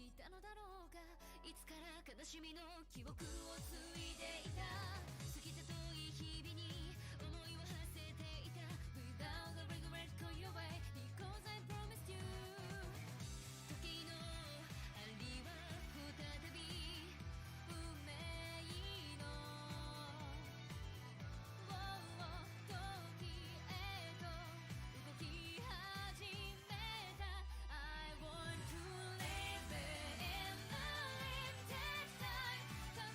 きたのだろうか。いつから悲しみの記憶を継いでいた。過ぎた遠い日々に思いを馳せていた。 Without a regret call your way because I promised you。 時の針は再び運命の時へと動き始めた。 I want to live in the limited time。 悲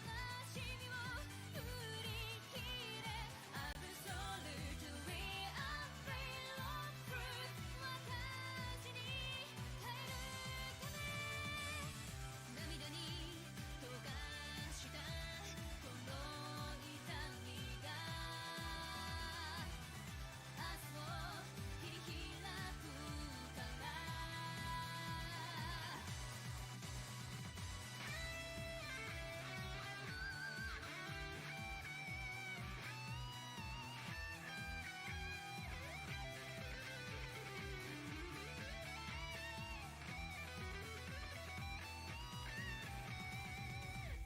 しみを振り切れ Absolutely unreal of truth。 私に変えるため涙に溶かしたこの痛みが明日を切り開くから。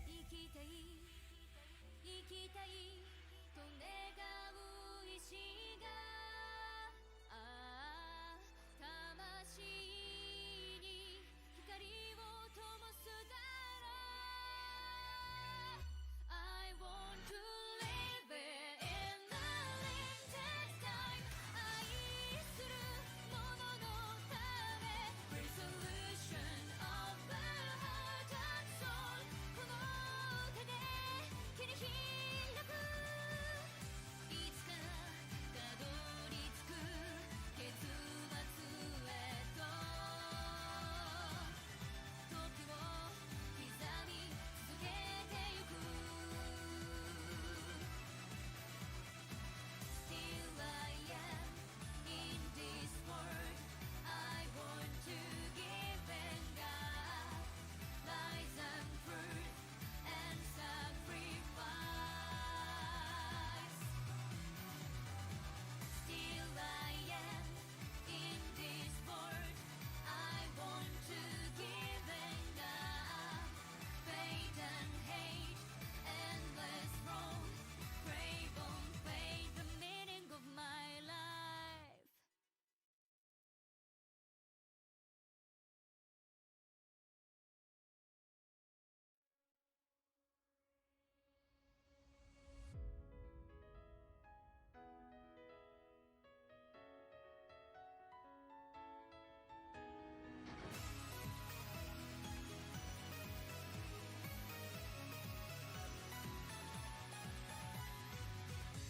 生きたい生きたいと願う意志が魂に光を灯すだろう。 I want to live in the limited time。 愛する者のため Resolution of the heart and soul。 この手で切り開く。いつかたどり着く結末へと時を刻み続けてゆく。 Still I am in this world。 I want to give and God lies and truth and sacrifice。 Still I am in this world。 I want to give and God faith and hate endless road crave on faith the meaning of my life。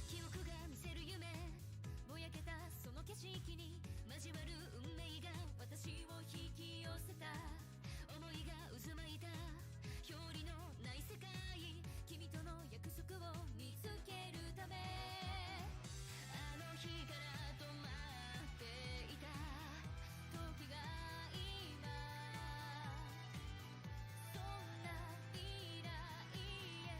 記憶が見せる夢ぼやけたその景色に交わる運命が私を引き寄せた。思いが渦巻いた表裏のない世界。君との約束を見つけるためあの日から止まっていた時が今そんな未来へ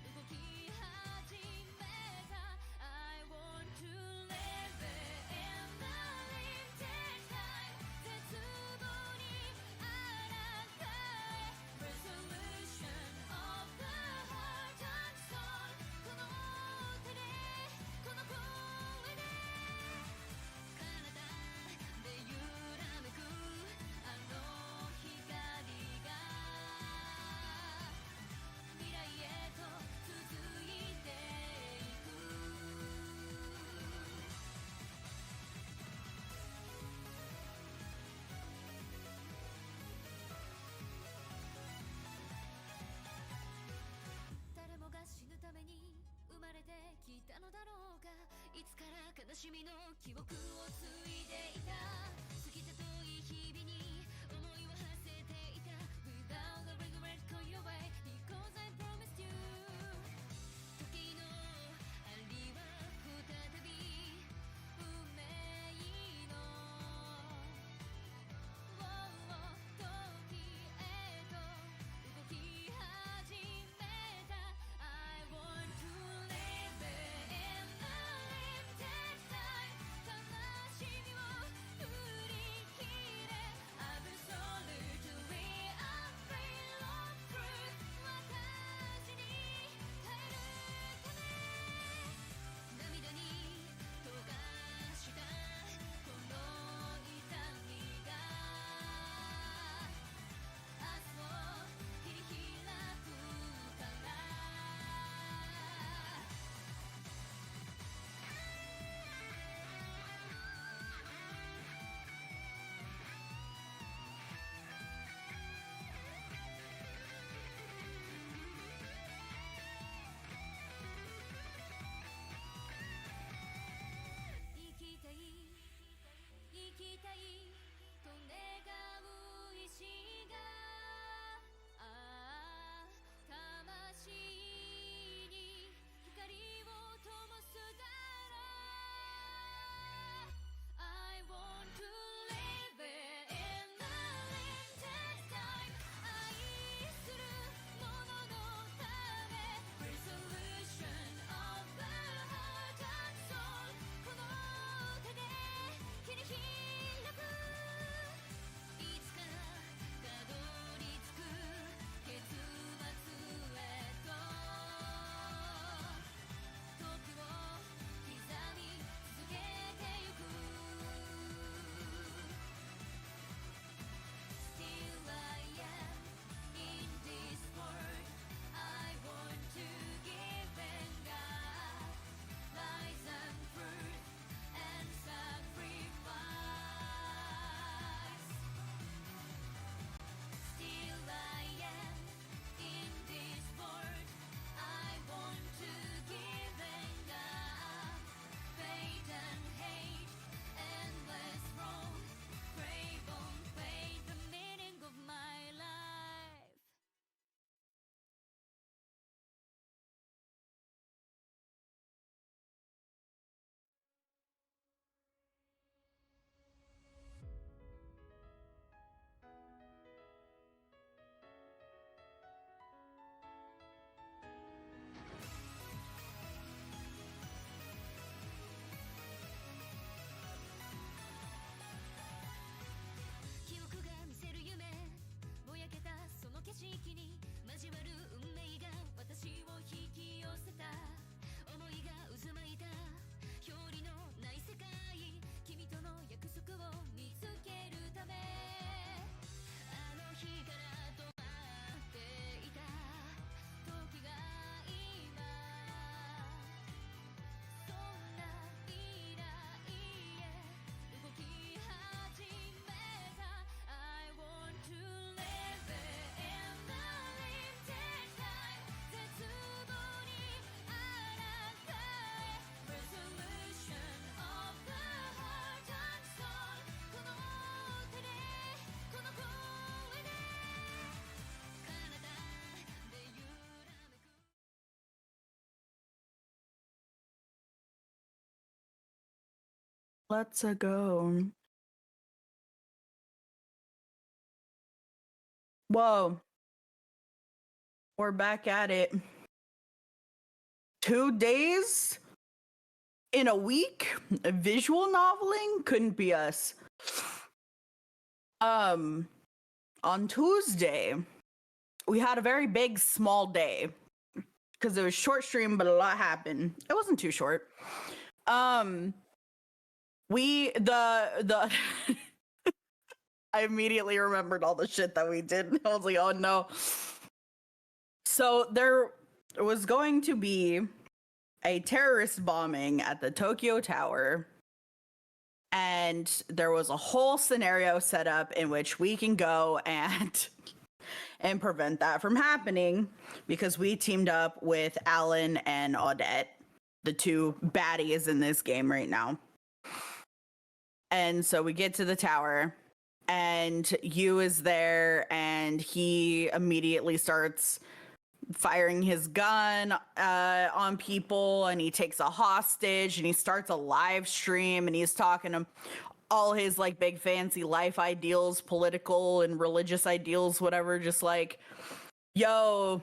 動き始めた。 I want to live in the limited time。 絶望にあらかえ Resolution of the heart and soul。 この手でこの声で彼方で揺らめくあの光が未来へと続いていく。誰もが死ぬために生まれてきたのだろうか。いつから悲しみの記憶を継いでいた。過ぎた遠い日々に思いを馳せていた。 Without a regret call your way because I promised you。 時の針は再び運命の時へと動き始めた。 I want to live in the limited time。 悲しみを振り切れたい生きたいと願う意志がああ魂に光を灯すだろう I want to live it in the limited time 愛する者のため Resolution of the heart and soul この手で切り開くいつからたどり着く結末へと時を刻み続けてゆく Still I am in this world I want to give and God lies and truth and sacrifice Still I am in this world I want to give and God faith and hate endless road crave on fate the meaning of my life記憶が見せる夢ぼやけたその景色に交わる運命が私を引き寄せた思いが渦巻いた表裏のない世界君との約束を見つけるためあの日から止まっていた時が今そんな未来へ動き始めた I want to live it in the limited time 絶望にあなたへ Resolution of the heart and soul この手でこの声で彼方で揺らめく Let's go. Whoa. We're back at it. 2 days in a week? Visual noveling couldn't be us. On Tuesday, we had a very big, small day because it was short stream, but a lot happened. It wasn't too short. The I immediately remembered all the shit that we did. I was like, oh no. So there was going to be a terrorist bombing at the Tokyo Tower. And there was a whole scenario set up in which we can go and prevent that from happening because we teamed up with Alan and Odette, the two baddies in this game right now. And so we get to the tower and Yu is there and he immediately starts firing his gun on people and he takes a hostage and he starts a live stream and he's talking to all his like big fancy life ideals, political and religious ideals, whatever, just like, yo,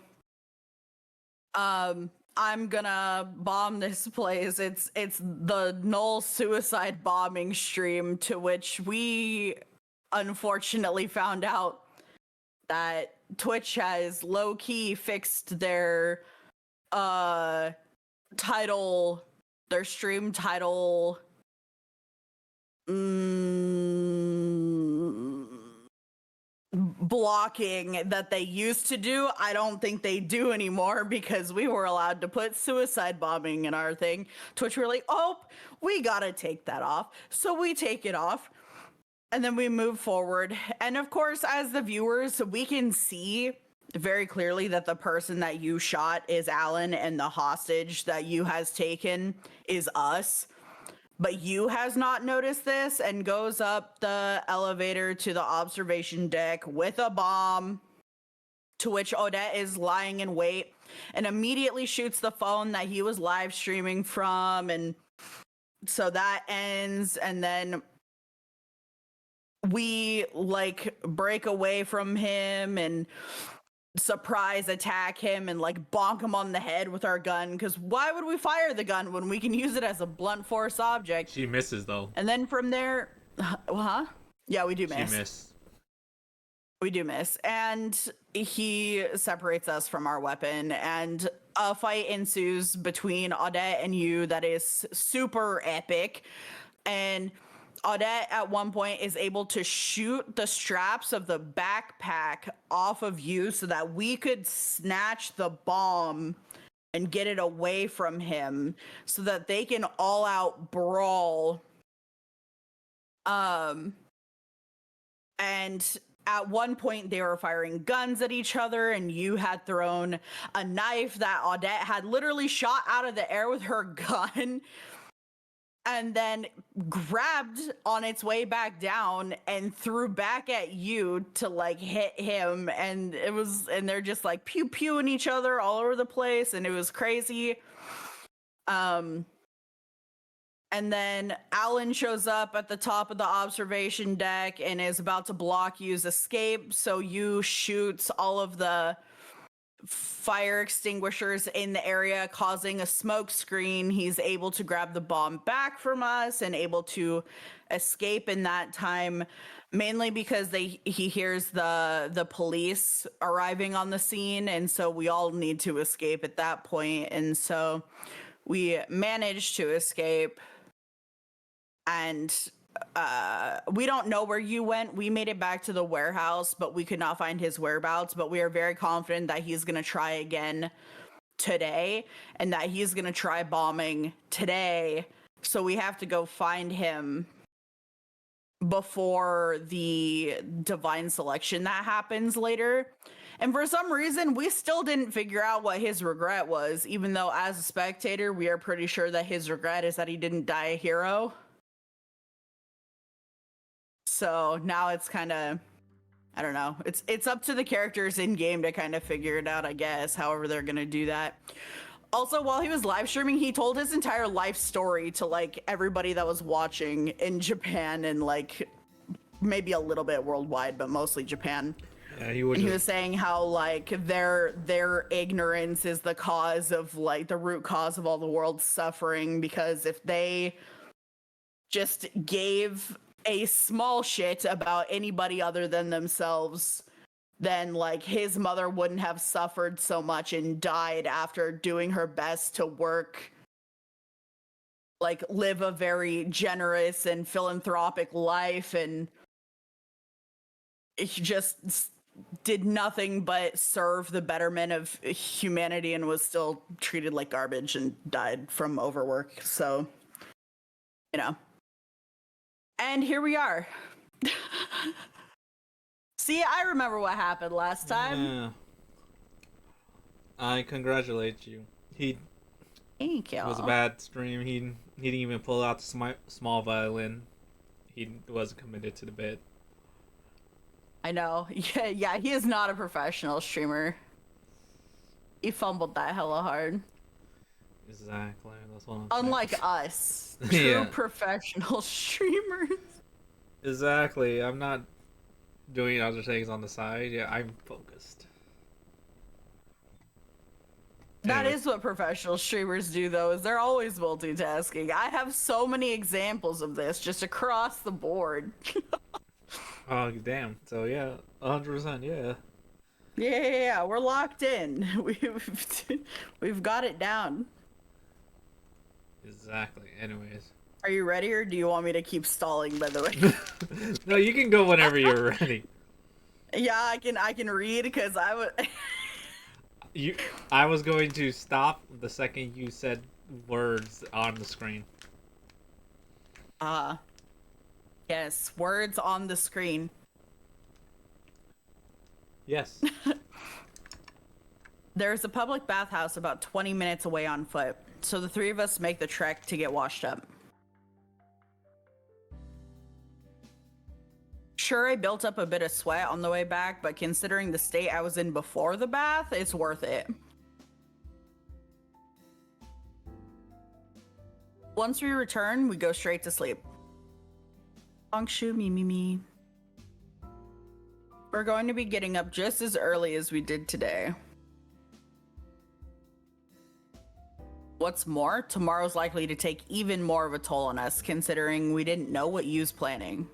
I'm gonna bomb this place. It's the null suicide bombing stream, to which we unfortunately found out that Twitch has low-key fixed their title, their stream title blocking that they used to do. I don't think they do anymore because we were allowed to put suicide bombing in our thing. Twitch were like, oh, we gotta take that off. So we take it off and then we move forward. And of course, as the viewers, we can see very clearly that the person that you shot is Alan and the hostage that you has taken is us. But Yu has not noticed this and goes up the elevator to the observation deck with a bomb, to which Odette is lying in wait and immediately shoots the phone that he was live streaming from. And so that ends, and then we like break away from him and surprise attack him and like bonk him on the head with our gun, because why would we fire the gun when we can use it as a blunt force object? She misses though. And then from there, yeah, we do miss. She missed. We do miss. And he separates us from our weapon, and a fight ensues between Odette and Yu that is super epic. And Odette at one point is able to shoot the straps of the backpack off of Yu so that we could snatch the bomb and get it away from him so that they can all out brawl. And at one point they were firing guns at each other, and Yu had thrown a knife that Odette had literally shot out of the air with her gun and then grabbed on its way back down and threw back at Yu to like hit him. And they're just like pew pewing each other all over the place, and it was crazy. And then Alan shows up at the top of the observation deck and is about to block Yu's escape. So Yu shoots all of the fire extinguishers in the area, causing a smoke screen. He's able to grab the bomb back from us and able to escape in that time, mainly because he hears the police arriving on the scene, and so we all need to escape at that point. And so we managed to escape, and we don't know where you went. We made it back to the warehouse, but we could not find his whereabouts. But we are very confident that he's going to try again today, and that he's going to try bombing today. So we have to go find him before the divine selection that happens later. And for some reason, we still didn't figure out what his regret was, even though as a spectator, we are pretty sure that his regret is that he didn't die a hero. So now it's kind of, I don't know. It's up to the characters in game to kind of figure it out, I guess, however they're going to do that. Also, while he was live streaming, he told his entire life story to like everybody that was watching in Japan and like maybe a little bit worldwide, but mostly Japan. Yeah, he was saying how like their ignorance is the cause of like the root cause of all the world's suffering, because if they just gave a small shit about anybody other than themselves, then like his mother wouldn't have suffered so much and died after doing her best to work, like live a very generous and philanthropic life, and he just did nothing but serve the betterment of humanity and was still treated like garbage and died from overwork. So, you know. And here we are. See, I remember what happened last time. Yeah. I congratulate you. Thank you. It was a bad stream. He didn't even pull out the small violin. He wasn't committed to the bit. I know. Yeah, he is not a professional streamer. He fumbled that hella hard. Exactly. That's what I'm Unlike saying. us, true Yeah. professional streamers. Exactly. I'm not doing other things on the side. Yeah, I'm focused. That Anyway. is what professional streamers do, though, is they're always multitasking. I have so many examples of this just across the board. Oh, damn. So, yeah, 100%, yeah. Yeah, we're locked in. We've got it down. Exactly. Anyways. Are you ready, or do you want me to keep stalling, by the way? No, you can go whenever you're ready. Yeah, I can read, because I would... I was going to stop the second you said words on the screen. Yes, words on the screen. Yes. There's a public bathhouse about 20 minutes away on foot, so the three of us make the trek to get washed up. Sure, I built up a bit of sweat on the way back, but considering the state I was in before the bath, it's worth it. Once we return, we go straight to sleep. Angshu mi mi mi. We're going to be getting up just as early as we did today. What's more, tomorrow's likely to take even more of a toll on us, considering we didn't know what Yu's planning.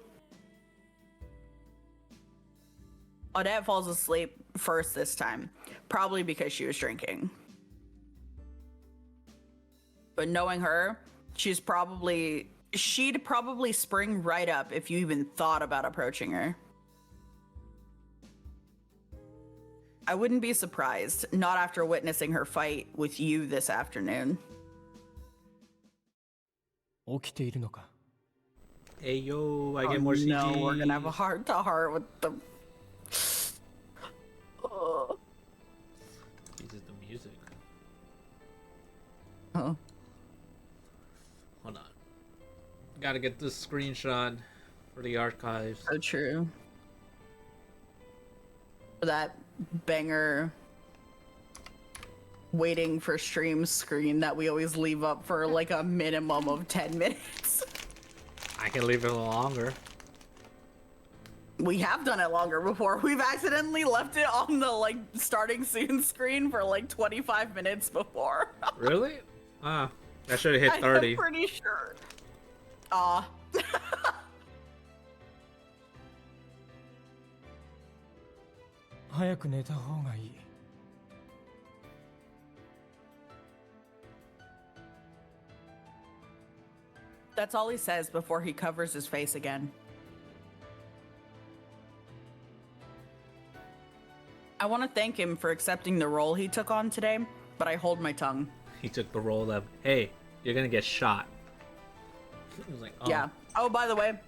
Odette falls asleep first this time, probably because she was drinking. But knowing her, she'd probably spring right up if you even thought about approaching her. I wouldn't be surprised, not after witnessing her fight with you this afternoon. Hey yo, I get more CG. No, we're gonna have a heart-to-heart with the... Jesus, the music. Huh? Hold on. Gotta get this screenshot for the archives. So true. For that banger waiting for stream screen that we always leave up for like a minimum of 10 minutes. I can leave it a little longer. We have done it longer before. We've accidentally left it on the like starting soon screen for like 25 minutes before. Really? Ah, that should have hit 30. I'm pretty sure. That's all he says before he covers his face again. I want to thank him for accepting the role he took on today, but I hold my tongue. He took the role of, hey, you're gonna get shot. He was like, oh. Yeah. Oh, by the way,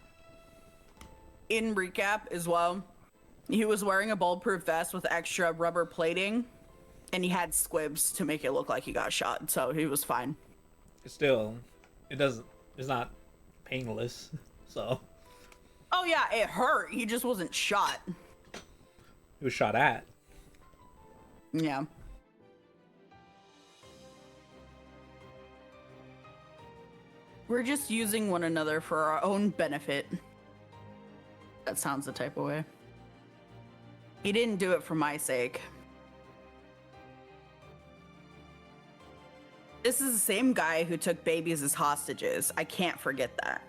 in recap as well, he was wearing a bulletproof vest with extra rubber plating, and he had squibs to make it look like he got shot, so he was fine. Still, it's not painless, so. Oh yeah, it hurt. He just wasn't shot. He was shot at. Yeah. We're just using one another for our own benefit. That sounds the type of way. He didn't do it for my sake. This is the same guy who took babies as hostages. I can't forget that.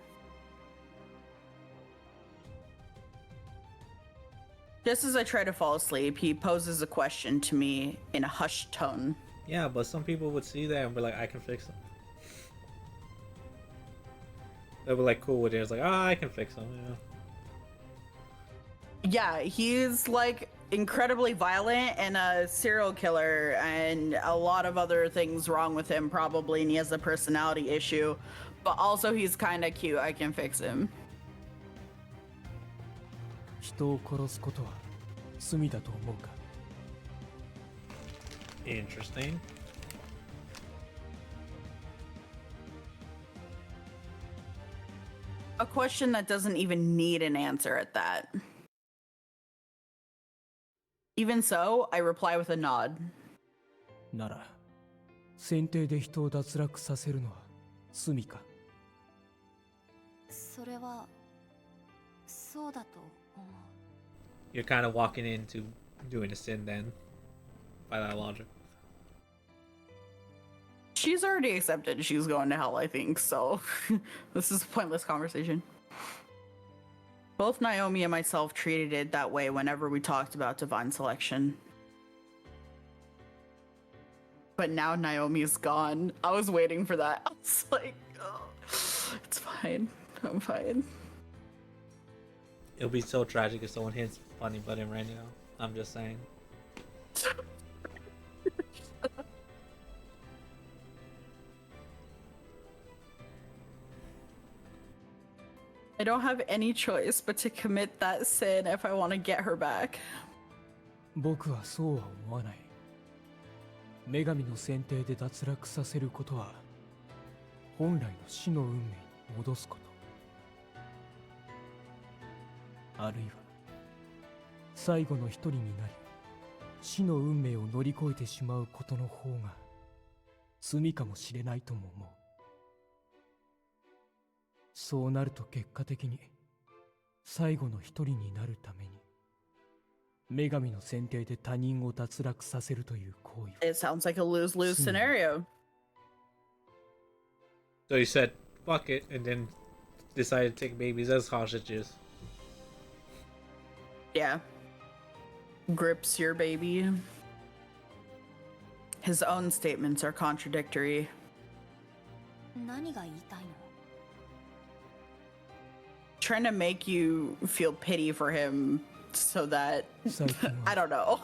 Just as I try to fall asleep, he poses a question to me in a hushed tone. Yeah, but some people would see that and be like, I can fix them. They'll be like cool with it. It's like, I can fix them, Yeah, he's like incredibly violent and a serial killer and a lot of other things wrong with him probably, and he has a personality issue, but also he's kind of cute. I can fix him. Interesting. A question that doesn't even need an answer at that. Even so, I reply with a nod. なら、選定で人を脱落させるのは罪か。それはそうだと思う。 You're kind of walking into doing a sin then, by that logic. She's already accepted she's going to hell, I think, so this is a pointless conversation. Both Naomi and myself treated it that way whenever we talked about divine selection. But now Naomi is gone. I was waiting for that. I was like, oh, it's fine. I'm fine. It'll be so tragic if someone hits funny button right now. I'm just saying. I don't have any choice but to commit that sin if I want to get her back. 僕はそうは思わない。女神の選定で脱落させることは、本来の死の運命に戻すこと。あるいは最後の一人になり死の運命を乗り越えてしまうことの方が罪かもしれないとも思う。そうなると結果的に最後の一人になるために女神の選定で他人を脱落させるという行為 It sounds like a lose-lose scenario. So he said, fuck it, and then decided to take babies as hostages. Yeah. Grips your baby. His own statements are contradictory. 何が言いたいの？ Trying to make you feel pity for him so that 最近 I は don't know.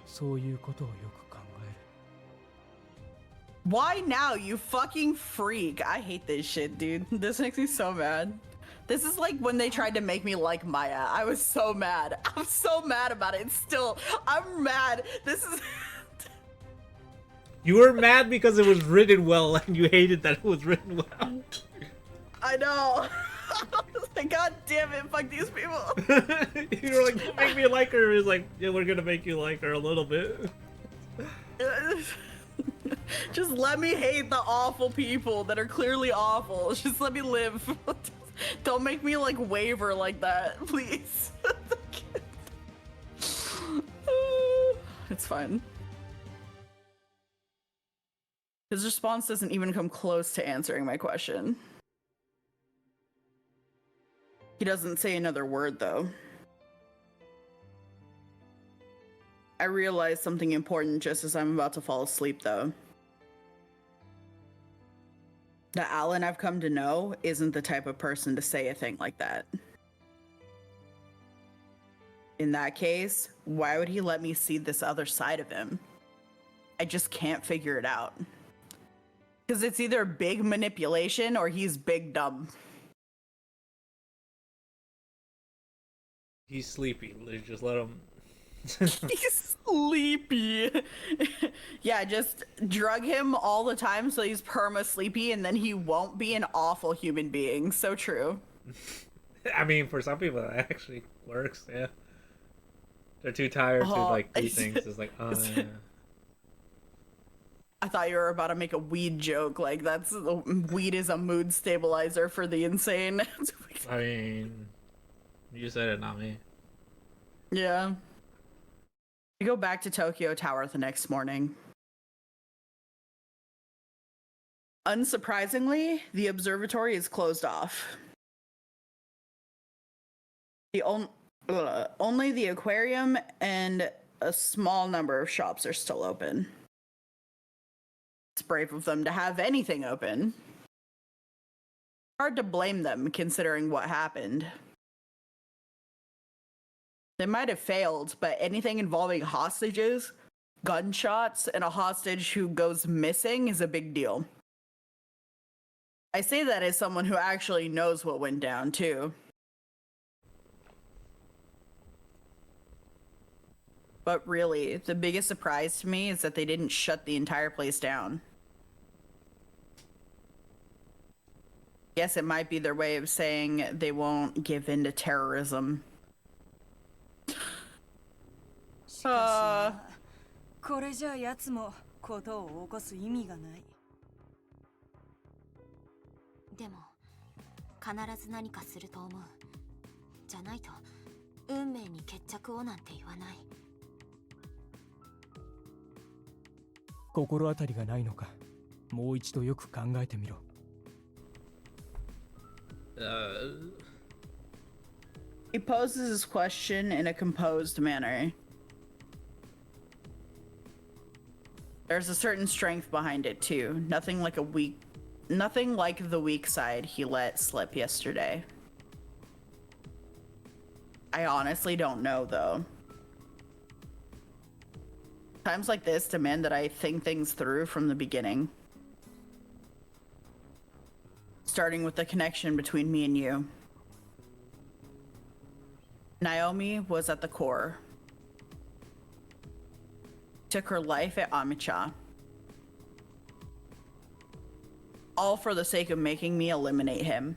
そういうことをよく考える。 Why now, you fucking freak? I hate this shit, dude. This makes me so mad. This is like when they tried to make me like Maya. I was so mad. I'm so mad about it. Still, I'm mad. This is You were mad because it was written well, and you hated that it was written well. I know. Like, God damn it, fuck these people. You were like, make me like her. He was like, yeah, we're gonna make you like her a little bit. Just let me hate the awful people that are clearly awful. Just let me live. Don't make me like waver like that, please. It's fine. His response doesn't even come close to answering my question. He doesn't say another word, though. I realize something important just as I'm about to fall asleep, though. The Alan I've come to know isn't the type of person to say a thing like that. In that case, why would he let me see this other side of him? I just can't figure it out. Because it's either big manipulation or he's big dumb. He's sleepy. Just let him. He's sleepy. Yeah, just drug him all the time so he's perma sleepy and then he won't be an awful human being. So true. I mean, for some people, that actually works. Yeah, they're too tired to like do things. It's like, oh yeah. I thought you were about to make a weed joke. Like, weed is a mood stabilizer for the insane. I mean, you said it, not me. Yeah. We go back to Tokyo Tower the next morning. Unsurprisingly, the observatory is closed off. Only the aquarium and a small number of shops are still open. It's brave of them to have anything open. Hard to blame them considering what happened. They might have failed, but anything involving hostages, gunshots, and a hostage who goes missing is a big deal. I say that as someone who actually knows what went down, too. But really, the biggest surprise to me is that they didn't shut the entire place down. Guess it might be their way of saying they won't give in to terrorism. しかしこれじゃ奴もことを起こす意味がない。でも必ず何かすると思う。じゃないと運命に決着をなんて言わない。心当たりがないのか、もう一度よく考えてみろ。He poses his question in a composed manner. There's a certain strength behind it too. Nothing like the weak side he let slip yesterday. I honestly don't know though. Times like this demand that I think things through from the beginning. Starting with the connection between me and you. Naomi was at the core. Took her life at Amicha. All for the sake of making me eliminate him.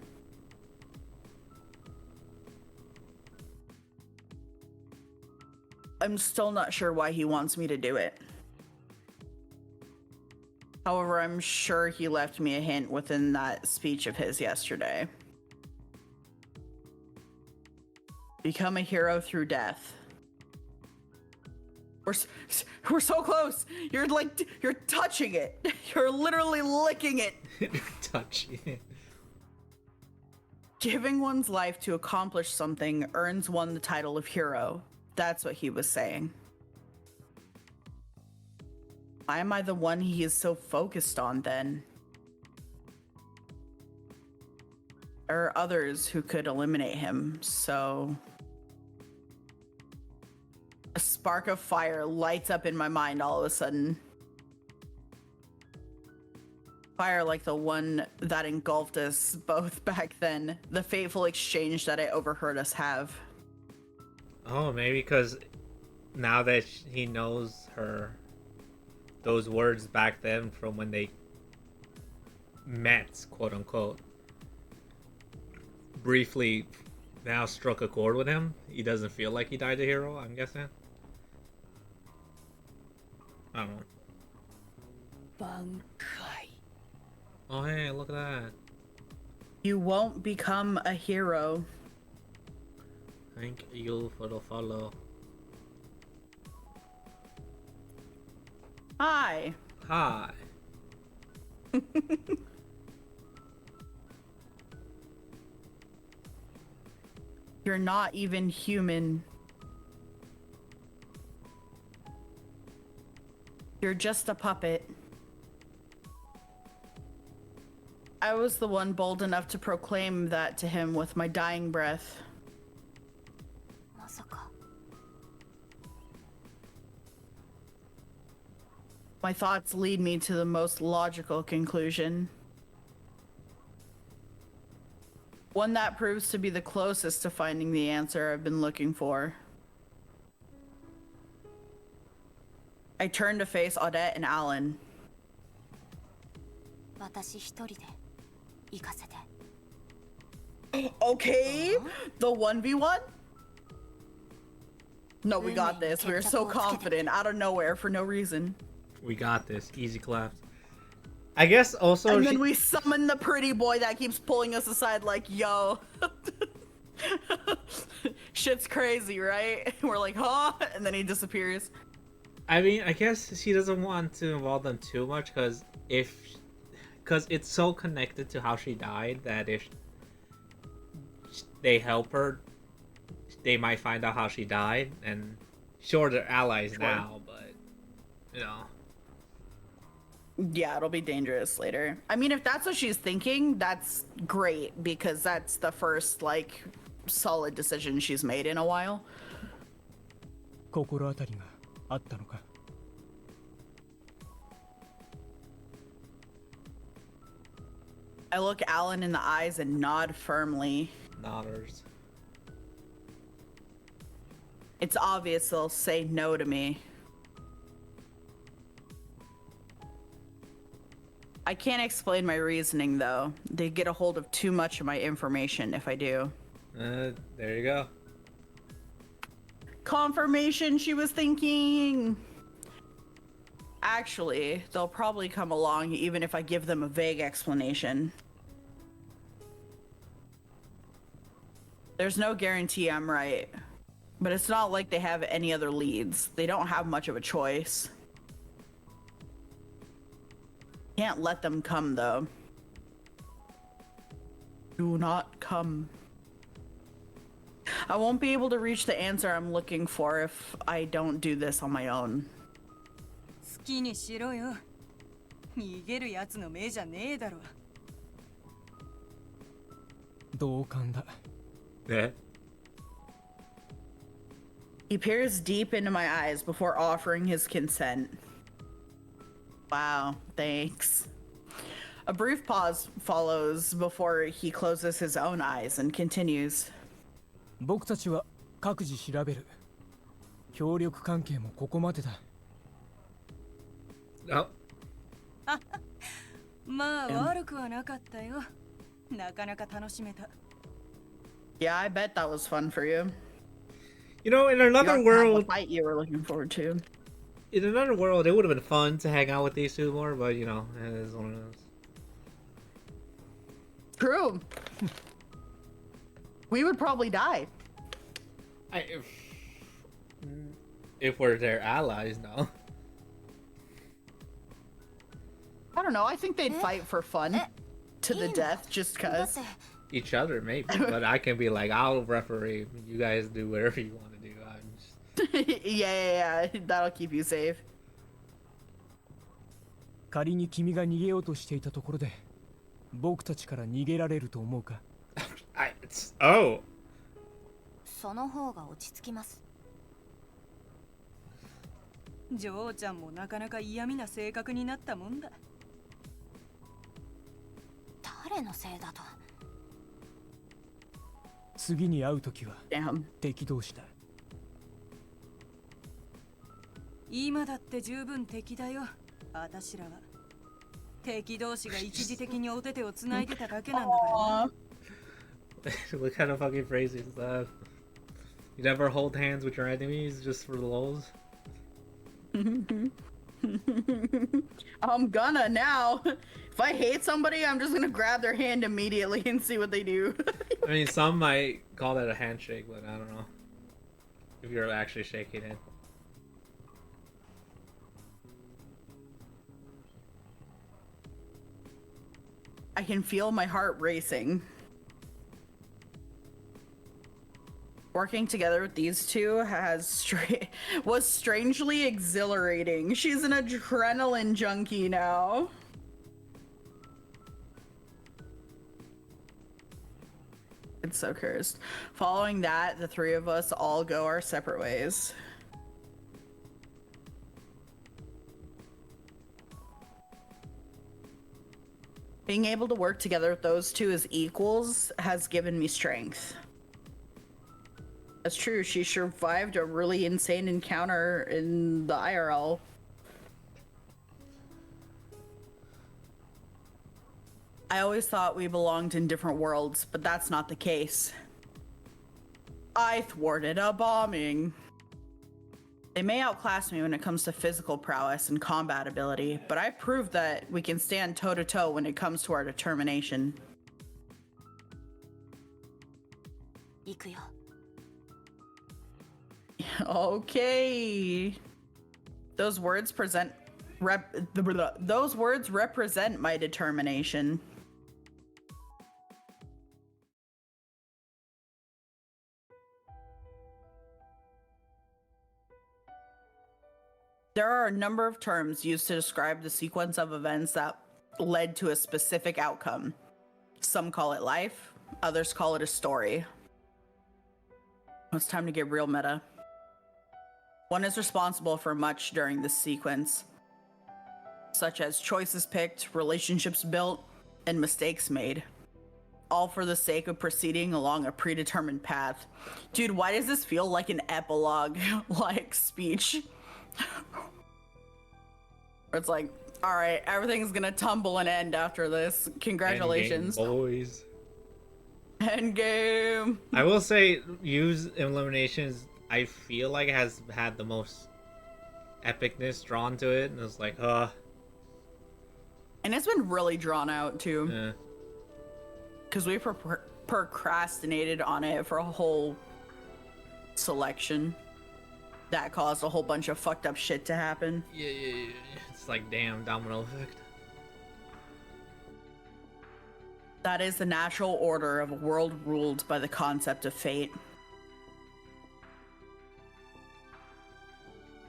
I'm still not sure why he wants me to do it. However, I'm sure he left me a hint within that speech of his yesterday. Become a hero through death. We're so close. You're touching it. You're literally licking it. Touchy. Giving one's life to accomplish something earns one the title of hero. That's what he was saying. Why am I the one he is so focused on then? There are others who could eliminate him, so... A spark of fire lights up in my mind all of a sudden. Fire like the one that engulfed us both back then. The fateful exchange that I overheard us have. Oh, maybe because now that he knows her, those words back then from when they met, quote unquote, briefly now struck a chord with him. He doesn't feel like he died a hero, I'm guessing. I don't know. Bankai. Oh, hey, look at that. You won't become a hero. Thank you for the follow. Hi. Hi. You're not even human. You're just a puppet. I was the one bold enough to proclaim that to him with my dying breath. My thoughts lead me to the most logical conclusion. One that proves to be the closest to finding the answer I've been looking for. I turn to face Odette and Alan. Okay, the 1v1? No, we got this. We were so confident out of nowhere for no reason. We got this. Easy claps. I guess also and then we summon the pretty boy that keeps pulling us aside like, yo. Shit's crazy, right? We're like, huh? And then he disappears. I mean, I guess she doesn't want to involve them too much because it's so connected to how she died that if they help her, they might find out how she died. And sure, they're allies now, but you know. Yeah, it'll be dangerous later. I mean, if that's what she's thinking, that's great because that's the first like solid decision she's made in a while. 心当たりがあったのか? I look Alan in the eyes and nod firmly. Nodders. It's obvious they'll say no to me. I can't explain my reasoning though. They get a hold of too much of my information if I do. There you go. Confirmation she was thinking. Actually, they'll probably come along even if I give them a vague explanation. There's no guarantee I'm right, but it's not like they have any other leads. They don't have much of a choice. Can't let them come though. Do not come. I won't be able to reach the answer I'm looking for if I don't do this on my own. 好きにしろよ。逃げるやつの目じゃねえだろ。同感だ。Yeah. He peers deep into my eyes before offering his consent. Wow, thanks. A brief pause follows before he closes his own eyes and continues. 僕たちは各自調べる。協力関係もここまでだ。Oh. まあ悪くはなかったよ。なかなか楽しめた。Yeah, I bet that was fun for you. You know, in You another have to have world, the fight you were looking forward to. in another world, it would have been fun to hang out with these two more, but you know, it is one of those. True. We would probably die. If we're their allies, no. I don't know. I think they'd fight for fun to the death just 'cause. だって Each other, maybe, but I can be like, I'll referee. You guys do whatever you want to do. I'm just... yeah. That'll keep you safe. 仮に君が逃げようとしていたところで僕たちから逃げられると思うか Oh! その方が落ち着きます。ジョーちゃんもなかなか嫌味な性格になったもんだ。誰のせいだと。次に会う時は Damn. 敵同士だ今だって十分敵だよ。私らは敵同士が一時的にお手手をつないでただけなんだからな。What kind of fucking phrase is that? You never hold hands with your enemies just for the lulz? I'm gonna now. If I hate somebody, I'm just gonna grab their hand immediately and see what they do. I mean, some might call that a handshake, but I don't know. If you're actually shaking it. I can feel my heart racing. Working together with these two was strangely exhilarating. She's an adrenaline junkie now. It's so cursed. Following that, the three of us all go our separate ways. Being able to work together with those two as equals has given me strength. That's true, she survived a really insane encounter in the IRL. I always thought we belonged in different worlds, but that's not the case. I thwarted a bombing. They may outclass me when it comes to physical prowess and combat ability, but I proved that we can stand toe-to-toe when it comes to our determination. 行くよ。 Okay. Those words represent my determination. There are a number of terms used to describe the sequence of events that led to a specific outcome. Some call it life, others call it a story. It's time to get real meta. One is responsible for much during this sequence, such as choices picked, relationships built, and mistakes made. All for the sake of proceeding along a predetermined path. Dude, why does this feel like an epilogue like speech? It's like, all right, everything's gonna tumble and end after this. Congratulations. Endgame, boys. Endgame. I will say, use eliminations. I feel like it has had the most epicness drawn to it, and it's like, And it's been really drawn out too. Because we procrastinated on it for a whole selection. That caused a whole bunch of fucked up shit to happen. Yeah. It's like, damn, domino effect. That is the natural order of a world ruled by the concept of fate.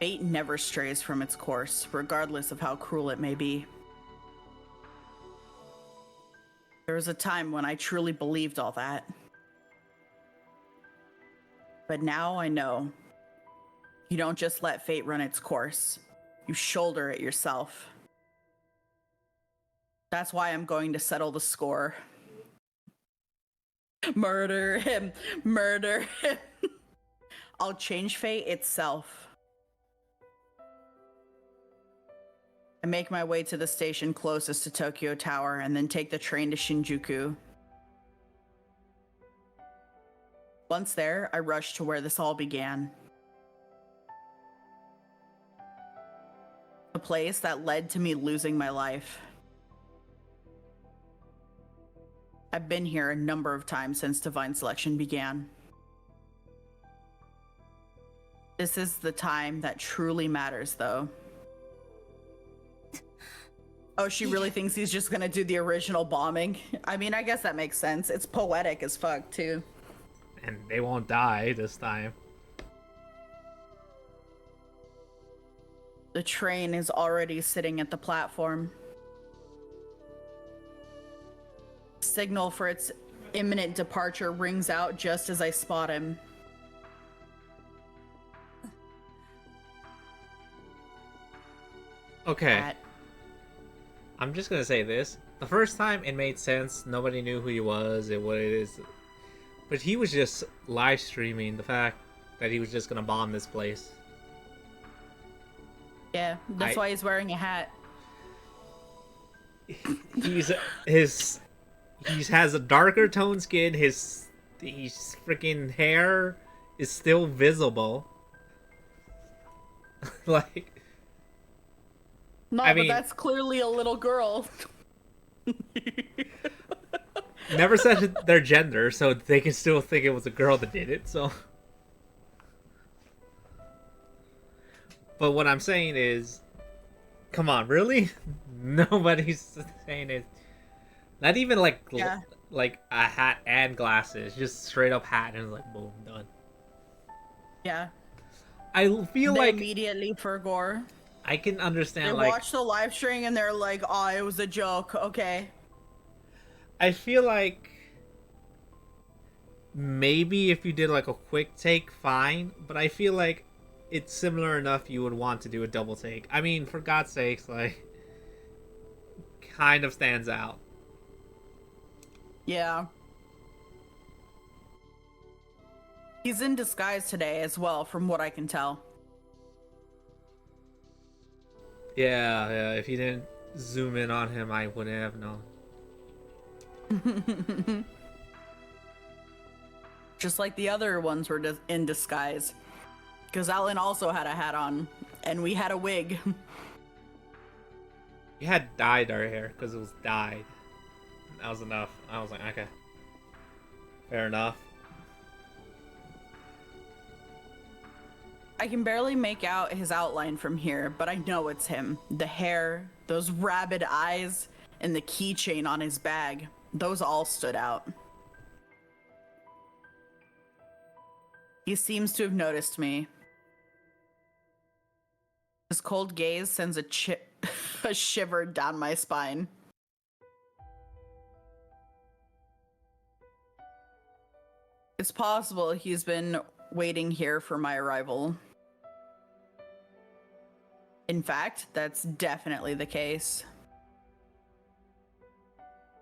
Fate never strays from its course, regardless of how cruel it may be. There was a time when I truly believed all that. But now I know. You don't just let fate run its course. You shoulder it yourself. That's why I'm going to settle the score. Murder him. Murder him. I'll change fate itself. I make my way to the station closest to Tokyo Tower and then take the train to Shinjuku. Once there, I rushed to where this all began. A place that led to me losing my life. I've been here a number of times since Divine Selection began. This is the time that truly matters, though. Oh, she really thinks he's just gonna do the original bombing? I mean, I guess that makes sense. It's poetic as fuck, too. And they won't die this time. The train is already sitting at the platform. Signal for its imminent departure rings out just as I spot him. Okay. At I'm just gonna say this. The first time it made sense. Nobody knew who he was and what it is. But he was just live streaming the fact that he was just gonna bomb this place. Yeah, that's why he's wearing a hat. He has a darker toned skin. His freaking hair is still visible. Like, No, I but mean- that's clearly a little girl. never said their gender, so they can still think it was a girl that did it. So, but what I'm saying is, come on, really? Nobody's saying it. Not even like Yeah. like a hat and glasses, just straight up hat, and it's like boom, done. Yeah. I feel They like immediately forgot. I can They understand. Like, watched the live stream and they're like, "Oh, it was a joke." Okay. I feel like maybe if you did like a quick take, fine. But I feel like it's similar enough you would want to do a double take. I mean, for God's sakes, like, kind of stands out. Yeah. He's in disguise today as well, from what I can tell. Yeah, if you didn't zoom in on him, I wouldn't have known. Just like the other ones were in disguise. Because Alan also had a hat on, and we had a wig. We had dyed our hair because it was dyed. That was enough. I was like, okay, fair enough. I can barely make out his outline from here, but I know it's him. The hair, those rabid eyes, and the keychain on his bag. Those all stood out. He seems to have noticed me. His cold gaze sends a shiver down my spine. It's possible he's been waiting here for my arrival. In fact, that's definitely the case.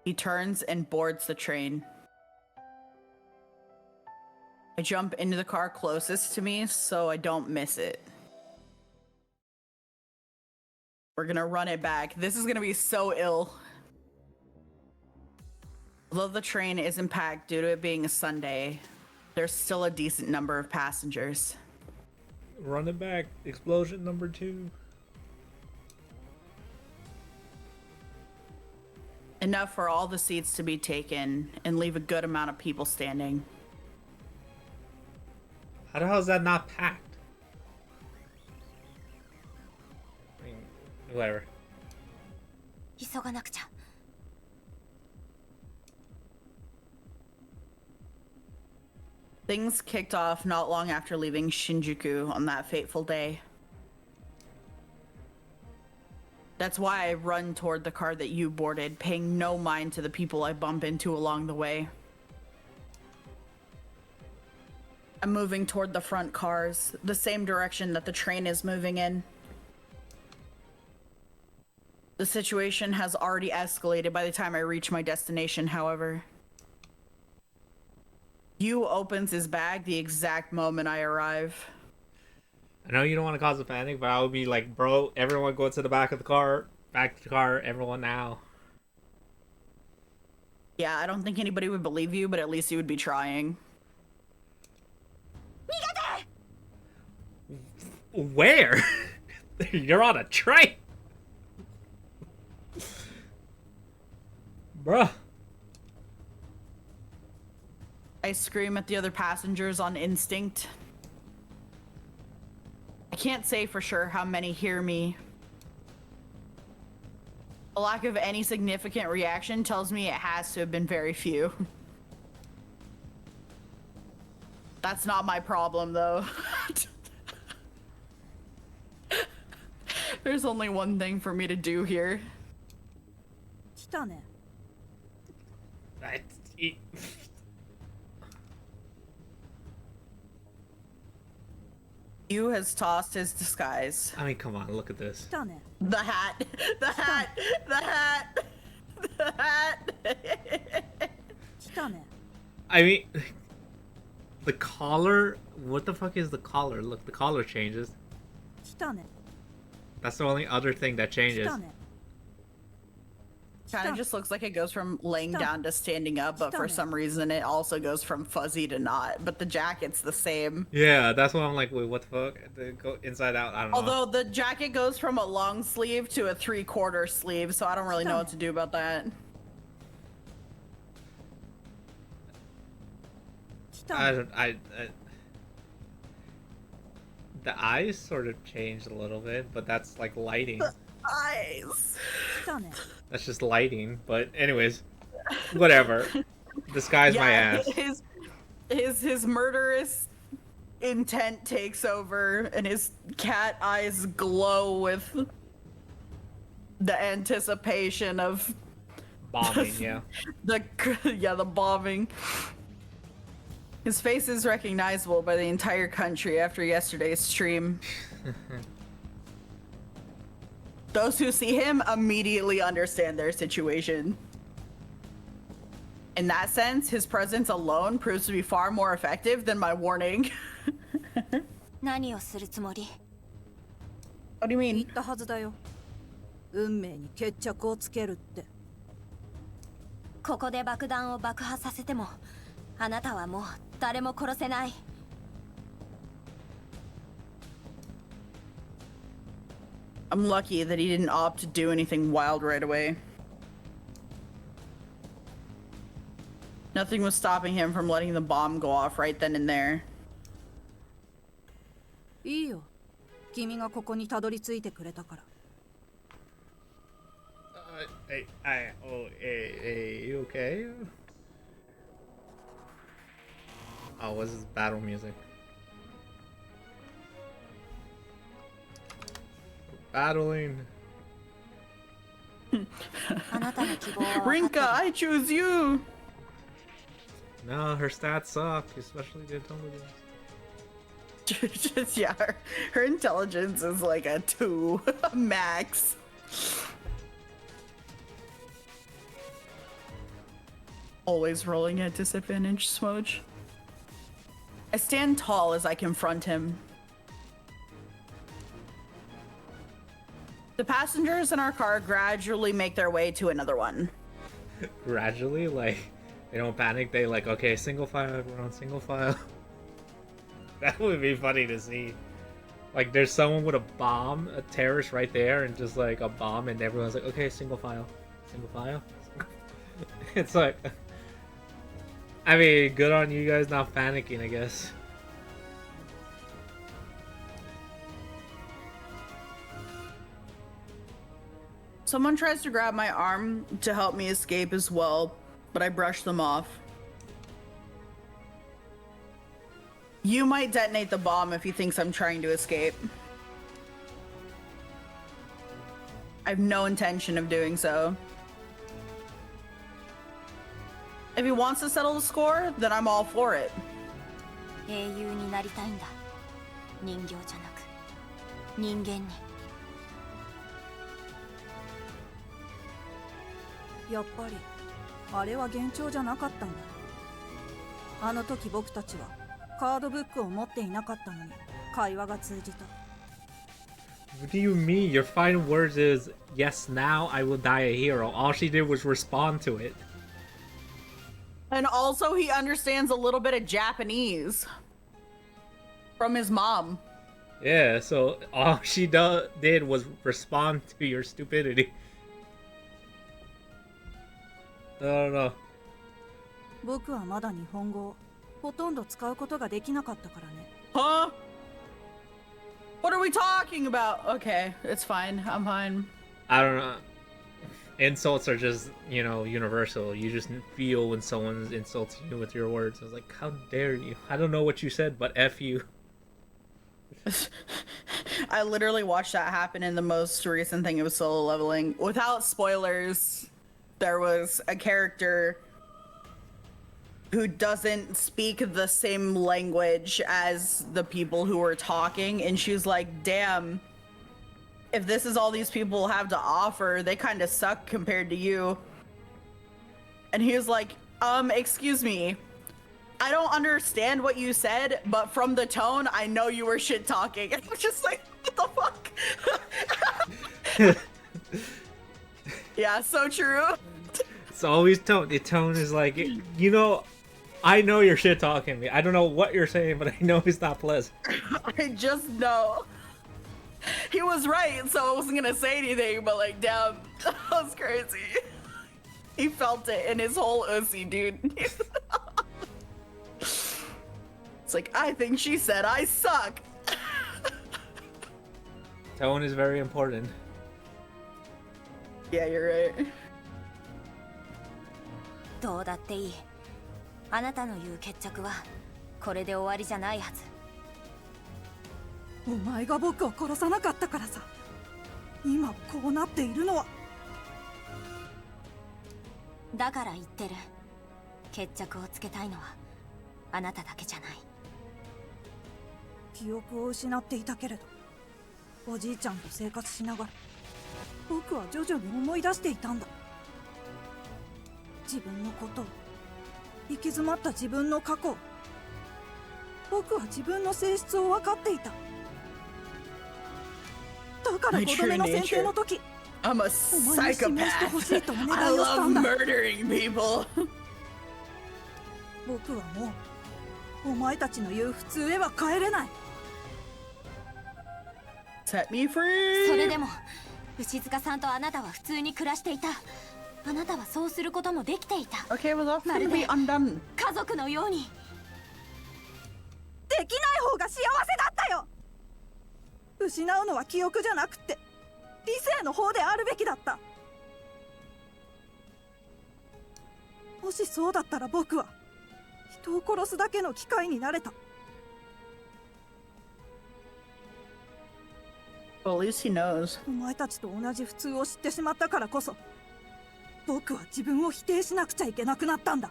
He turns and boards the train. I jump into the car closest to me so I don't miss it. We're gonna run it back. This is gonna be so ill. Although the train isn't packed due to it being a Sunday, there's still a decent number of passengers. Run it back. Explosion number 2. Enough for all the seats to be taken and leave a good amount of people standing. How the hell is that not packed? I mean, whatever. 急がなくちゃ Things kicked off not long after leaving Shinjuku on that fateful day. That's why I run toward the car that you boarded, paying no mind to the people I bump into along the way. I'm moving toward the front cars, the same direction that the train is moving in. The situation has already escalated by the time I reach my destination, however. Yu opens his bag the exact moment I arrive. I know you don't want to cause a panic, but I would be like, bro, everyone go to the back of the car. Back to the car, everyone now. Yeah, I don't think anybody would believe you, but at least you would be trying. Where? You're on a train. Bruh. I scream at the other passengers on instinct. I can't say for sure how many hear me. A lack of any significant reaction tells me it has to have been very few. That's not my problem, though. There's only one thing for me to do here. 来たね。 Yu has tossed his disguise. I mean, come on, look at this. 来たね。 The hat! The hat! The hat! The hat! 来たね。 I mean, the collar. What the fuck is the collar? Look, the collar changes. 来たね。 That's the only other thing that 来 changes. たね。 Kind of just looks like it goes from laying down to standing up, but for some reason it also goes from fuzzy to not. But the jacket's the same. Yeah, that's why I'm like, wait, what the fuck? They go inside out. I don't know. Although the jacket goes from a long sleeve to a 3/4 sleeve, so I don't really know what to do about that. 来た I ね。 don't. The eyes sort of changed a little bit, but that's like lighting. Eyes. 来たね。 That's just lighting. But anyways, whatever. Disguise my ass. His murderous intent takes over, and his cat eyes glow with the anticipation of Bombing, yeah. the bombing. His face is recognizable by the entire country after yesterday's stream. Those who see him immediately understand their situation. In that sense, his presence alone proves to be far more effective than my warning. 何をするつもり？ What do you 言 mean? ったはずだよ。運命に決着をつけるって。ここで爆弾を爆破させても、あなたはもう誰も殺せない。 I'm lucky that he didn't opt to do anything wild right away. Nothing was stopping him from letting the bomb go off right then and there. いいよ。君がここにたどり着いてくれたから。 Hey, you okay? Oh, what's this battle music? Battling. あなたの希望は分か Rinka, ってる I choose you! No, her stats suck, especially the intelligence. Just, yeah, her intelligence is like a 2 max. Always rolling at disadvantage, Smudge. I stand tall as I confront him. The passengers in our car gradually make their way to another one. Gradually, like, they don't panic, they like, okay, single file, everyone, single file. That would be funny to see. Like, there's someone with a bomb, a terrorist right there, and just like a bomb, and everyone's like, okay, single file. Single file? It's like, I mean, good on you guys not panicking, I guess. Someone tries to grab my arm to help me escape as well, but I brush them off. You might detonate the bomb if he thinks I'm trying to escape. I have no intention of doing so. If he wants to settle the score, then I'm all for it. 英雄になりたいんだ。人形じゃなく人間に。やっぱりあれは幻聴じゃなかったんだ。あの時僕たちはカードブックを持っていなかったのに会話が通じた。 What do you mean? Your final words is, yes, now I will die a hero. All she did was respond to it. And also, he understands a little bit of Japanese from his mom. Yeah, so all she did was respond to your stupidity. I don't know. 僕はまだ日本語をほとんど使うことができなかったからね。 Huh? What are we talking about? Okay, it's fine. I'm fine. I don't know. Insults are just, universal. You just feel when someone insults you with your words. I was like, how dare you? I don't know what you said, but F you. I literally watched that happen in the most recent thing. It was Solo Leveling. Without spoilers, there was a character who doesn't speak the same language as the people who were talking, and she's like, damn, if this is all these people have to offer, they kind of suck compared to you. And he was like, excuse me, I don't understand what you said, but from the tone, I know you were shit talking. And I'm just like, what the fuck? Yeah, so true. It's always tone. The tone is like, I know you're shit talking me. I don't know what you're saying, but I know it's not pleasant. I just know. He was right, so I wasn't gonna say anything, but like, damn, that was crazy. He felt it in his whole ussy, dude. It's like, I think she said I suck. Tone is very important. Yeah, you're right. どうだっていい。あなたの言う決着はこれで終わりじゃないはず。お前が僕を殺さなかったからさ。今こうなっているのは。だから言ってる。決着をつけたいのはあなただけじゃない。記憶を失っていたけれど、おじいちゃんと生活しながら僕は徐々に思い出していたんだ。自分のことを、行き詰まった自分の過去を。僕は自分の性質を分かっていた。だから5度目の選定の時、 I'm a お前に示してほしい psychopath. とお I 願いをした love んだ。 murdering people. 僕はもうお前たちの言う普通へは帰れない。 Set me そ free. れでも牛塚さんとあなたは普通に暮らしていた。あなたはそうすることもできていた。 Okay, well, that's gonna be undone. 家族のように。できない方が幸せだったよ。失うのは記憶じゃなくて理性の方であるべきだった。もしそうだったら僕は人を殺すだけの機械になれた。 Well, at least he knows. お前たちと同じ普通を知ってしまったからこそ、僕は自分を否定しなくちゃいけなくなったんだ。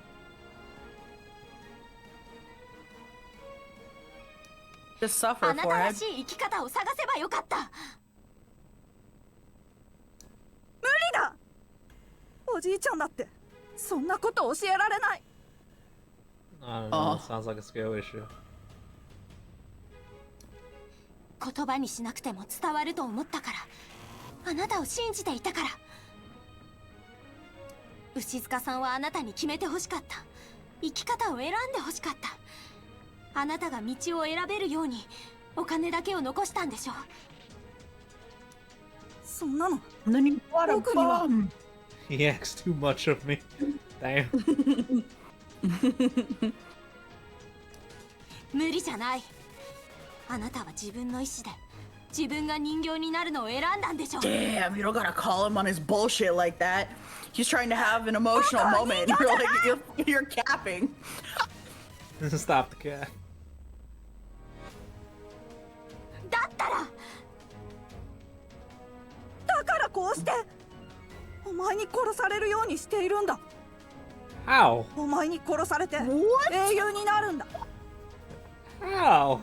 Just suffer あな for たら it. しい生き方を探せばよかった。無理だ。おじいちゃんだってそんなこと教えられない。 I don't know. It sounds like a skill issue. 言葉にしなくても伝わると思ったから。あなたを信じていたから。牛塚さんはあなたに決めてほしかった。生き方を選んでほしかった。あなたが道を選べるようにお金だけを残したんでしょ。そんなの And then he bought a 僕には bomb. He asks too much of me. Damn. 無理じゃない。あなたは自分の意志で自分が人形になるのを選んだんでしょ。 Damn, you don't gotta call him on his bullshit like that. He's trying to have an emotional moment. You're like, you're capping. Stop the cat. だったらだからこうしてお前に殺されるようにしているんだ。 How? お前に殺されて What? 英雄になるんだ。 How?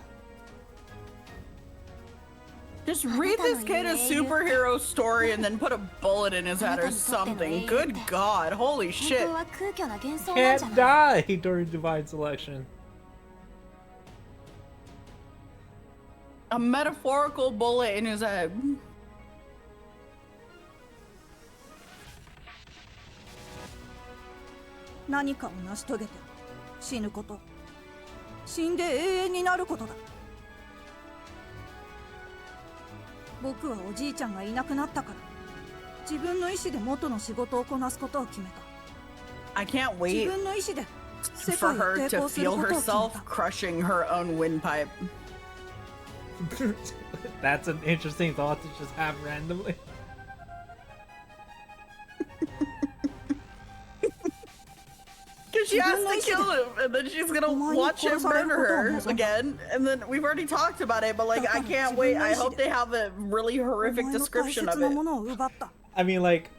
Just read this kid a superhero story and then put a bullet in his head or something. Good God, holy 本 shit. 当は空虚な幻想なんじゃ Can't ない。 die during divine selection. A metaphorical bullet in his head. 何かを成し遂げて死ぬこと、死んで永遠になることだ。僕はおじいちゃんがいなくなったから自分の意思で元の仕事をこなすことを決めた。 I can't 自 wait 分の意思で世 for 界を her 抵 to 抗する feel ことを決め herself た。 crushing her own windpipe. That's an interesting thought to just have randomly. Because she has to kill him, and then she's gonna watch him murder her again. And then we've already talked about it, but like, I can't wait. I hope they have a really horrific description of it. I mean, like,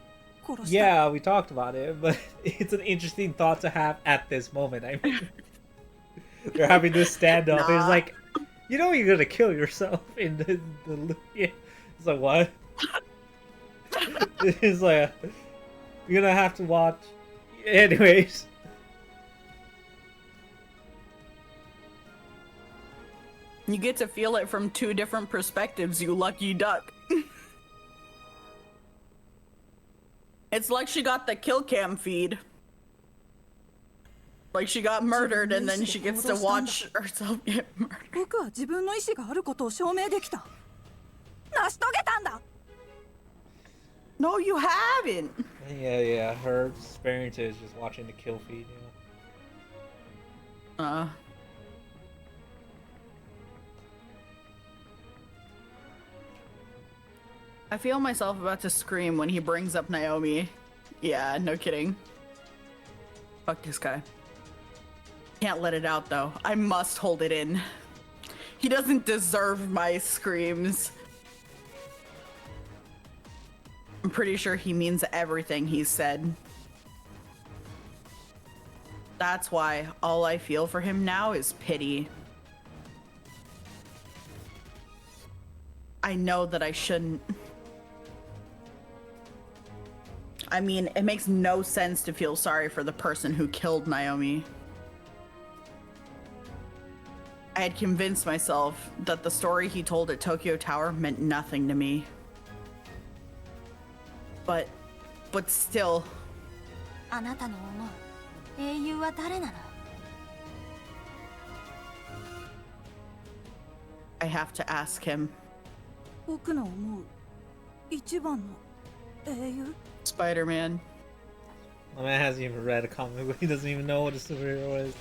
yeah, we talked about it, but it's an interesting thought to have at this moment. I mean, they're having this standoff. It's like, you know, you're gonna kill yourself in the yeah. It's like, what? It's like, you're gonna have to watch. Anyways. You get to feel it from two different perspectives, you lucky duck. It's like she got the kill cam feed. Like she got murdered and then she gets to watch herself get murdered. 僕は自分の意思があることを証明できた。成し遂げたんだ。 No, you haven't. Yeah. Her experience is just watching the kill feed, you know. I feel myself about to scream when he brings up Naomi. Yeah, no kidding. Fuck this guy. Can't let it out though. I must hold it in. He doesn't deserve my screams. I'm pretty sure he means everything he said. That's why all I feel for him now is pity. I know that I shouldn't. I mean, it makes no sense to feel sorry for the person who killed Naomi. I had convinced myself that the story he told at Tokyo Tower meant nothing to me. But still. あなたの思う英雄は誰なの? I have to ask him. 僕の思う一番の英雄? Spider-Man. My man hasn't even read a comic book. He doesn't even know what a superhero is.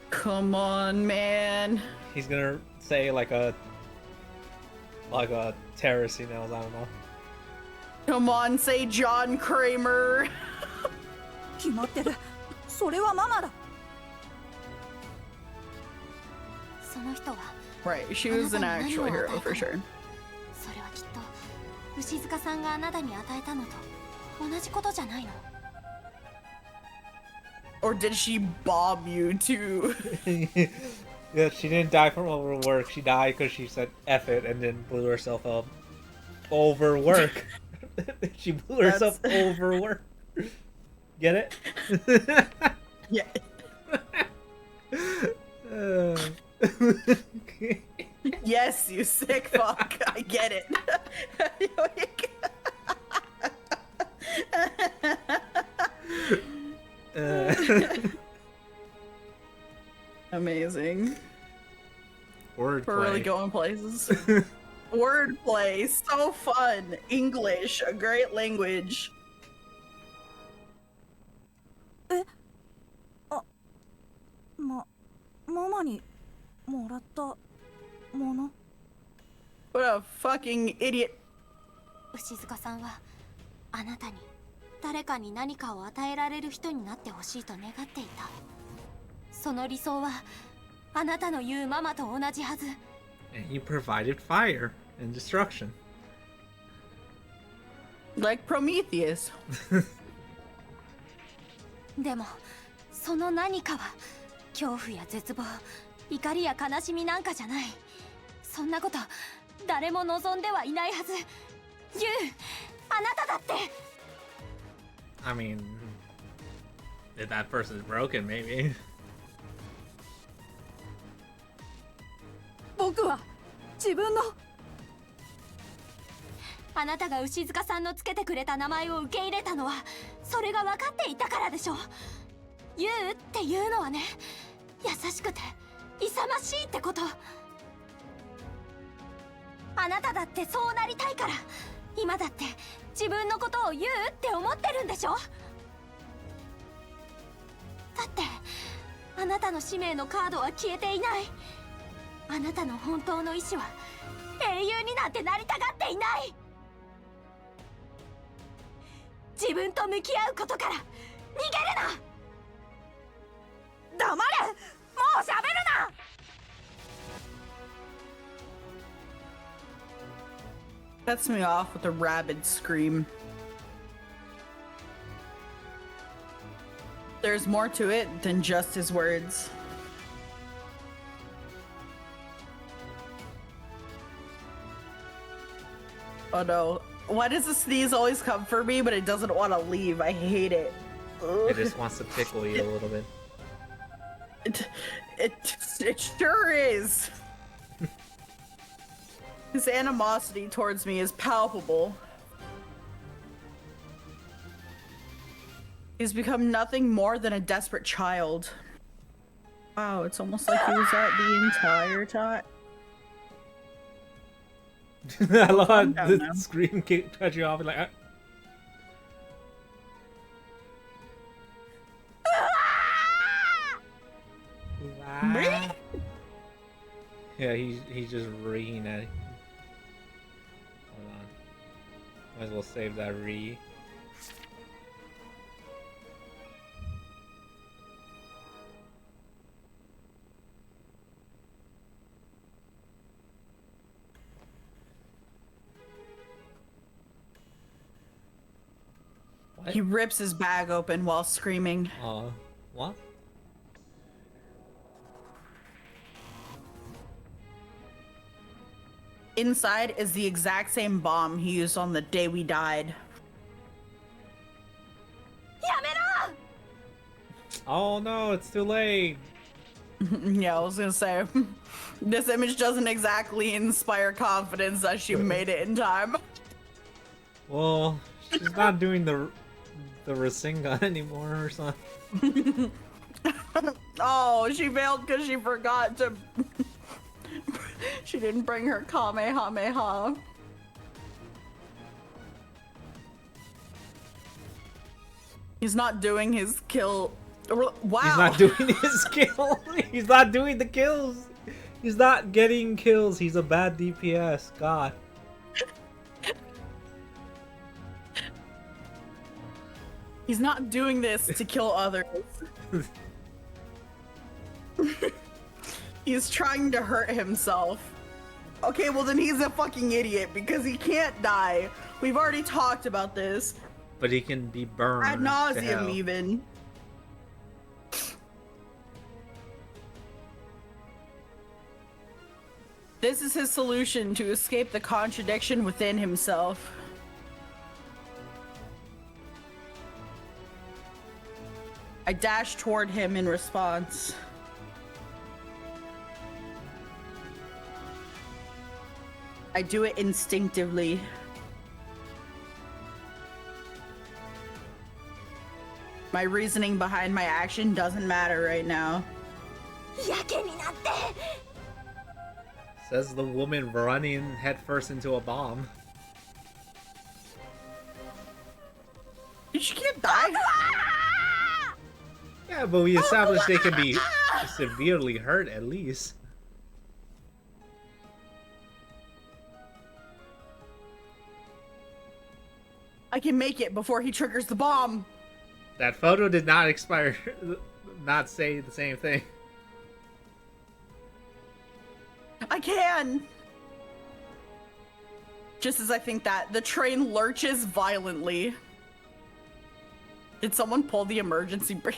Come on, man. He's gonna say like a terrorist he knows. I don't know. Come on, say John Kramer. 決まってる。それはママだ。その人は Right, she was an actual hero for sure. それはきっと牛塚さんがあなたに与えたのと同じことじゃないの? Or did she bomb you too? Yeah, she didn't die from overwork. She died because she said F it and then blew herself up. Overwork. She blew herself overwork. Get it? Yeah. Yes, you sick fuck. I get it. Amazing. Wordplay. We're really going places. Wordplay, so fun. English, a great language. ママにもらったもの? What a fucking idiot. 牛塚さんはあなたに誰かに何かを与えられる人になってほしいと願っていた。その理想はあなたの言うママと同じはず。And he provided fire and destruction. Like Prometheus. でもその何かは恐怖や絶望、怒りや悲しみなんかじゃない。そんなこと誰も望んではいないはず。ユウ、あなただって。I mean, if that person is broken, maybe. 僕は自分のあなたが牛塚さんのつけてくれた名前を受け入れたのはそれが分かっていたからでしょ。ユウっていうのはね、優しくて勇ましいってこと。あなただってそうなりたいから、今だって自分のことを言うって思ってるんでしょ。だってあなたの使命のカードは消えていない。あなたの本当の意志は英雄になんてなりたがっていない。自分と向き合うことから逃げるな。黙れ、もう喋るな。Sets me off with a rabid scream. There's more to it than just his words. Oh no. Why does the sneeze always come for me, but it doesn't want to leave? I hate it. It just wants to tickle you a little bit. It sure is. His animosity towards me is palpable. He's become nothing more than a desperate child. Wow, it's almost like he was that the entire time. I love how down the now. scream cut you off like. Yeah, he's just reeing at it. Hold on. Might as well save that re. What? He rips his bag open while screaming. What? Inside is the exact same bomb he used on the day we died. やめろ。 Oh no, it's too late. Yeah, I was gonna say, this image doesn't exactly inspire confidence that she made it in time. Well, she's not doing the Rasengan anymore or something. Oh, she failed because she forgot to. She didn't bring her Kamehameha. He's not doing his kill. Wow. He's not doing his kill. He's not doing the kills. He's not getting kills. He's a bad DPS. God. He's not doing this to kill others. He's trying to hurt himself. Okay, well then he's a fucking idiot because he can't die. We've already talked about this. But he can be burned. Ad to nauseum, hell. even. This is his solution to escape the contradiction within himself. I dash toward him in response. I do it instinctively. My reasoning behind my action doesn't matter right now. やけになって。 Says the woman running headfirst into a bomb. She can't die. Yeah, but we established they can be severely hurt at least. I can make it before he triggers the bomb. That photo did not expire, not say the same thing. I can. Just as I think that, the train lurches violently. Did someone pull the emergency brake?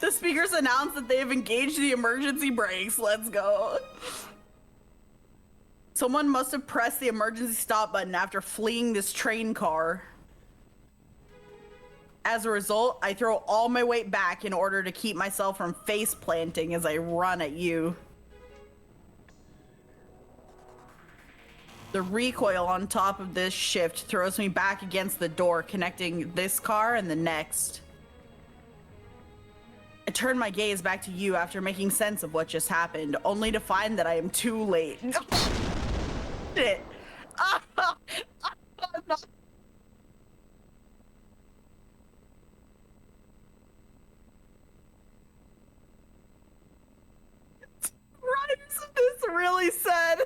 The speakers announce that they have engaged the emergency brakes. Let's go. Someone must have pressed the emergency stop button after fleeing this train car. As a result, I throw all my weight back in order to keep myself from face planting as I run at you. The recoil on top of this shift throws me back against the door connecting this car and the next. I turn my gaze back to you after making sense of what just happened, only to find that I am too late. Shit. No. This really said,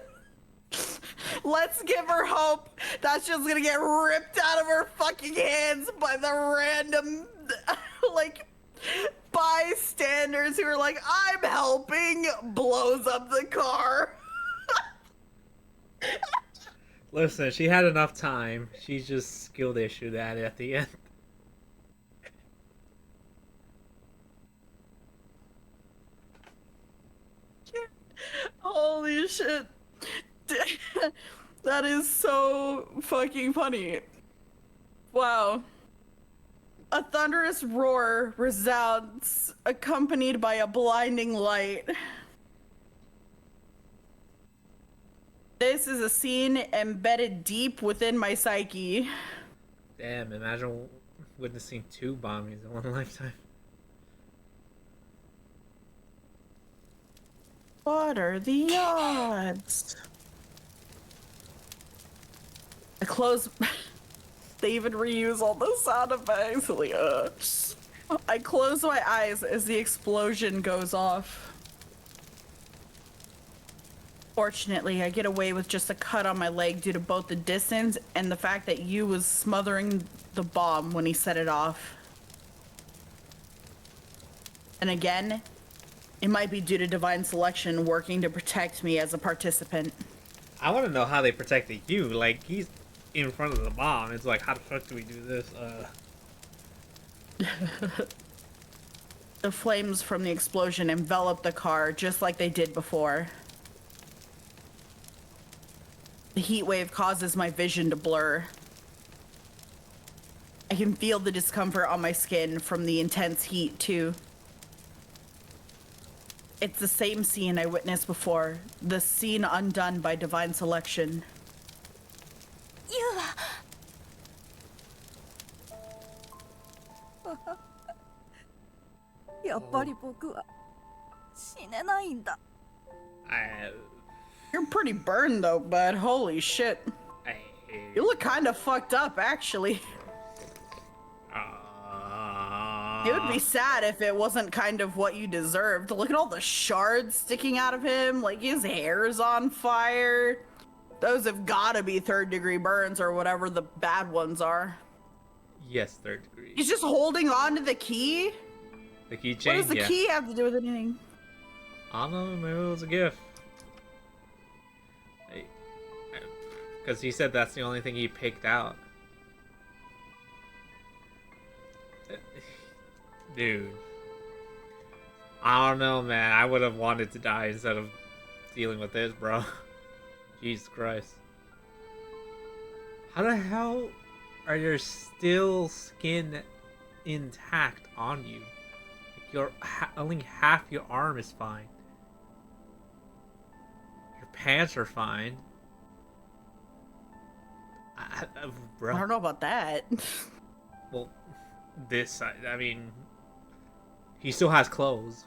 let's give her hope. That's just gonna get ripped out of her fucking hands by the random, like, bystanders who are like, I'm helping, blows up the car. Listen, she had enough time. She just skilled issued at it at the end. Holy shit. That is so fucking funny. Wow. A thunderous roar resounds, accompanied by a blinding light. This is a scene embedded deep within my psyche. Damn, imagine witnessing 2 bombings in one lifetime. What are the odds? I close. They even reuse all the sound effects. Like, I close my eyes as the explosion goes off. Fortunately, I get away with just a cut on my leg due to both the distance and the fact that Yu was smothering the bomb when he set it off. And again, it might be due to divine selection working to protect me as a participant. I want to know how they protected you. Like, he's in front of the bomb. It's like, how the fuck do we do this? The flames from the explosion envelop the car just like they did before. The heat wave causes my vision to blur. I can feel the discomfort on my skin from the intense heat, too. It's the same scene I witnessed before, the scene undone by divine selection. ユウはやっぱり僕は死ねないんだ。 You're pretty burned though, bud. Holy shit. You look kind of fucked up, actually. It would be sad if it wasn't kind of what you deserved. Look at all the shards sticking out of him. Like, his hair's on fire. Those have gotta be 3rd-degree burns or whatever the bad ones are. Yes, 3rd degree. He's just holding on to the key? The keychain? What does the yeah. key have to do with anything? I don't know, maybe it was a gift. Because he said that's the only thing he picked out. Dude. I don't know, man. I would have wanted to die instead of dealing with this, bro. Jesus Christ. How the hell are your still skin intact on you? Like your only half your arm is fine. Your pants are fine. Bro. I don't know about that. Well, this side, I mean, he still has clothes.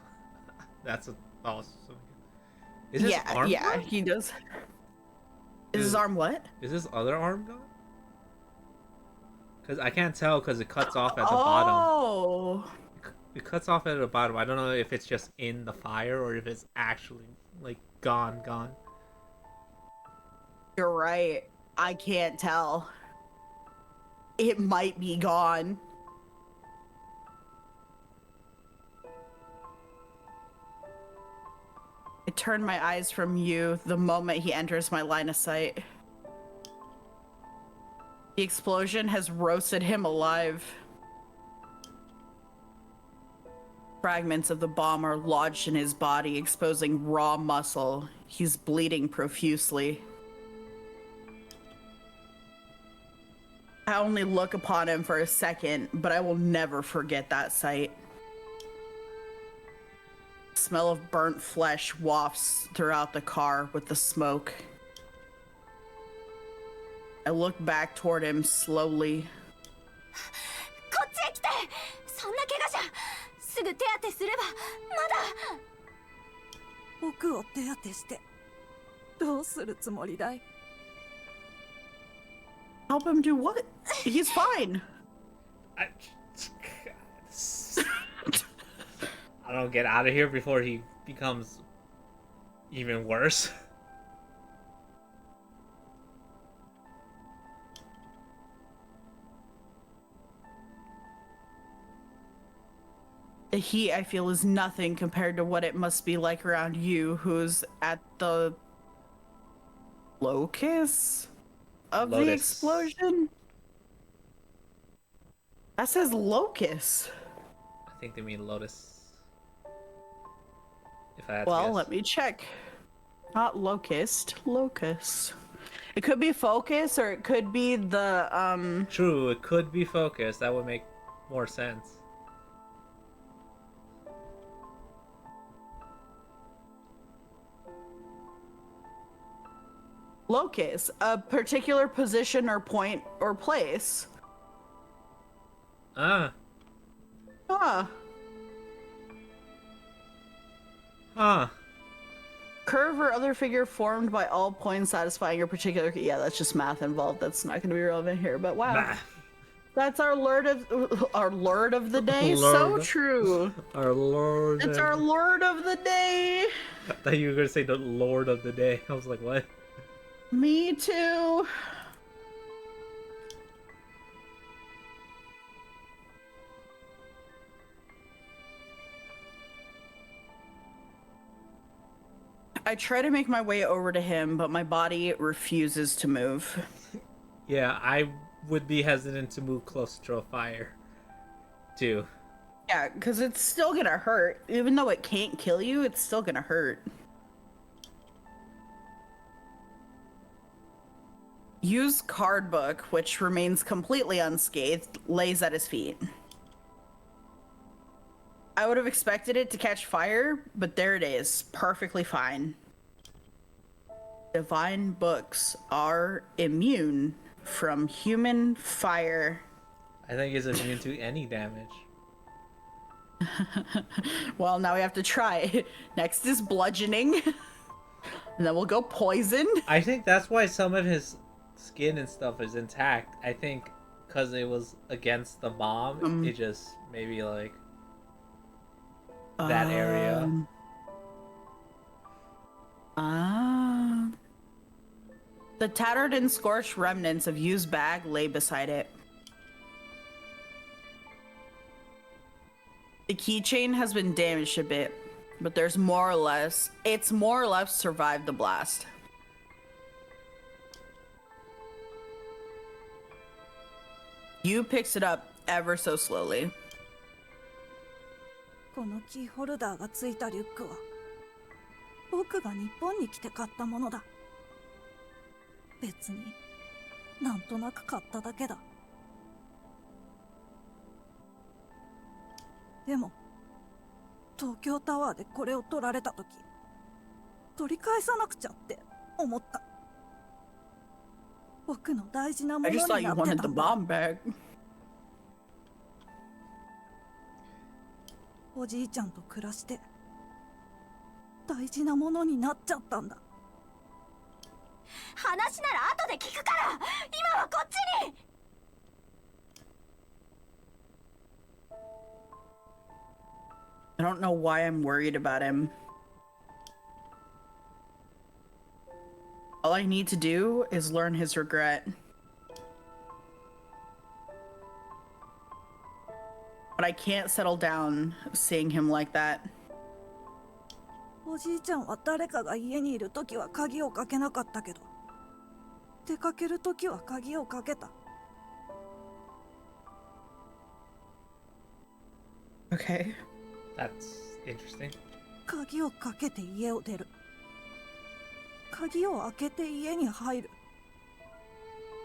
That's awesome. Is his arm gone? He does. Is his arm what? Is his other arm gone? Because I can't tell because it cuts off at the bottom. Oh. It cuts off at the bottom. I don't know if it's just in the fire or if it's actually, like, gone. You're right. I can't tell. It might be gone. I turn my eyes from you the moment he enters my line of sight. The explosion has roasted him alive. Fragments of the bomb are lodged in his body, exposing raw muscle. He's bleeding profusely. I only look upon him for a second, but I will never forget that sight. The smell of burnt flesh wafts throughout the car with the smoke. I look back toward him slowly. こっちへ来て。そんな怪我じゃすぐ手当てすればまだ。僕を手当てしてどうするつもりだい？ Help him do what? He's fine. I don't get out of here before he becomes even worse. The heat, I feel, is nothing compared to what it must be like around you, who's at the locus of the Lotus. explosion. That says locus. I think they mean Lotus. If I had to Well, guess. let me check. Not locust, locus. It could be focus, or it could be the True, it could be focus. That would make more sense. locus, a particular position or point or place. Ah. Huh. Huh. Curve or other figure formed by all points satisfying your particular. Yeah, that's just math involved. That's not going to be relevant here. But wow, Bah. that's our lord of the day. So Lord. true. Our Lord. It's our lord of the day. I thought you were gonna say the Lord of the Day. I was like, what? Me too. I try to make my way over to him, but my body refuses to move. Yeah, I would be hesitant to move close to a fire, too. Yeah, because it's still gonna hurt. Even though it can't kill you, it's still gonna hurt. Use card book, which remains completely unscathed, lays at his feet. I would have expected it to catch fire, but there it is, perfectly fine. Divine books are immune from human fire. I think it's immune to any damage. Well, now we have to try. Next is bludgeoning. And then we'll go poison. I think that's why some of his skin and stuff is intact. I think because it was against the bomb, it just maybe like that area. The tattered and scorched remnants of used bag lay beside it. The keychain has been damaged a bit, but it's more or less survived the blast. You picks it up ever so slowly. このキーホルダーがついたリュックは僕が日本に来て買ったものだ。別になんとなく買っただけだ。でも東京タワーでこれを取られた時取り返さなくちゃって思った。僕の大事なも I のに just な thought って you た wanted ん the だ。 bomb bag. おじいちゃんと暮らして大事なものになっちゃったんだ。話なら後で聞くから今はこっちに。 I don't know why I'm worried about him. All I need to do is learn his regret. But I can't settle down seeing him like that. おじいちゃんは誰かが家にいるときは鍵をかけなかったけど出かけるときは鍵をかけた。 Okay. That's interesting. 鍵をかけて家を出る。鍵を開けて家に入る。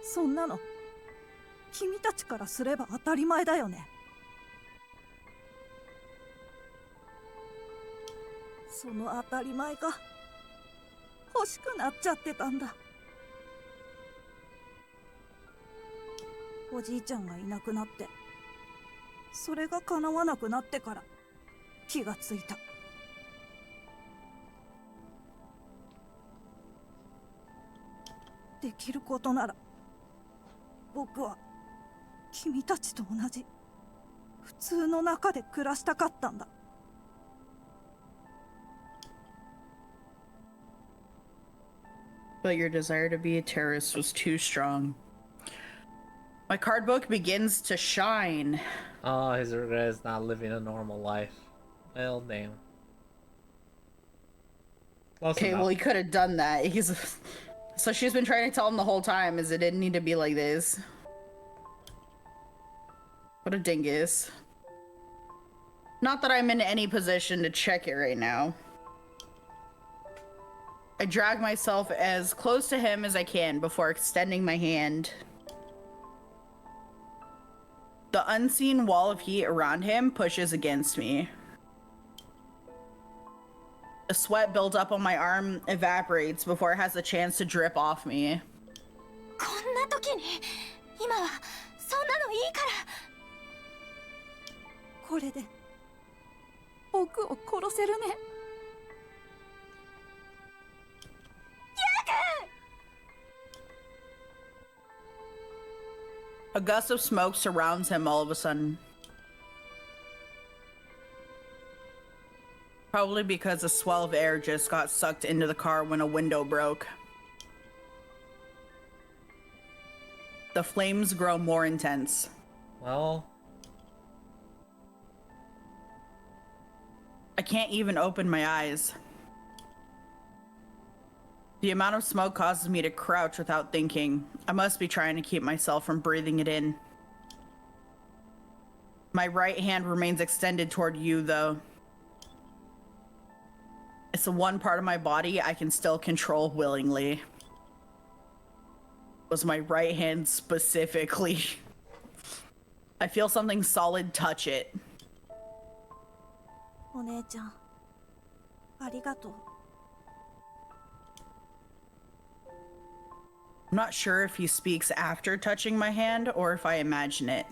そんなの君たちからすれば当たり前だよね。その当たり前が欲しくなっちゃってたんだ。おじいちゃんがいなくなってそれが叶わなくなってから気がついた。できることなら僕は君たちと同じ普通の中で暮らしたかったんだ。But your desire to be a terrorist was too strong. My card book begins to shine. Oh, his regret is not living a normal life. Well, damn. Close Okay, enough. well, he could have done that. So she's been trying to tell him the whole time is it didn't need to be like this. What a dingus. Not that I'm in any position to check it right now. I drag myself as close to him as I can before extending my hand. The unseen wall of heat around him pushes against me. The sweat builds up on my arm, evaporates before it has a chance to drip off me. こんな時に今はそんなのいいから。これで僕を殺せるね。 A gust of smoke surrounds him all of a sudden. Probably because a swell of air just got sucked into the car when a window broke. The flames grow more intense. Well, I can't even open my eyes. The amount of smoke causes me to crouch without thinking. I must be trying to keep myself from breathing it in. My right hand remains extended toward you, though. It's the one part of my body I can still control willingly. Was my right hand specifically. I feel something solid touch it. お姉ちゃん、ありがとう。 I'm not sure if he speaks after touching my hand or if I imagine it.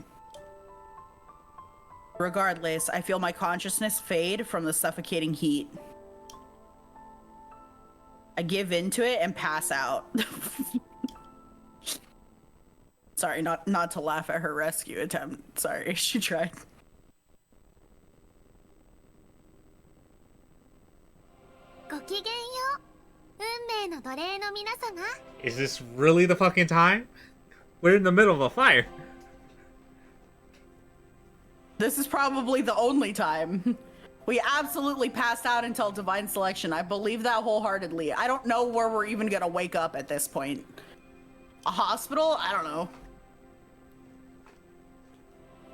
Regardless, I feel my consciousness fade from the suffocating heat. I give into it and pass out. Sorry, not to laugh at her rescue attempt. Sorry, she tried. ごきげんよう。運命の奴隷の皆様。 is this really the fucking time? We're in the middle of a fire. This is probably the only time. We absolutely passed out until divine selection. I believe that wholeheartedly. I don't know where we're even gonna wake up at this point. A hospital? I don't know.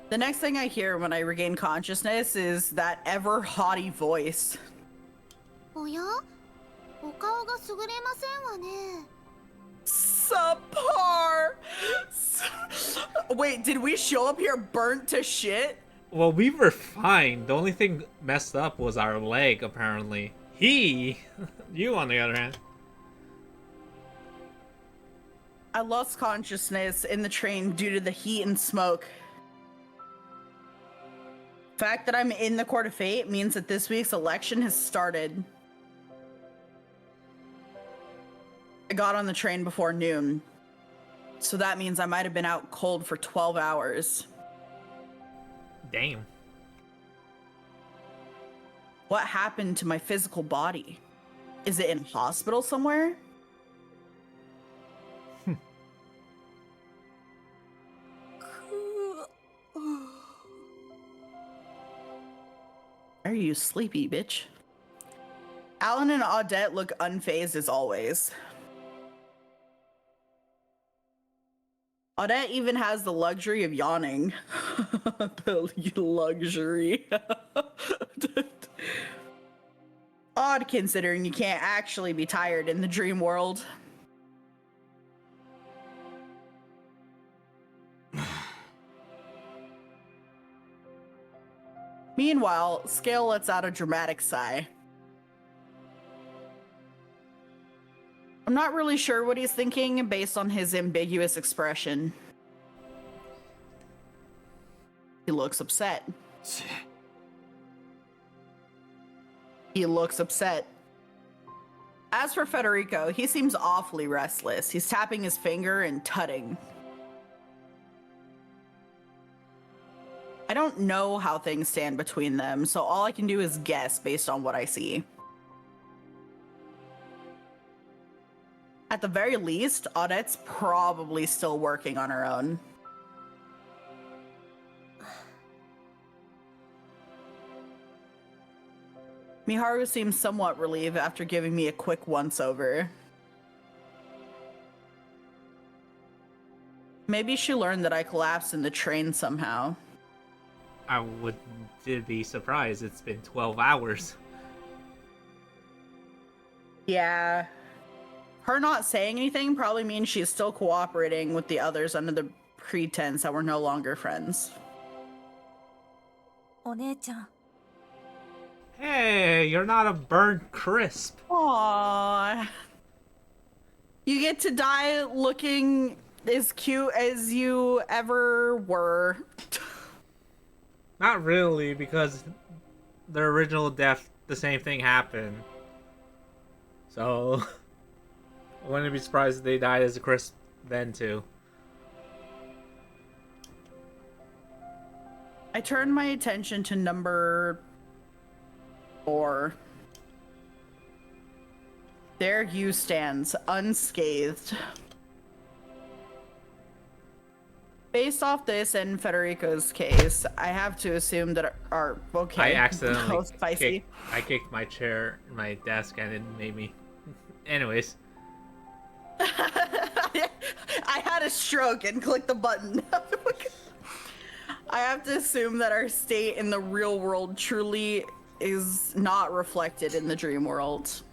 The next thing I hear when I regain consciousness is that ever haughty voice. おや？お顔が優れませんわね。 Subpar! Wait, did we show up here burnt to shit? Well, we were fine. The only thing messed up was our leg, apparently. You on the other hand. I lost consciousness in the train due to the heat and smoke. The fact that I'm in the Court of Fate means that this week's election has started. I got on the train before noon, so that means I might have been out cold for 12 hours. Damn. What happened to my physical body? Is it in a hospital somewhere? Are you sleepy, bitch? Alan and Audette look unfazed as always. Audette even has the luxury of yawning. The luxury. Odd considering you can't actually be tired in the dream world. Meanwhile, Scale lets out a dramatic sigh. I'm not really sure what he's thinking based on his ambiguous expression. He looks upset. He looks upset. As for Federico, he seems awfully restless. He's tapping his finger and tutting. I don't know how things stand between them, so all I can do is guess based on what I see. At the very least, Odette's probably still working on her own. Miharu seems somewhat relieved after giving me a quick once-over. Maybe she learned that I collapsed in the train somehow. I wouldn't be surprised. It's been 12 hours. Yeah. Her not saying anything probably means she's still cooperating with the others under the pretense that we're no longer friends. お姉ちゃん Hey, you're not a burnt crisp. Aww. You get to die looking as cute as you ever were. Not really, because the original death, the same thing happened. So, I wouldn't be surprised if they died as a crisp then too. I turned my attention to number 4. There you stands, unscathed. Based off this and Federico's case, I have to assume that okay. I accidentally Oh, spicy. kicked my chair, my desk, and it made me. Anyways, I had a stroke and clicked the button. I have to assume that our state in the real world truly is not reflected in the dream world.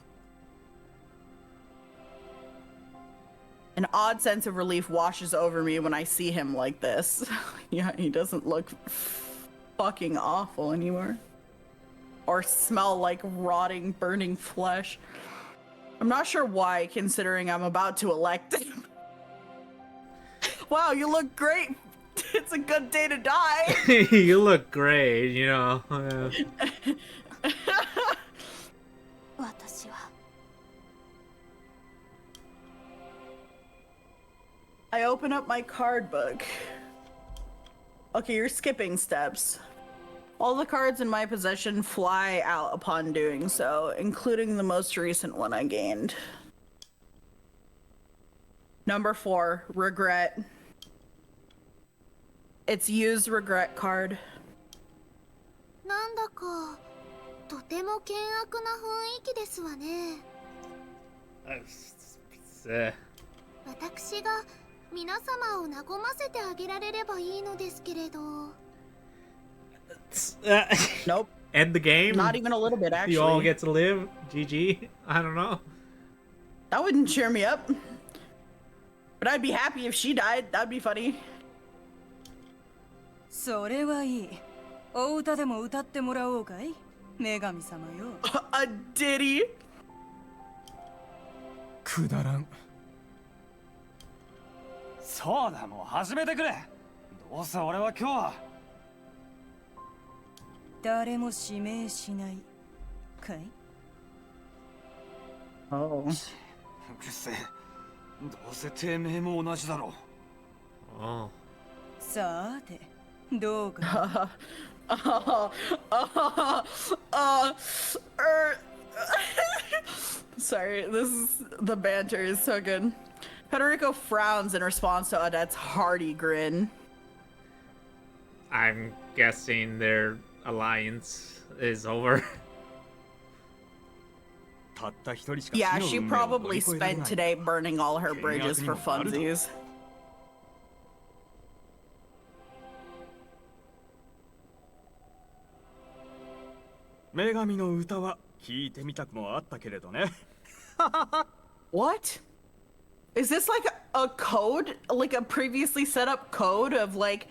An odd sense of relief washes over me when I see him like this. Yeah, he doesn't look fucking awful anymore. Or smell like rotting, burning flesh. I'm not sure why, considering I'm about to elect him. Wow, you look great. It's a good day to die. you look great, you know. 私は I open up my card book. Okay, you're skipping steps. All the cards in my possession fly out upon doing so, including the most recent one I gained. Number 4, regret. It's used regret card. なんだかとても険悪な雰囲気ですわね。私が皆様を和ませてあげられればいいのですけれど。Nope. End the game? Not even a little bit, actually. You all get to live? GG? I don't know. That wouldn't cheer me up. But I'd be happy if she died. That'd be funny. それはいいお歌でも歌ってもらおうかい女神様よ A ditty? くだらんそうだもう始めてくれどうせ俺は今日は誰も指名しないかい Oh. うるせえどうせてめえも同じだろ Oh. さてどうか Sorry, the banter is so good. Federico frowns in response to Odette's hearty grin. I'm guessing their alliance is over. たった一人しか Yeah, 死の she 運命を乗り probably 越えられ spent ない today burning all her bridges for funsies. 女神の歌は聞いてみたくもあったけれどね What? Is this like a code? Like a previously set up code of like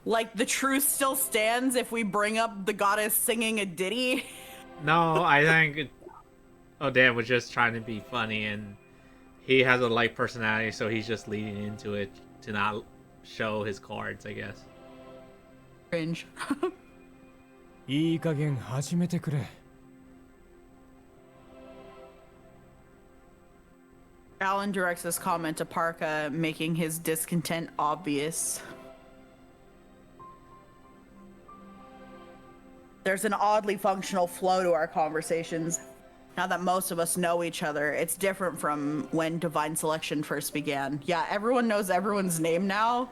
like the truth still stands if we bring up the goddess singing a ditty? No, I think Odette was just trying to be funny, and he has a light personality, so he's just leading into it to not show his cards, I guess. Cringe. いい加減始めてくれ Alan directs this comment to Parka, making his discontent obvious. There's an oddly functional flow to our conversations. Now that most of us know each other, it's different from when Divine Selection first began. Yeah, everyone knows everyone's name now.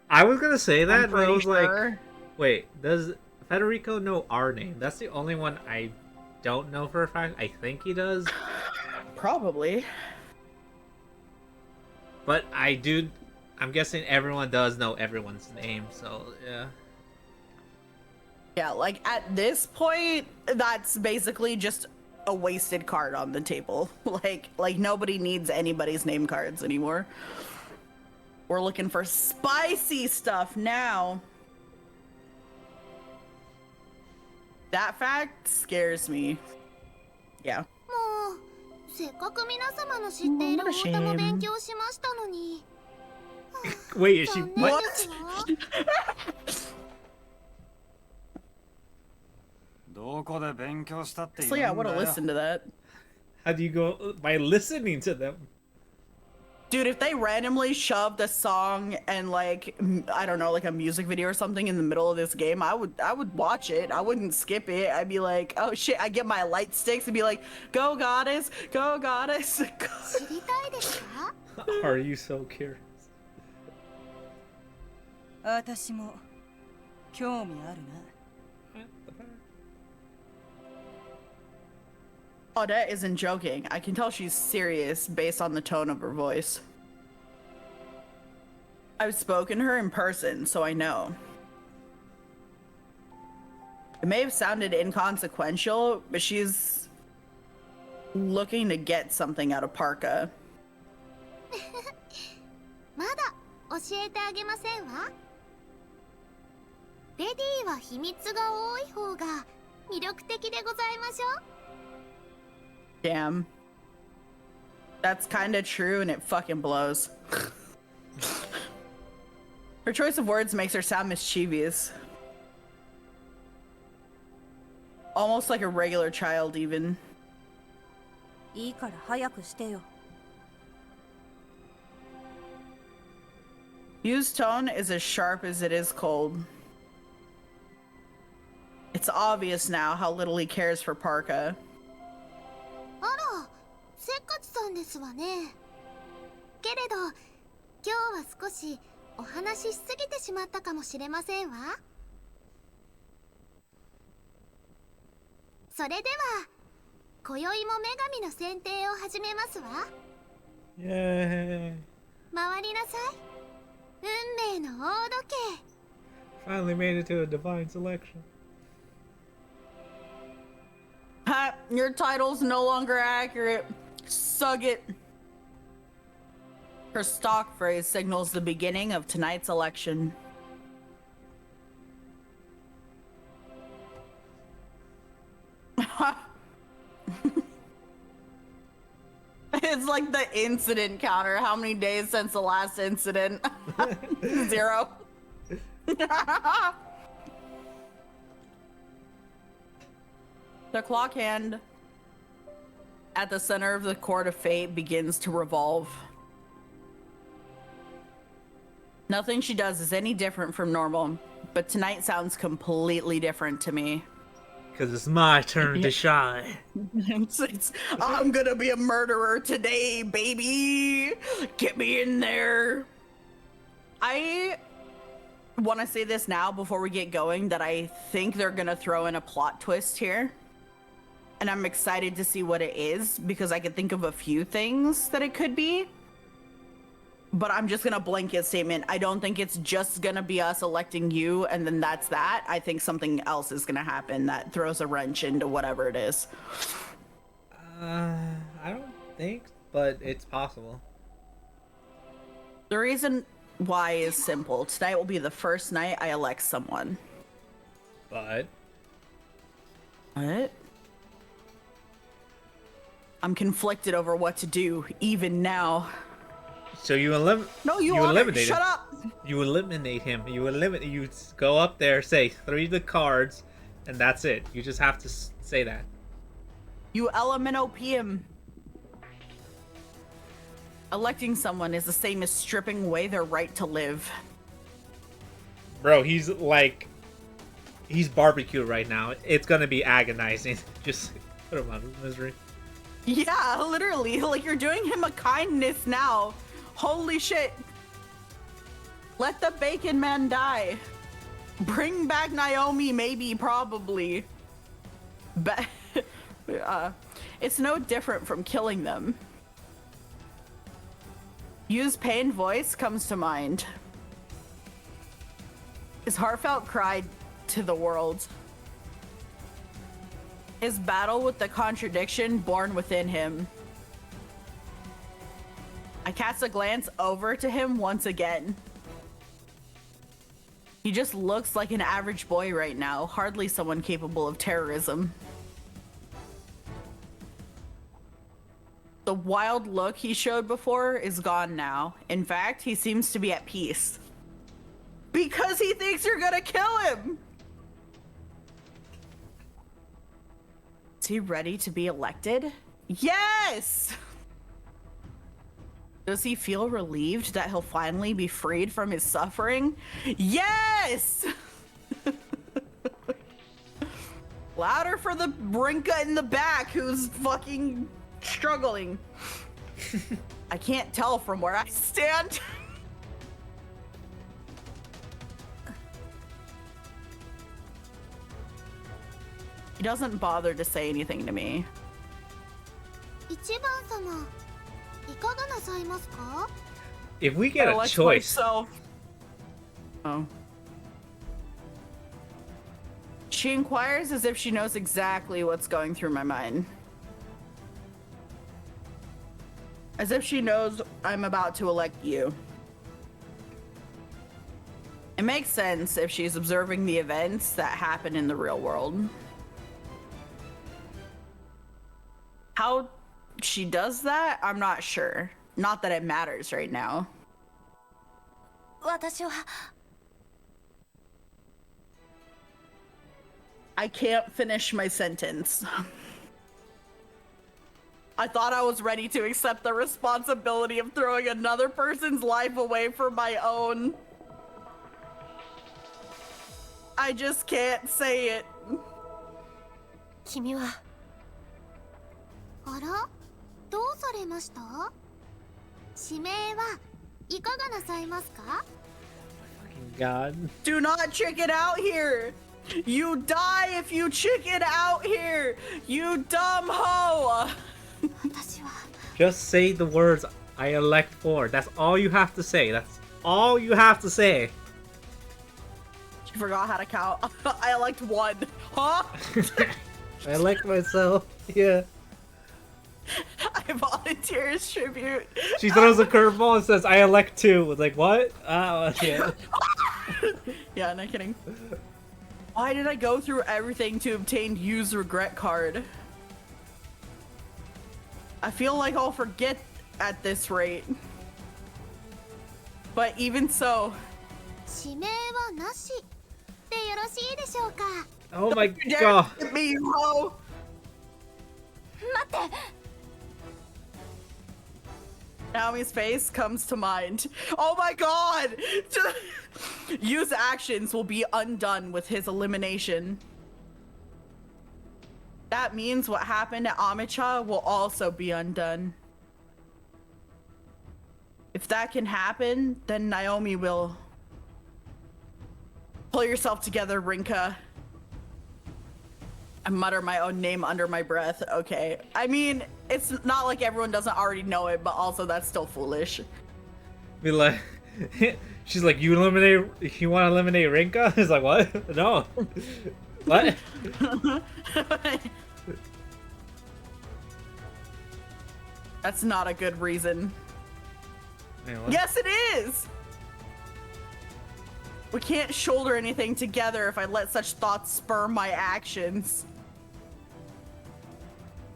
I was gonna say that, I'm but I pretty was like, sure. wait, does Federico know our name? That's the only one I don't know for a fact. I think he does, Probably. but I'm guessing everyone does know everyone's name, so yeah. Yeah, like at this point, that's basically just a wasted card on the table. Like nobody needs anybody's name cards anymore. We're looking for spicy stuff now. That fact scares me. Yeah. もうせっかく皆様の知っている What a お歌も shame. 勉強しましたのに Wait, is she 残念 what? ですわ どこで勉強したって So 言 yeah, I うんだ would よ have listened to that. How do you go by listening to them? Dude, if they randomly shoved a song and like I don't know, like a music video or something in the middle of this game, I would watch it. I wouldn't skip it. I'd be like, oh shit, I get my light sticks and be like, go goddess, go goddess. 知りたいですか Are you so curious? 私も興味あるな。 Odette isn't joking. I can tell she's serious based on the tone of her voice. I've spoken to her in person, so I know. It may have sounded inconsequential, but she's looking to get something out of Parka. まだ教えてあげませんわレディーは秘密が多い方が魅力的でございましょう Damn. That's kinda true and it fucking blows. Her choice of words makes her sound mischievous. Almost like a regular child, even. いいから早くしてよ。 Yu's tone is as sharp as it is cold. It's obvious now how little he cares for Parka. あらせっかちさんですわねけれど今日は少しお話ししすぎてしまったかもしれませんわそれでは今宵も女神の選定を始めますわ Yay! 回りなさい運命の大時計 Finally made it to a divine selection. Ha! Your title's no longer accurate. Sug it. Her stock phrase signals the beginning of tonight's election. It's like the incident counter. How many days since the last incident? 0. The clock hand at the center of the court of fate begins to revolve. Nothing she does is any different from normal, but tonight sounds completely different to me. Because it's my turn to shine. I'm gonna be a murderer today, baby! Get me in there! I want to say this now before we get going, that I think they're gonna throw in a plot twist here. And I'm excited to see what it is, because I can think of a few things that it could be. But I'm just gonna blanket statement. I don't think it's just gonna be us electing you and then that's that. I think something else is gonna happen that throws a wrench into whatever it is. I don't think, but it's possible. The reason why is simple. Tonight will be the first night I elect someone. But What? I'm conflicted over what to do, even now. so you No, you eliminate Shut him. up! You eliminate him. You go up there, say 3 of the cards, and that's it. You just have to say that. You LMNOP him. Electing someone is the same as stripping away their right to live. Bro, he's like he's barbecued right now. It's gonna be agonizing. Just put him out of misery. Yeah, literally. Like, you're doing him a kindness now. Holy shit. Let the bacon man die. Bring back Naomi, maybe, probably. But it's no different from killing them. Yu's pained voice comes to mind. His heartfelt cry to the world. His battle with the contradiction born within him. I cast a glance over to him once again. He just looks like an average boy right now, hardly someone capable of terrorism. The wild look he showed before is gone now. In fact, he seems to be at peace. Because he thinks you're gonna kill him! Is he ready to be elected? Yes! Does he feel relieved that he'll finally be freed from his suffering? Yes! Louder for the Brinka in the back who's fucking struggling. I can't tell from where I stand. He doesn't bother to say anything to me. 一番様、いかがなさいますか? If we get I a elect choice, myself. Oh. She inquires as if she knows exactly what's going through my mind. As if she knows I'm about to elect you. It makes sense if she's observing the events that happen in the real world. How she does that, I'm not sure. Not that it matters right now. 私は I can't finish my sentence. I thought I was ready to accept the responsibility of throwing another person's life away for my own. I just can't say it. 君はあらどうされました? 指名はいかがなさいますか? God. Do not chicken out here. You die if you chicken out here. You dumb hoe. 私は Just say the words I elect for. That's all you have to say. That's all you have to say. She forgot how to count. I elect one. Huh? I elect myself. Yeah. I volunteer as tribute. She throws a curveball and says, I elect two. It's like, what? Yeah. Yeah, not kidding. Why did I go through everything to obtain Yu's regret card? I feel like I'll forget at this rate. But even so... 指名はなしでよろしいでしょうか? Oh my You dare god. hit me, you hoe! 待って Naomi's face comes to mind. Oh my god! Yu's actions will be undone with his elimination. That means what happened at Amicha will also be undone. If that can happen, then Naomi will. Pull yourself together, Rinka. I mutter my own name under my breath. Okay. I mean, it's not like everyone doesn't already know it, but also that's still foolish. Be like, she's like, you want to eliminate Rinka? It's like, what? No. What? That's not a good reason. Man, what? Yes, it is! We can't shoulder anything together if I let such thoughts spur my actions.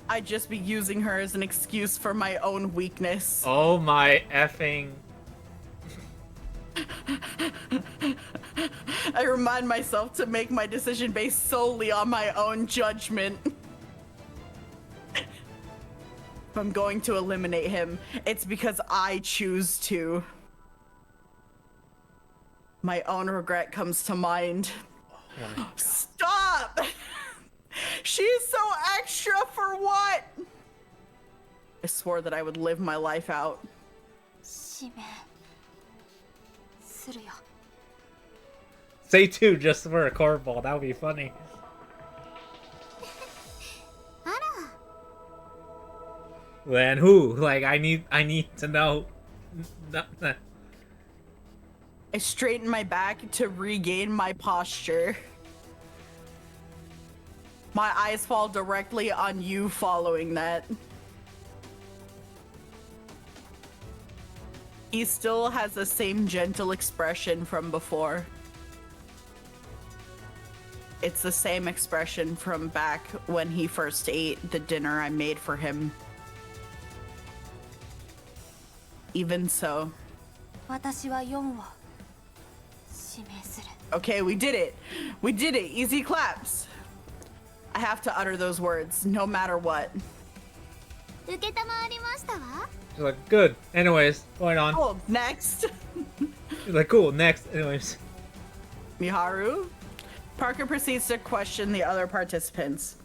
I'd just be using her as an excuse for my own weakness. Oh my effing. I remind myself to make my decision based solely on my own judgment. If I'm going to eliminate him, it's because I choose to. My own regret comes to mind. Oh my God. Stop! She's so extra for what? I swore that I would live my life out. 指名するよ。 Say two just for a curveball. That would be funny. あら、 Then who? Like I need to know. I straighten my back to regain my posture. My eyes fall directly on you following that. He still has the same gentle expression from before. It's the same expression from back when he first ate the dinner I made for him. Even so. 私は4を指名する。 Okay, we did it. We did it. Easy claps. I have to utter those words no matter what. 受けたまわりましたわ。 She's like, good. Anyways, going on. Oh, next. She's like, cool. Next. Anyways. Miharu? Parker proceeds to question the other participants.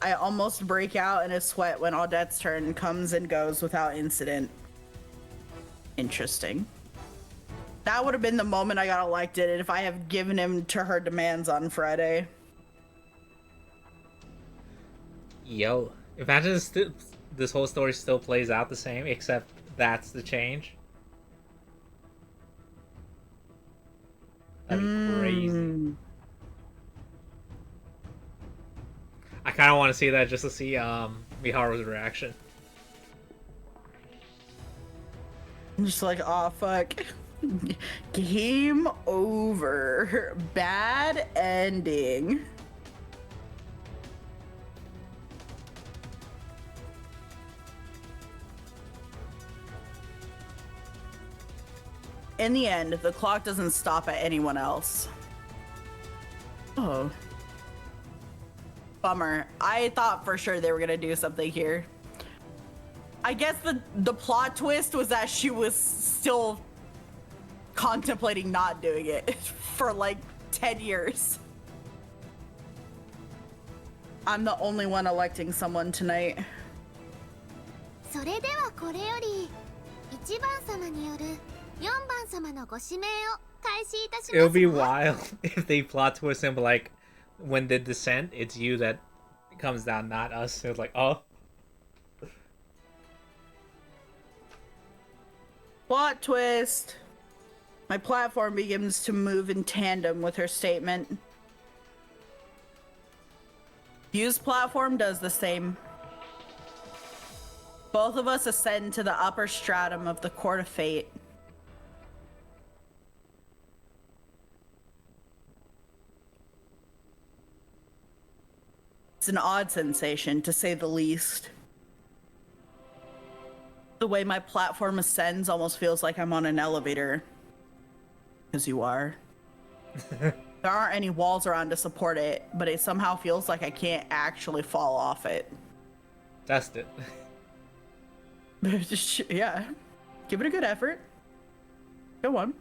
I almost break out in a sweat when Odette's turn comes and goes without incident. Interesting. That would have been the moment I got elected if I have given him to her demands on Friday. Yo, imagine this whole story still plays out the same, except that's the change. That'd be crazy. I kind of want to see that just to see Miharu's reaction. I'm just like, oh fuck. Game over. Bad ending. In the end, the clock doesn't stop at anyone else. Oh. Bummer. I thought for sure they were gonna do something here. I guess the plot twist was that she was still contemplating not doing it for like 10 years. I'm the only one electing someone tonight. それではこれより1番様による4番様のご指名を開始いたしますわ。 It would be wild if they plot twist him like, when the descent, it's you that comes down, not us. It's like, oh. Plot twist. My platform begins to move in tandem with her statement. Yu's platform does the same. Both of us ascend to the upper stratum of the Court of Fate. It's an odd sensation, to say the least. The way my platform ascends almost feels like I'm on an elevator. Because you are. There aren't any walls around to support it, but it somehow feels like I can't actually fall off it. Test it. Yeah. Give it a good effort. Go on.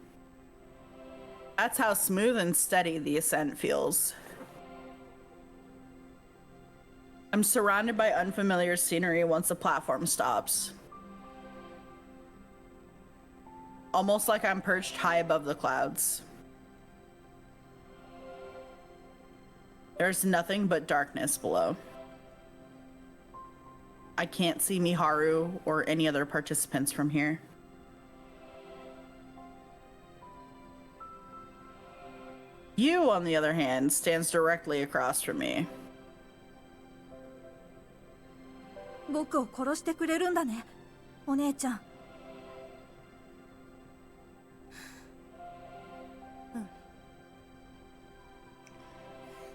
That's how smooth and steady the ascent feels. I'm surrounded by unfamiliar scenery once the platform stops. Almost like I'm perched high above the clouds. There's nothing but darkness below. I can't see Miharu or any other participants from here. You, on the other hand, stands directly across from me. 僕を殺してくれるんだね、お姉ちゃん。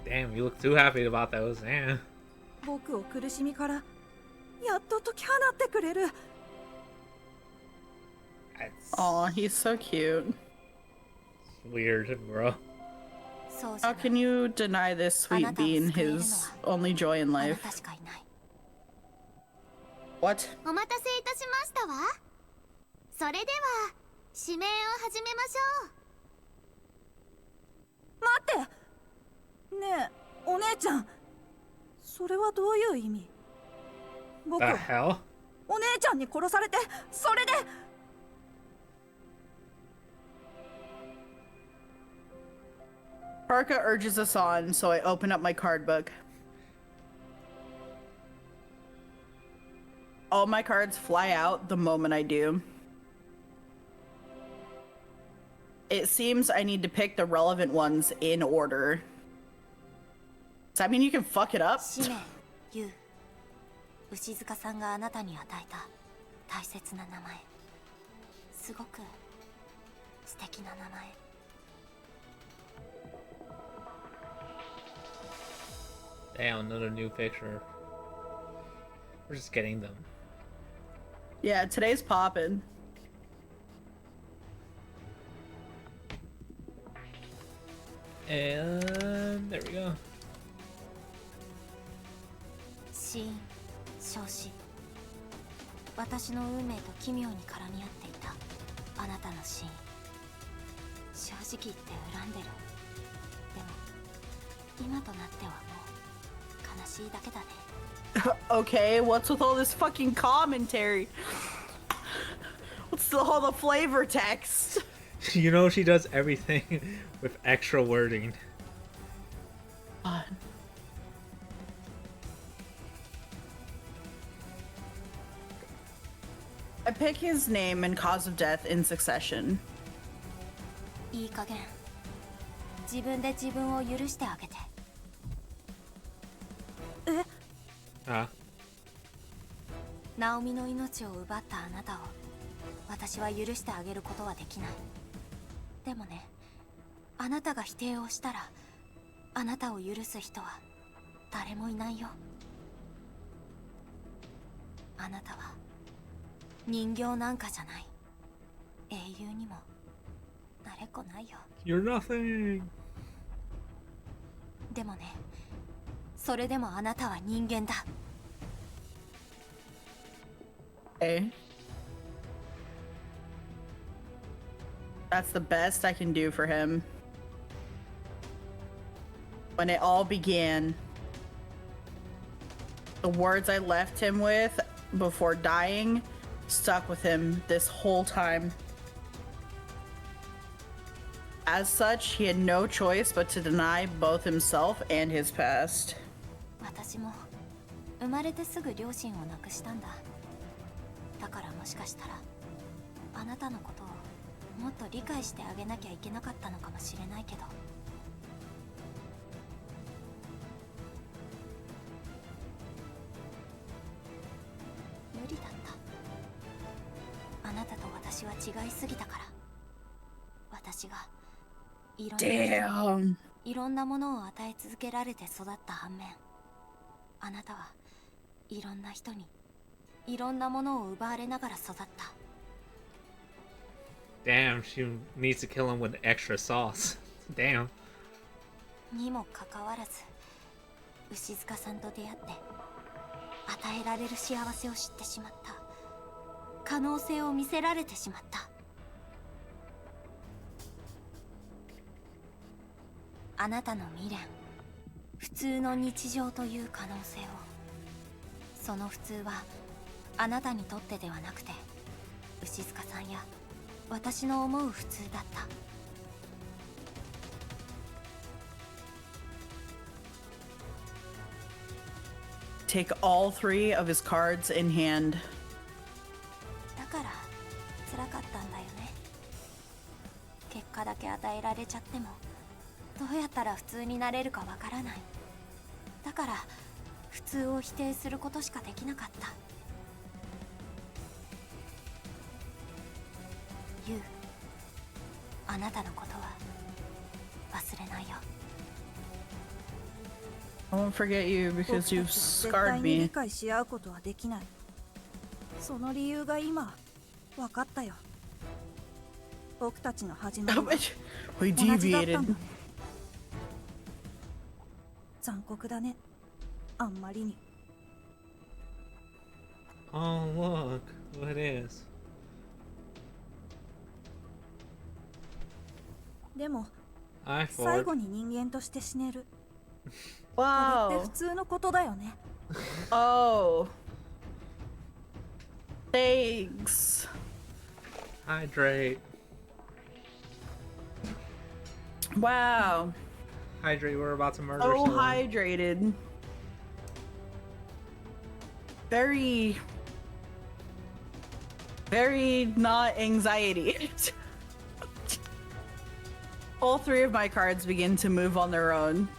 Damn, you look too happy about those. Damn. 僕を苦しみからやっと解き放ってくれる。 That's Aw, he's so cute. weird, bro. そうじゃ How ない can you deny this sweet being his only joy in あな life? たしかいない。 What? お待たせいたしましたわ。それでは指名を始めましょう。待ってねえお姉ちゃん、それはどういう意味？僕 The は hell? お姉ちゃんに殺されて、それで。 Parka urges us on, so I open up my card book. All my cards fly out the moment I do. It seems I need to pick the relevant ones in order. Does that mean you can fuck it up? 使命、ユウ、牛塚さんがあなたに与えた大切な名前、すごく素敵な名前。Damn, another new picture. We're just getting them. Yeah, today's poppin'. And there we go. 死因、焼死。私の運命と奇妙に絡み合っていたあなたの死因。正直言って恨んでる。でも今となってはもう悲しいだけだね。Okay, what's with all this fucking commentary? What's all the flavor text? You know she does everything with extra wording. God. I pick his name and cause of death in succession. いい加減自分で自分を許してあげて。Ah. ナオミの命を奪ったあなたを私は許してあげることはできない。でもね、あなたが否定をしたらあなたを許す人は誰もいないよ。あなたは人形なんかじゃない。英雄にもなれっこないよ。 You're nothing. でもね、それでもあなたは人間だ。Okay. That's the best I can do for him. When it all began, the words I left him with before dying stuck with him this whole time. As such, he had no choice but to deny both himself and his past. 私も生まれてすぐ両親を亡くしたんだ。だからもしかしたらあなたのことをもっと理解してあげなきゃいけなかったのかもしれないけど、無理だった。あなたと私は違いすぎたから。私がDamn. いろんなものを与え続けられて育った反面、あなたはいろんな人にいろんなものを奪われながら育った。 Damn, she needs to kill him with extra sauce. Damn. にもかかわらず牛塚さんと出会って与えられる幸せを知ってしまった。可能性を見せられてしまった。あなたの未練、普通の日常という可能性を。その普通はあなたにとってではなくて牛塚さんや私の思う普通だった。Take all 3 of his cards in hand. だから辛かったんだよね。結果だけ与えられちゃってもどうやったら普通になれるかわからない。だから普通を否定することしかできなかった。ユウ、あなたのことは忘れないよ。 I won't forget you 僕 because たち you've は絶 scarred 対に理 me. 解し合うことはできない。その理由が今分かったよ。僕たちの始まりは We 同じだったん deviated. だね。残酷だね、あんまりに。 Oh, look what it is. でも I 最 for 後に人間として死ねる。これって Wow. 普通のことだよね。 Oh. Thanks. hydrate. Wow. Hydrate, we're about to murder So someone. hydrated. Very not anxiety. All three of my cards begin to move on their own.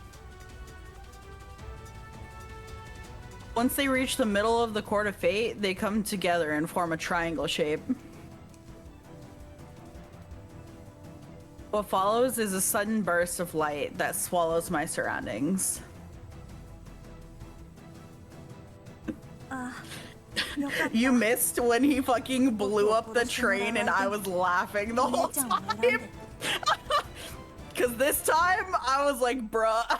Once they reach the middle of the Court of Fate, they come together and form a triangle shape. What follows is a sudden burst of light that swallows my surroundings. ああ、よかった。 You missed when he fucking blew up the train and I was laughing the お whole 姉ちゃんを選ん time. で。 Because this time I was like, bruh.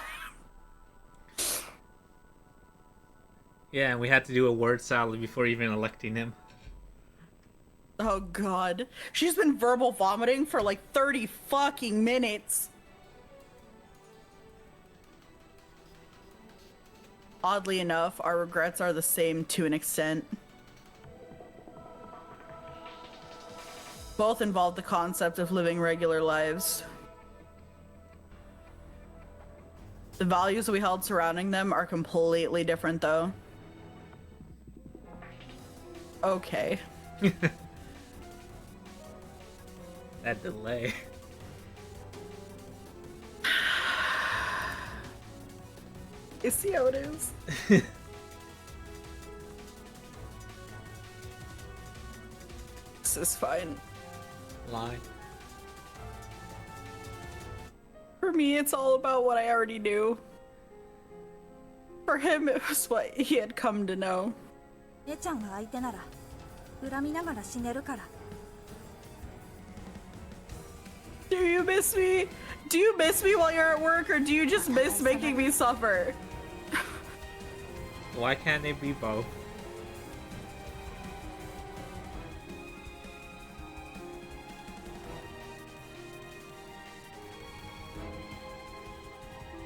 Yeah, and we had to do a word salad before even electing him. Oh god. She's been verbal vomiting for like 30 fucking minutes. Oddly enough, our regrets are the same to an extent. Both involve the concept of living regular lives. The values we held surrounding them are completely different, though. Okay. That delay. You see how it is? This is fine. Lie. For me, it's all about what I already knew. For him, it was what he had come to know. 姉ちゃんが相手なら恨みながら死ねるから。 Do you miss me? Do you miss me while you're at work, or do you just miss making me suffer? Why can't they be both?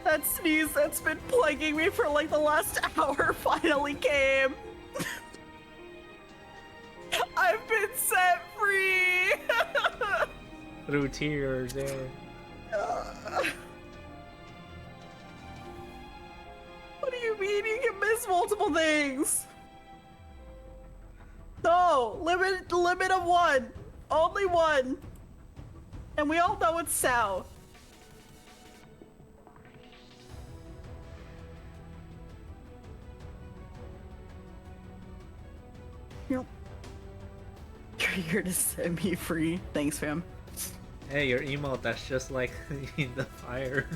That sneeze that's been plaguing me for like the last hour finally came. I've been set free. Through tears, yeah. What do you mean you can miss multiple things? No, limit of one. Only one. And we all know it's Sao. Yep. You're here to set me free. Thanks, fam. Hey, your emote, that's just like the fire.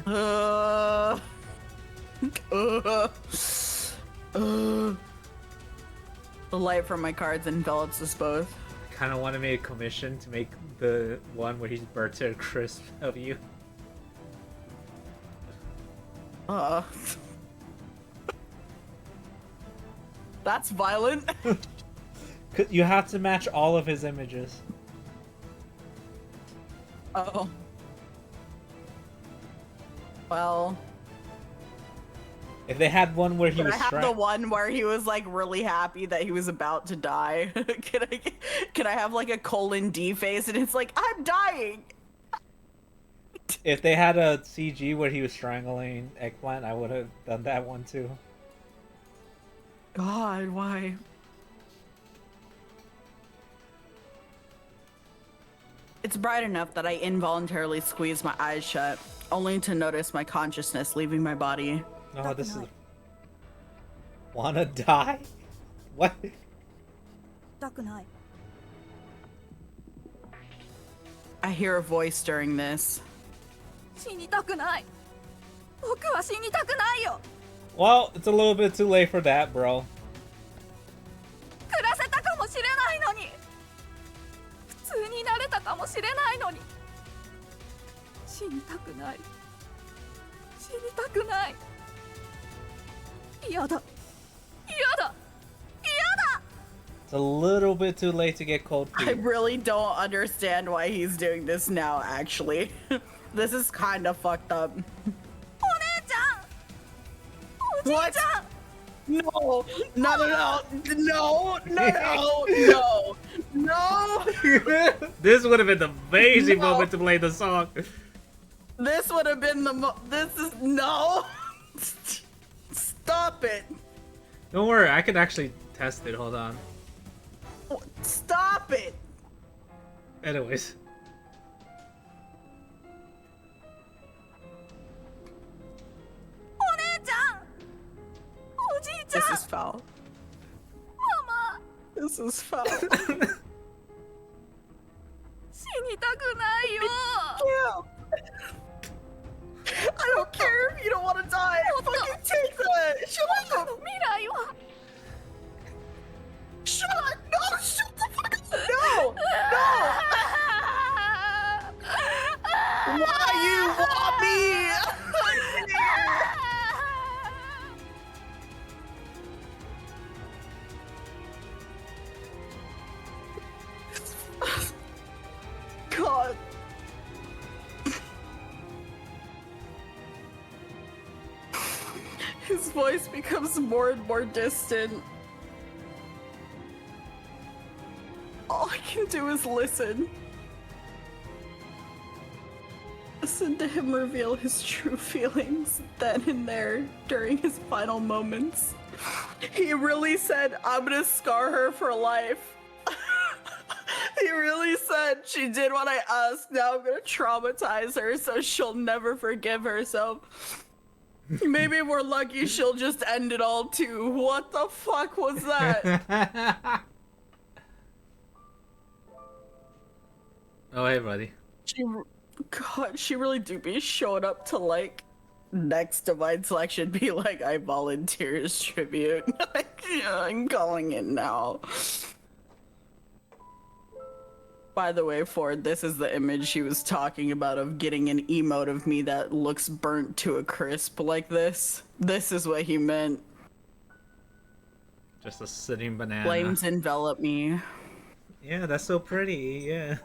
The light from my cards envelops us both. I kind of want to make a commission to make the one where he's burnt to a crisp of you. That's violent. You have to match all of his images. Oh. Well. If they had one where he Can was I have the one where he was like really happy that he was about to die? Can I have like a colon D face and it's like, I'm dying? If they had a CG where he was strangling Eggplant, I would have done that one too. God, why? It's bright enough that I involuntarily squeeze my eyes shut, only to notice my consciousness leaving my body. Oh, this is... Wanna die? What? たくない。 I hear a voice during this. 死にたくない。僕は死にたくないよ。 Well, it's a little bit too late for that, bro. 暮らせたかもしれないのに。普通になれたかもしれないのに。死にたくない。死にたくない。嫌だ。嫌だ。嫌だ。 It's a little bit too late to get cold I feet. really don't understand why he's doing this now, actually. This is kind of fucked up. お姉ちゃんおじい What? ちゃん No, no, no, no, no, no, no, no. This would have been the amazing No. moment to play the song. This would have been this is no. Stop it. Don't worry, I can actually test it. Hold on. Stop it. Anyways. お姉ちゃんおじいちゃ This ん is foul. ママ This is foul. 死にたくないよ I don't care if you don't want to die. Fucking take that. Shut up. 未来は Shut up. No. Shut the fuck up. No. No. Why you want me? I'm here. God. His voice becomes more and more distant. All I can do is listen. Listen to him reveal his true feelings then and there during his final moments. He really said, I'm gonna scar her for life. He really said she did what I asked. Now I'm gonna traumatize her so she'll never forgive herself. Maybe if we're lucky, she'll just end it all too. What the fuck was that? Oh, hey, buddy. God, she really do be showing up to like next Divine Selection, be like, I volunteer as tribute. Like, yeah, I'm calling it now. By the way, Ford, this is the image she was talking about of getting an emote of me that looks burnt to a crisp like this. This is what he meant. Just a sitting banana. Flames envelop me. Yeah, that's so pretty. Yeah.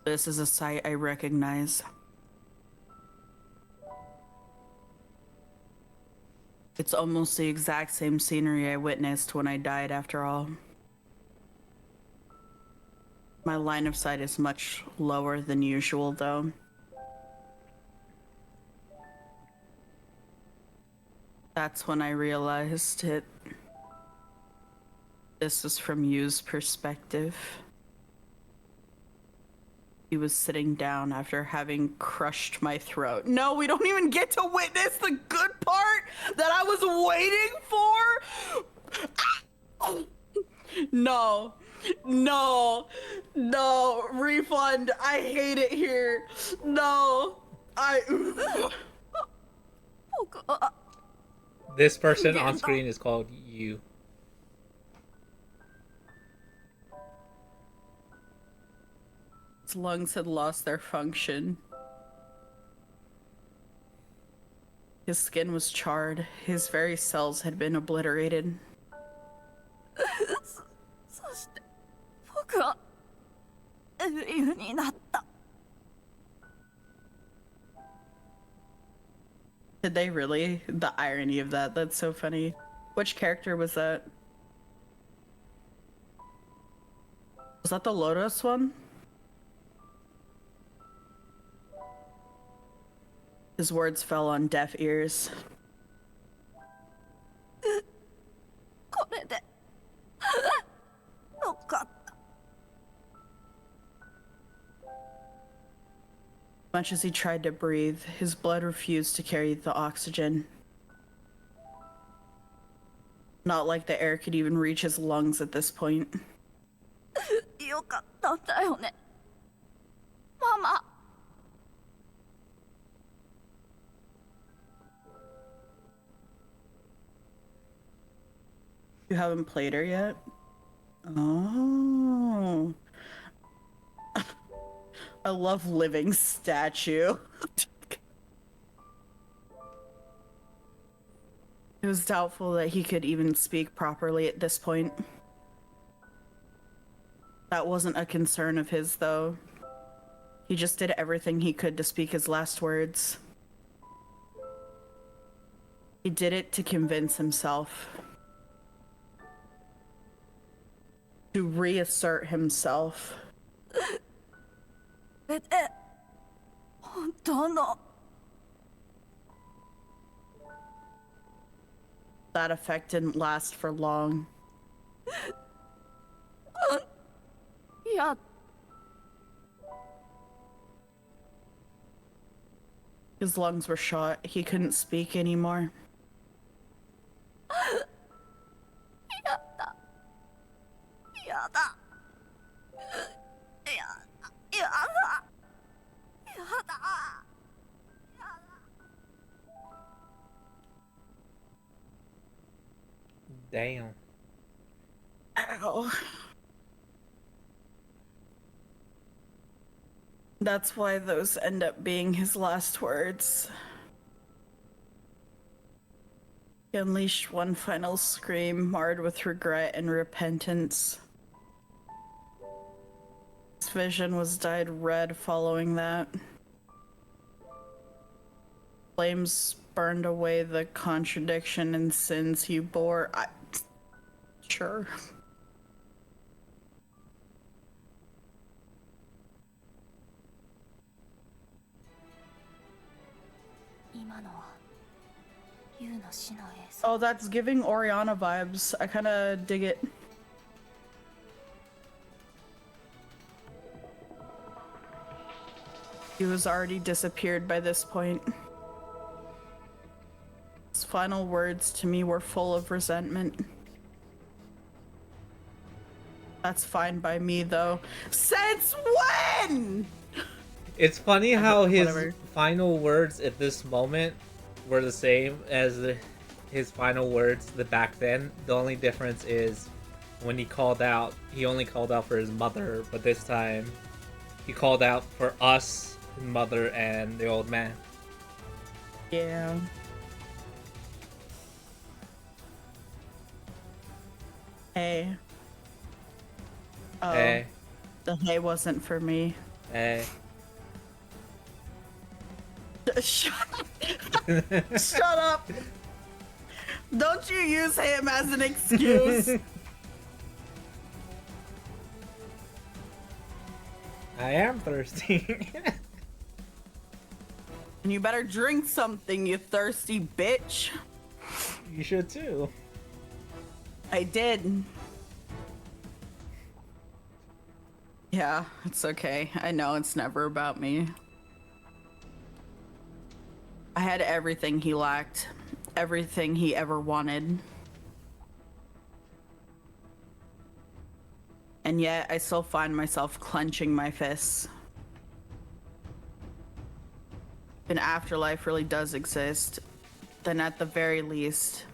This is a sight I recognize. It's almost the exact same scenery I witnessed when I died, after all. My line of sight is much lower than usual, though. That's when I realized it. This was from Yu's perspective. He was sitting down after having crushed my throat. No, we don't even get to witness the good part that I was waiting for. No, no, no, refund. I hate it here. No, This person on screen is called you. His lungs had lost their function. His skin was charred. His very cells had been obliterated. そして僕はエブリューになった Did they really? The irony of that, that's so funny. Which character was that? Was that the Lotus one? His words fell on deaf ears. これでよかった Much as he tried to breathe, his blood refused to carry the oxygen. Not like the air could even reach his lungs at this point. よかったんだよねママ You haven't played her yet? Oh. I love living statue. It was doubtful that he could even speak properly at this point. That wasn't a concern of his, though. He just did everything he could to speak his last words. He did it to convince himself. To reassert himself. それで本当の That effect didn't last for long. いや His lungs were shot. He couldn't speak anymore. やだやだやだやだ Damn. Ow. That's why those end up being his last words. He unleashed one final scream, marred with regret and repentance. His vision was dyed red following that. Flames burned away the contradiction and sins he bore. Sure. 今のはユウの死の映像 Oh, that's giving Oriana vibes. I kind of dig it. He was already disappeared by this point. His final words to me were full of resentment. That's fine by me, though. Since when? It's funny how his whatever. final words at this moment were the same as his final words back then. The only difference is when he called out, he only called out for his mother, but this time he called out for us, his mother, and the old man. Yeah. Hey. Oh, Hey, the hay wasn't for me. hey. Shut up. Shut up. Don't you use him as an excuse. I am thirsty. And you better drink something, you thirsty bitch. You should too. I did. Yeah, it's okay. I know it's never about me. I had everything he lacked, everything he ever wanted. And yet, I still find myself clenching my fists. If an afterlife really does exist, then at the very least,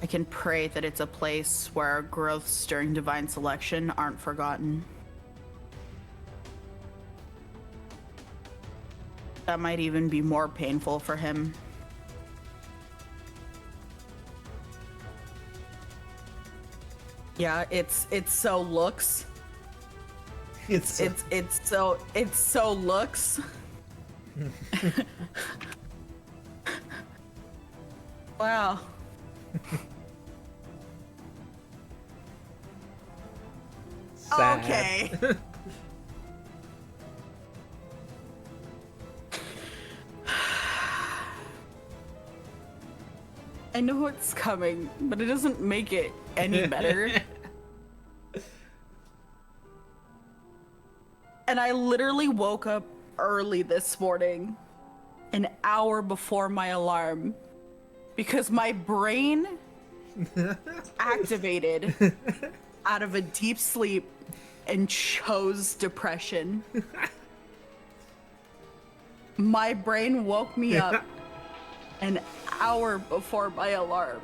I can pray that it's a place where our growths during divine selection aren't forgotten. That might even be more painful for him. Yeah, it's so looks. It's It's so looks. Wow. sad. Okay. I know it's coming, but it doesn't make it any better. And I literally woke up early this morning, an hour before my alarm, because my brain activated out of a deep sleep and chose depression. My brain woke me up an hour before my alarm.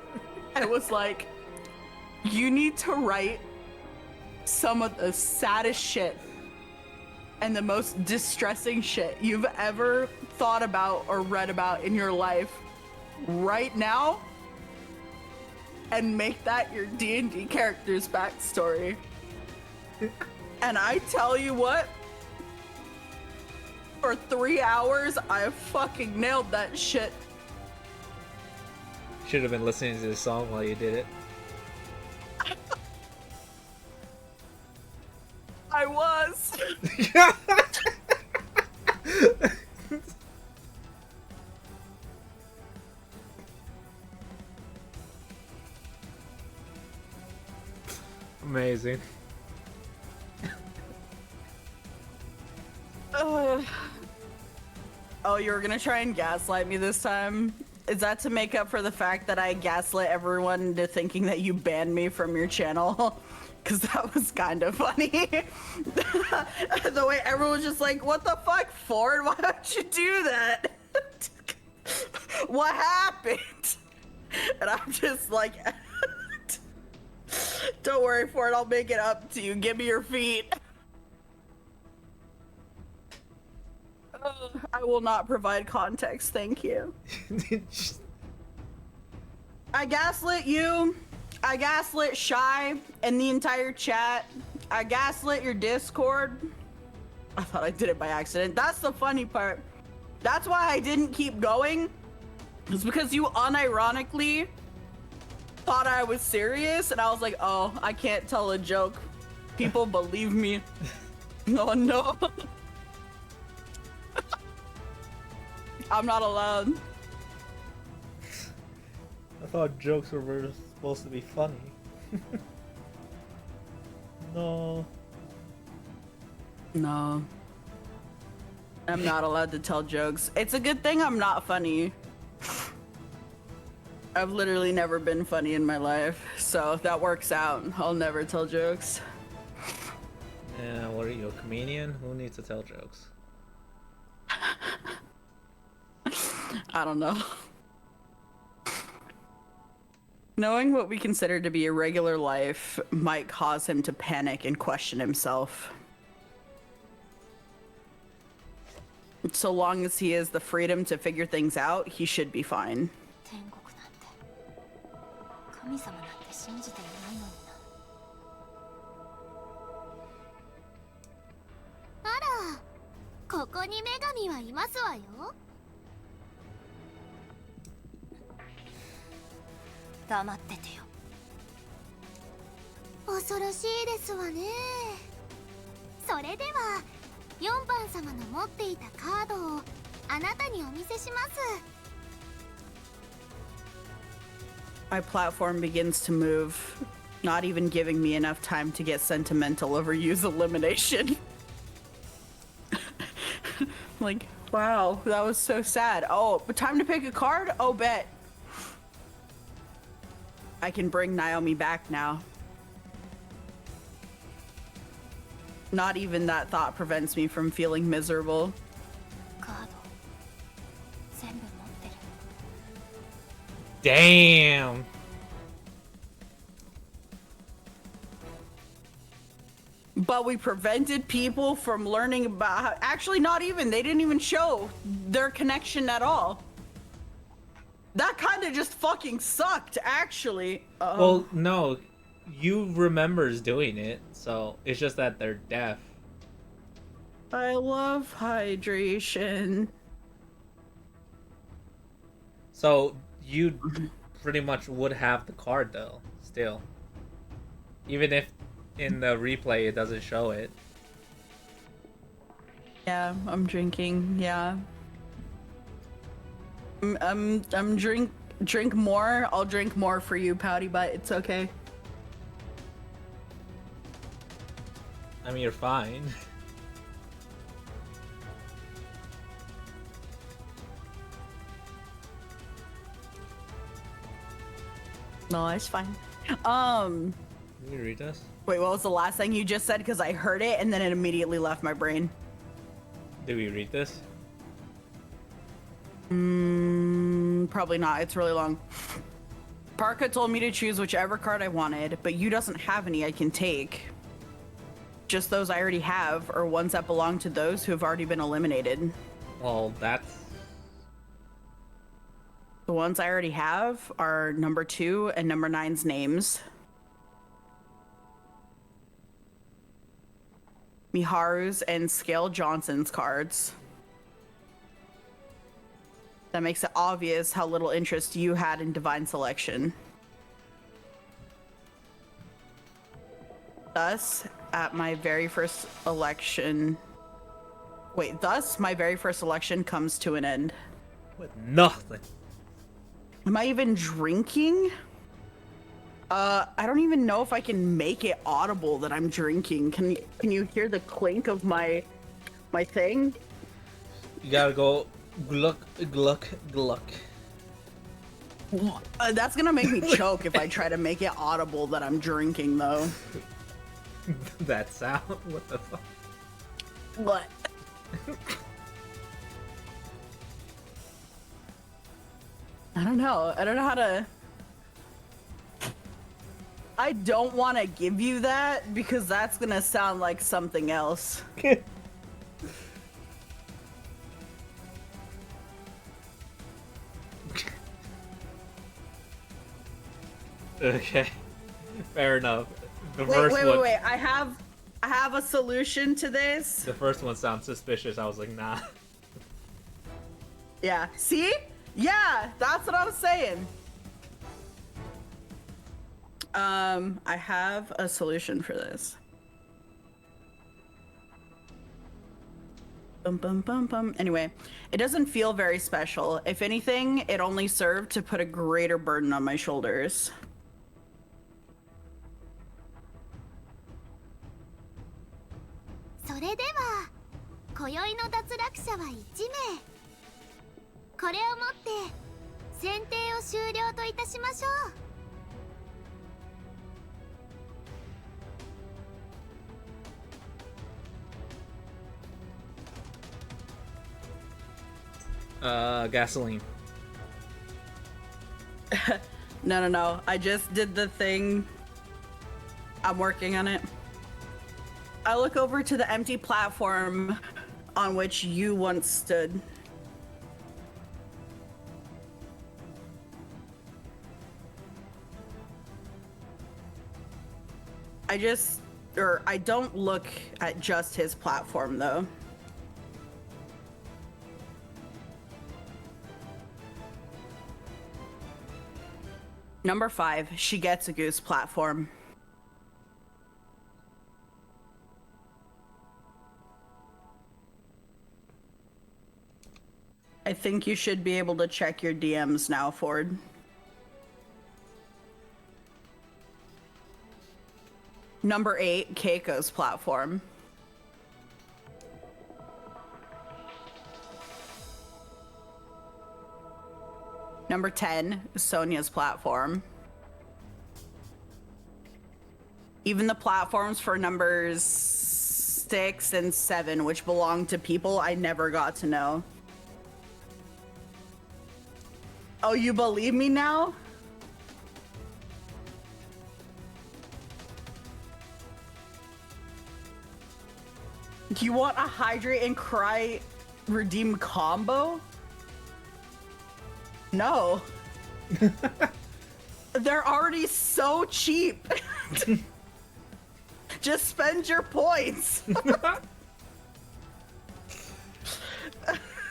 I was like, you need to write some of the saddest shit and the most distressing shit you've ever thought about or read about in your life right now, and make that your D&D character's backstory. And I tell you what, for 3 hours, I fucking nailed that shit. Should have been listening to this song while you did it. I was. Amazing. Oh, you were gonna try and gaslight me this time? Is that to make up for the fact that I gaslit everyone into thinking that you banned me from your channel? Because that was kind of funny. The way everyone was just like, what the fuck, Ford? Why would you do that? What happened? And I'm just like, don't worry, Ford, I'll make it up to you. Give me your feet. I will not provide context, thank you. I gaslit you. I gaslit Shy and the entire chat. I gaslit your Discord. I thought I did it by accident. That's the funny part. That's why I didn't keep going. It's because you unironically thought I was serious, and I was like, oh, I can't tell a joke. People believe me. No, no. I'm not allowed. I thought jokes were supposed to be funny. No. No. I'm not allowed to tell jokes. It's a good thing I'm not funny. I've literally never been funny in my life, so if that works out, I'll never tell jokes. Yeah, what are you, a comedian? Who needs to tell jokes? I don't know. Knowing what we consider to be a regular life might cause him to panic and question himself. So long as he has the freedom to figure things out, he should be fine. 天国なんて神様なんて信じていないのにな。あら、ここに女神はいますわよ。黙っててよ。恐ろしいですわね。それでは4番様の持っていたカードをあなたにお見せします。 My platform begins to move, not even giving me enough time to get sentimental over Yu's elimination. Like, wow, that was so sad. Oh, but time to pick a card? Oh, bet. I can bring Naomi back now. Not even that thought prevents me from feeling miserable. カード全部持ってる。 Damn! But we prevented people from learning about how, actually not even, they didn't even show their connection at all. That kind of just fucking sucked, actually. Well, no. You remembers doing it, so it's just that they're deaf. I love hydration. So you pretty much would have the card though, still. Even if in the replay it doesn't show it. Yeah, I'm drinking. Yeah. I'm drink more. I'll drink more for you, Pouty, but it's okay. I mean, you're fine. No, it's fine. Can you read this? Wait, what was the last thing you just said? Because I heard it and then it immediately left my brain. Did we read this? Probably not. It's really long. Parka told me to choose whichever card I wanted, but you doesn't have any I can take. Just those I already have, or ones that belong to those who have already been eliminated. Well, that's... The ones I already have are number 2 and number 9's names. Miharu's and Scale Johnson's cards. That makes it obvious how little interest you had in divine selection. Thus, at my very first election... Wait, thus, my very first election comes to an end. With nothing. Am I even drinking? I don't even know if I can make it audible that I'm drinking. Can you hear the clink of my thing? You gotta go gluck, gluck, gluck. That's gonna make me choke if I try to make it audible that I'm drinking, though. That sound? What the fuck? What? I don't know. I don't know how to... I don't want to give you that because that's gonna sound like something else. Okay. Fair enough. The first one... Wait. I have a solution to this. The first one sounds suspicious. I was like, nah. Yeah. See? Yeah, that's what I was saying. I have a solution for this. Bum, bum, bum, bum. Anyway, it doesn't feel very special. If anything, it only served to put a greater burden on my shoulders.それでは今宵の脱落者は1名。これをもって選定を終了といたしましょう。Gasoline. No. I just did the thing. I'm working on it. I look over to the empty platform on which you once stood. I don't look at just his platform, though. Number 5, Shigetsugu's platform. I think you should be able to check your DMs now, Ford. Number 8, Keiko's platform. Number 10, Sonia's platform. Even the platforms for numbers 6 and 7, which belong to people I never got to know. Oh, you believe me now? Do you want a hydrate and cry redeem combo? No. They're already so cheap. Just spend your points.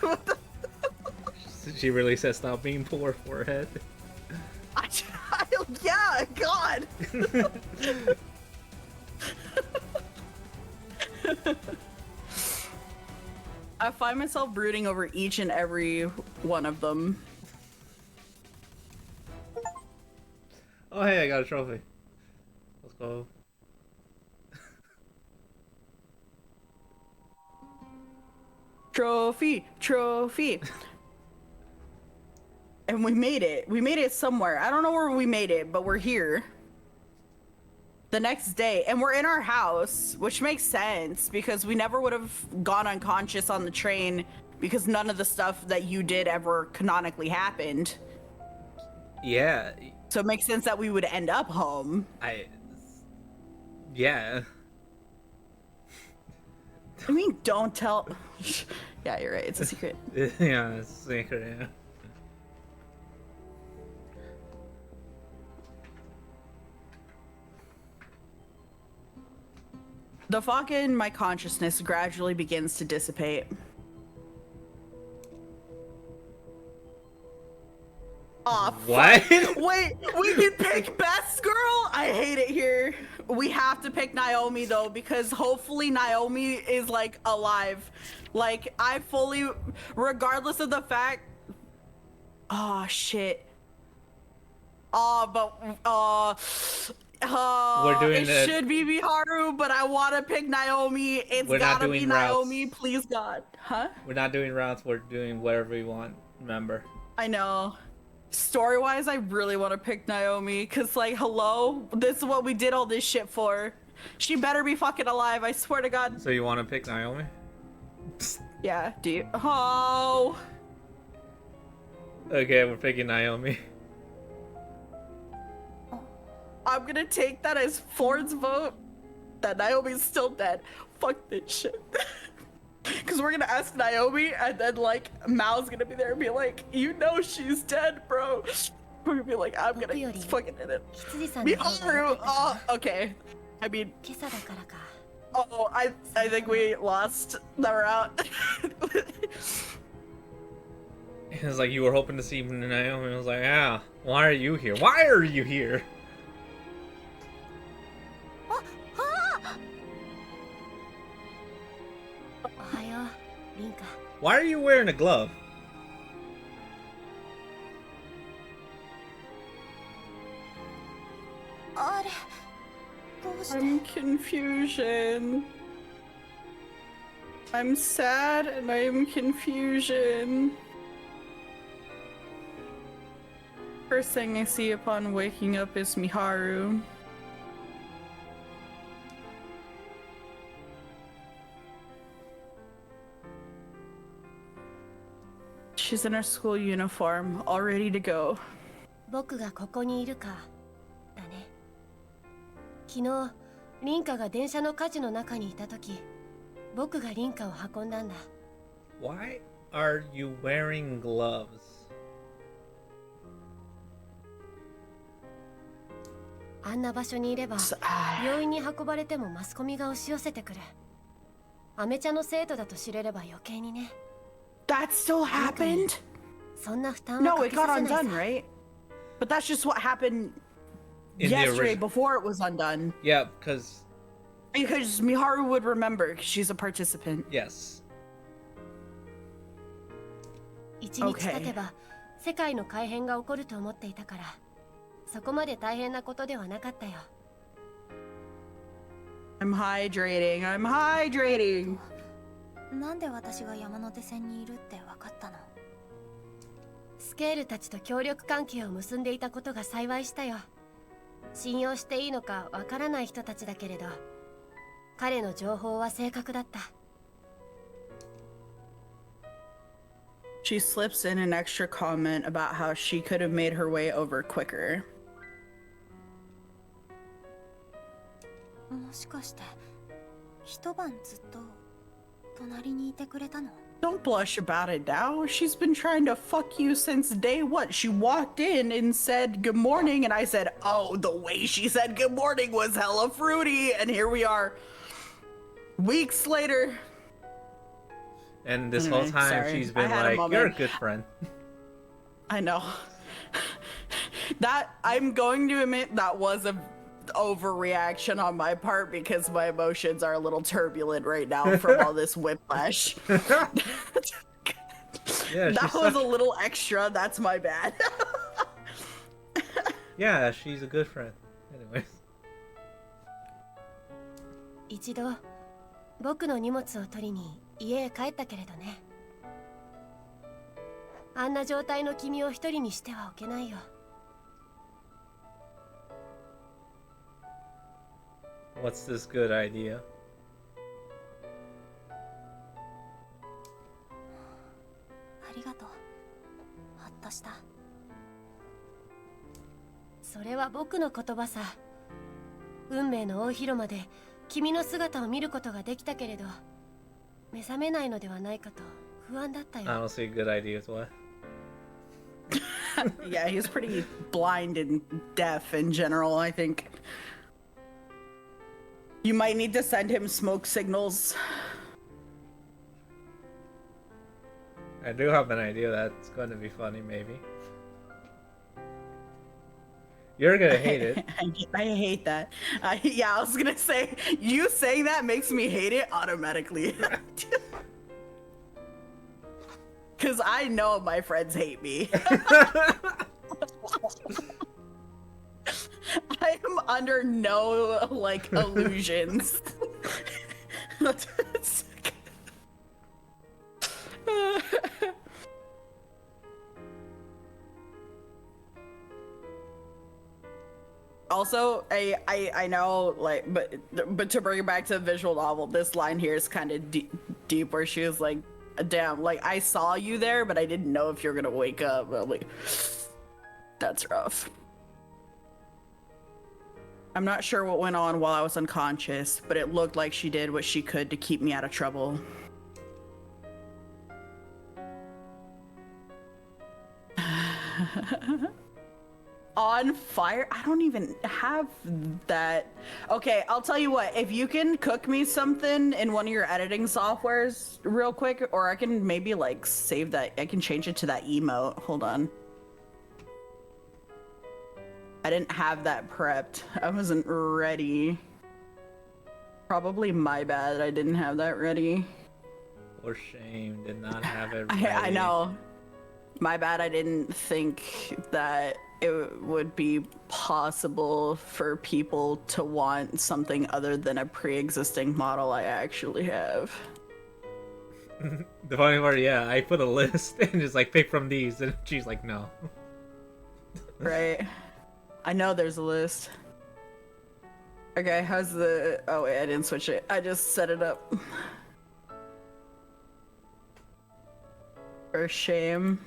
What the? She really says stop being poor, forehead. Yeah, God. I find myself brooding over each and every one of them. Oh, hey, I got a trophy. Let's go. Trophy. And we made it. We made it somewhere. I don't know where we made it, but we're here. The next day. And we're in our house, which makes sense because we never would have gone unconscious on the train because none of the stuff that you did ever canonically happened. Yeah. So it makes sense that we would end up home. Yeah. I mean, don't tell. Yeah, you're right. It's a secret. Yeah, it's a secret, yeah. The fog in my consciousness gradually begins to dissipate. Aw, What? Wait, we can pick best girl? I hate it here. We have to pick Naomi though, because hopefully Naomi is like alive. Like, I fully, regardless of the fact. Oh shit. Oh, but We're doing it it. should be Miharu, but I want to pick Naomi. It's We're not gotta be doing Naomi, routes. please God. Huh? We're not doing routes. We're doing whatever we want. Remember. I know. Story-wise, I really want to pick Naomi, cause like, hello, this is what we did all this shit for. She better be fucking alive. I swear to God. So you want to pick Naomi? Yeah. Do you? Oh. Okay, we're picking Naomi. I'm gonna take that as Ford's vote. That Naomi's still dead. Fuck this shit. Cause we're gonna ask Naomi, and then like Mao's gonna be there and be like, you know she's dead, bro. We're gonna be like, I'm gonna fucking hit it. 羊さんの方が良 Miharu. かったか Oh, okay. I mean, 今朝だからか oh, I think we lost the route. It was like you were hoping to see Naomi. I was like, ah, why are you here? Why are you here? おはようリンカ Why are you wearing a glove? あれどうして I'm confusion. I'm sad and I'm confusion. First thing I see upon waking up is Miharu. She's in her school uniform, all ready to go. 僕がここにいるかだね昨日リンカが電車の火事の中にいた時僕がリンカを運んだんだ Why are you wearing gloves? あんな場所にいれば Ah, 病院に運ばれてもマスコミが押し寄せてくるアメちゃんの生徒だと知れれば余計にね that still happened? そんな負担は No, か it け got させない undone, さ right? But that's just what happened In the yesterday original. before it was undone. Yeah, because Because Miharu would remember, 'cause she's a participant. yes. 一日経てば世界の改変が起こると思っていたからそこまで大変なことではなかったよ I'm hydrating. I'm hydrating. なんで私が山手線にいるって分かったのスケールたちと協力関係を結んでいたことが幸いしたよ信用していいのかわからない人たちだけれど彼の情報は正確だった She slips in an extra comment about how she could have made her way over quicker. もしかして一晩ずっと隣にいてくれたの Don't blush about it now. She's been trying to fuck you since day one. She walked in and said good morning, and I said, oh, the way she said good morning was hella fruity. And here we are, weeks later. And this Anyway, whole time sorry. she's I been had a like, moment. you're a good friend. I know. That, I'm going to admit, that was a overreaction on my part because my emotions are a little turbulent right now from all this whiplash. Yeah, That she's was a little extra. That's my bad. Yeah, she's a good friend. Anyways. 一度僕の荷物を取りに家へ帰ったけれどねあんな状態の君を一人にしてはおけないよ What's this good idea? ありがとうほっとしたそれは僕の言葉さ運命の大広間で君の姿を見ることができたけれど目覚めないのではないかと不安だったよ I don't see good ideas. What? Yeah, he's pretty blind and deaf in general, I think. You might need to send him smoke signals. I do have an idea that's going to be funny, maybe. You're gonna hate it. I hate that. Yeah, I was gonna say, you saying that makes me hate it automatically. Because I know my friends hate me. I am under no, like, illusions. Also, I know, like, but to bring it back to the visual novel, this line here is kind of deep, where she was like, "Damn, like I saw you there, but I didn't know if you're gonna wake up." I'm like, that's rough. I'm not sure what went on while I was unconscious, but it looked like she did what she could to keep me out of trouble. On fire? I don't even have that. Okay, I'll tell you what. If you can cook me something in one of your editing softwares real quick, or I can maybe like save that. I can change it to that emote. Hold on. I didn't have that prepped. I wasn't ready. Probably my bad. I didn't have that ready. For shame, did not have it ready. I know. My bad. I didn't think that it would be possible for people to want something other than a pre-existing model I actually have. The funny part, yeah, I put a list and just like pick from these, and she's like, no. Right. I know there's a list. Okay, how's the... Oh wait, I didn't switch it. I just set it up. For shame.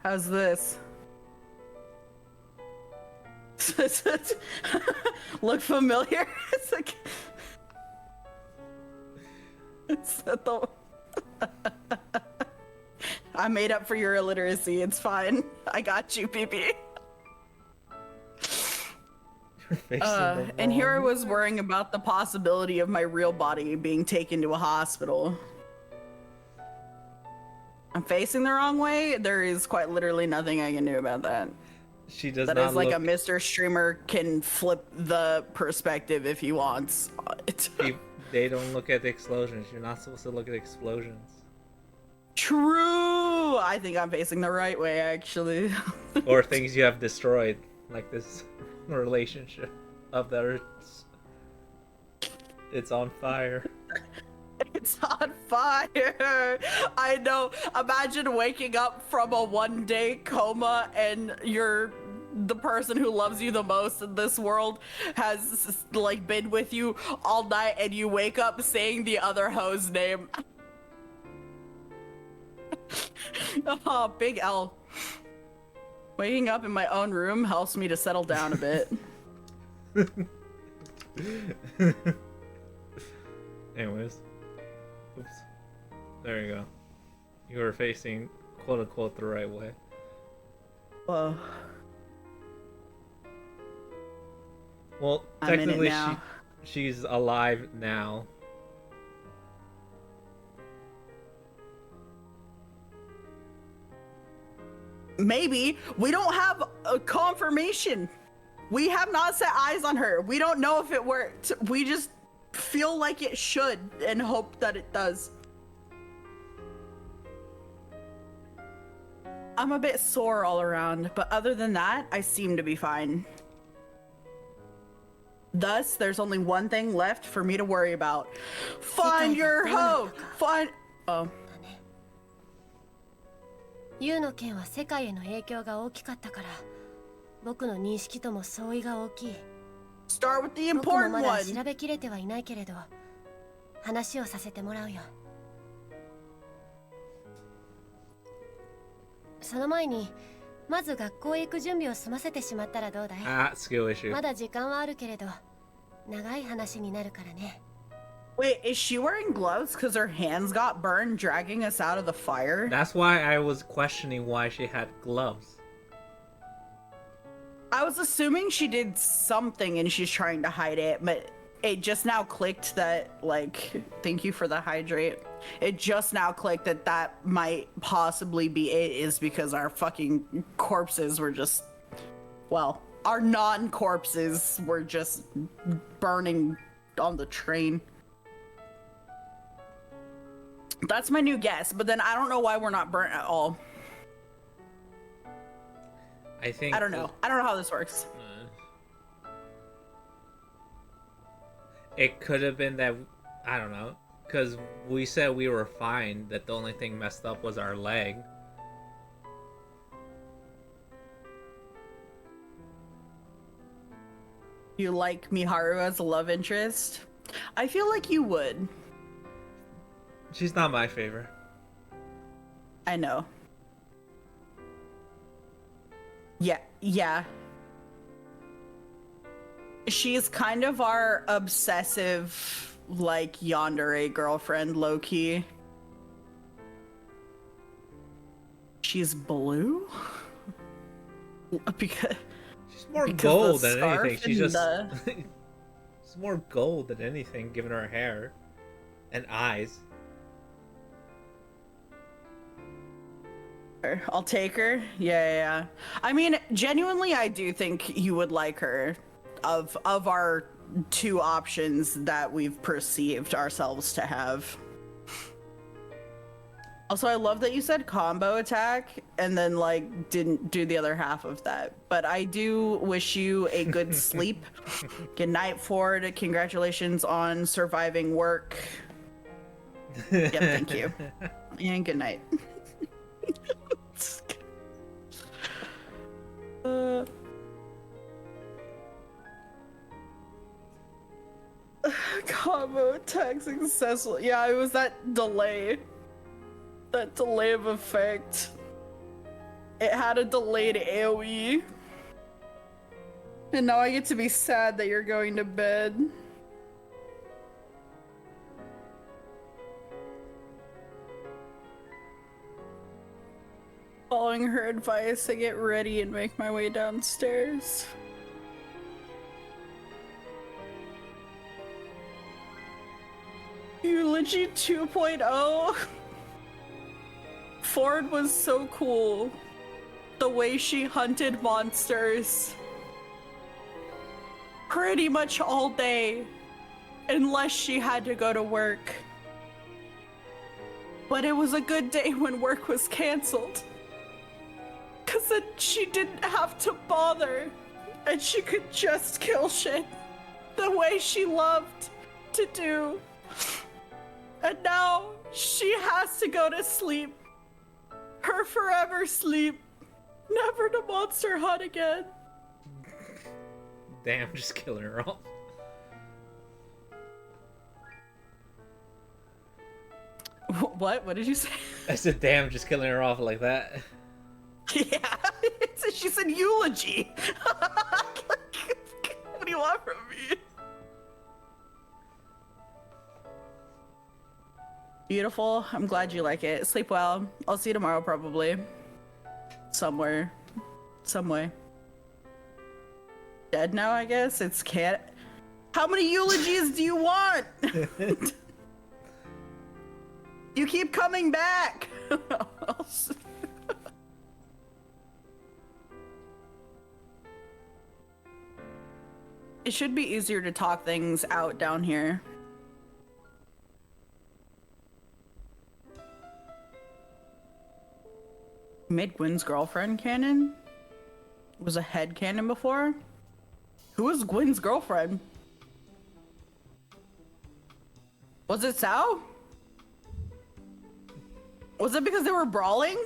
How's this? Look familiar? It's like... It's the... I made up for your illiteracy. It's fine. I got you, PP. And here I was worrying about the possibility of my real body being taken to a hospital. I'm facing the wrong way. There is quite literally nothing I can do about that. She does that not is like look... a Mr. Streamer can flip the perspective if he wants. They don't look at the explosions. You're not supposed to look at explosions. True! I think I'm facing the right way, actually. Or things you have destroyed, like this relationship of the Earth's. It's on fire. It's on fire! I know. Imagine waking up from a one-day coma and the person who loves you the most in this world has like been with you all night, and you wake up saying the other hoe's name. Oh, big L. Waking up in my own room helps me to settle down a bit. Anyways. Oops. There you go. You were facing quote unquote the right way. Whoa. Well, I'm in it technically now. she's alive now. Maybe. We don't have a confirmation. We have not set eyes on her. We don't know if it worked. We just feel like it should and hope that it does. I'm a bit sore all around, but other than that, I seem to be fine. Thus, there's only one thing left for me to worry about. Find your hoe! Find... Oh. ユウの件は世界への影響が大きかったから、僕の認識とも相違が大きい。 Start with the 僕も important まだ one. 調べきれてはいないけれど、話をさせてもらうよ。その前に、まず学校へ行く準備を済ませてしまったらどうだい？ Skill issue. まだ時間はあるけれど、長い話になるからね。 Wait, is she wearing gloves because her hands got burned dragging us out of the fire? That's why I was questioning why she had gloves. I was assuming she did something and she's trying to hide it, but it just now clicked that, like, thank you for the hydrate. It just now clicked that that might possibly be it, is because our fucking corpses were just, well, our non-corpses were just burning on the train. That's my new guess, but then I don't know why we're not burnt at all. I think I don't know. I don't know how this works. It could have been that, I don't know, because we said we were fine, that the only thing messed up was our leg. You like Miharu as a love interest? I feel like you would. She's not my favorite. I know. Yeah. She's kind of our obsessive, like, yandere girlfriend, low-key. She's blue? Because She's more because gold the than scarf anything. She's and just she's more gold than anything, given her hair and eyes. I'll take her. Yeah. I mean, genuinely, I do think you would like her. Of our two options that we've perceived ourselves to have. Also, I love that you said combo attack and then, like, didn't do the other half of that. But I do wish you a good sleep. Good night, Ford. Congratulations on surviving work. Yeah, thank you. And good night. Combo attack successful. Yeah, it was that delay. That delay of effect. It had a delayed AoE. And now I get to be sad that you're going to bed. Following her advice, I get ready and make my way downstairs. Eulogy 2.0. Ford was so cool. The way she hunted monsters. Pretty much all day. Unless she had to go to work. But it was a good day when work was canceled. Cause then she didn't have to bother. And she could just kill shit. The way she loved to do. And now she has to go to sleep. Her forever sleep. Never to monster hunt again. Damn, just killing her off. What? What did you say? I said, damn, just killing her off like that. Yeah, she said eulogy. What do you want from me? Beautiful. I'm glad you like it. Sleep well. I'll see you tomorrow, probably. Somewhere. Some way. Dead now, I guess? It's can't. How many eulogies do you want? You keep coming back. It should be easier to talk things out down here. You made Gwen's girlfriend canon? Was a head canon before? Who was Gwen's girlfriend? Was it Sao? Was it because they were brawling?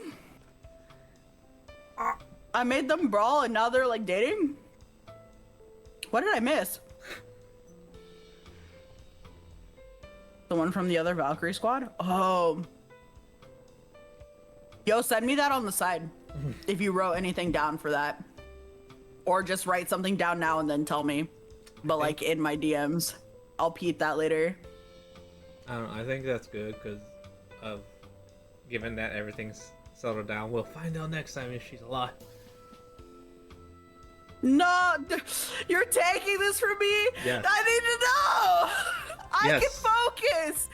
I made them brawl and now they're like dating? What did I miss? The one from the other Valkyrie squad? Oh. Yo, send me that on the side. If you wrote anything down for that. Or just write something down now and then tell me. But like in my DMs. I'll peep that later. I don't know, I think that's good because of given that everything's settled down. We'll find out next time if she's alive. No, you're taking this from me? Yes. I need to know! I Yes. can focus!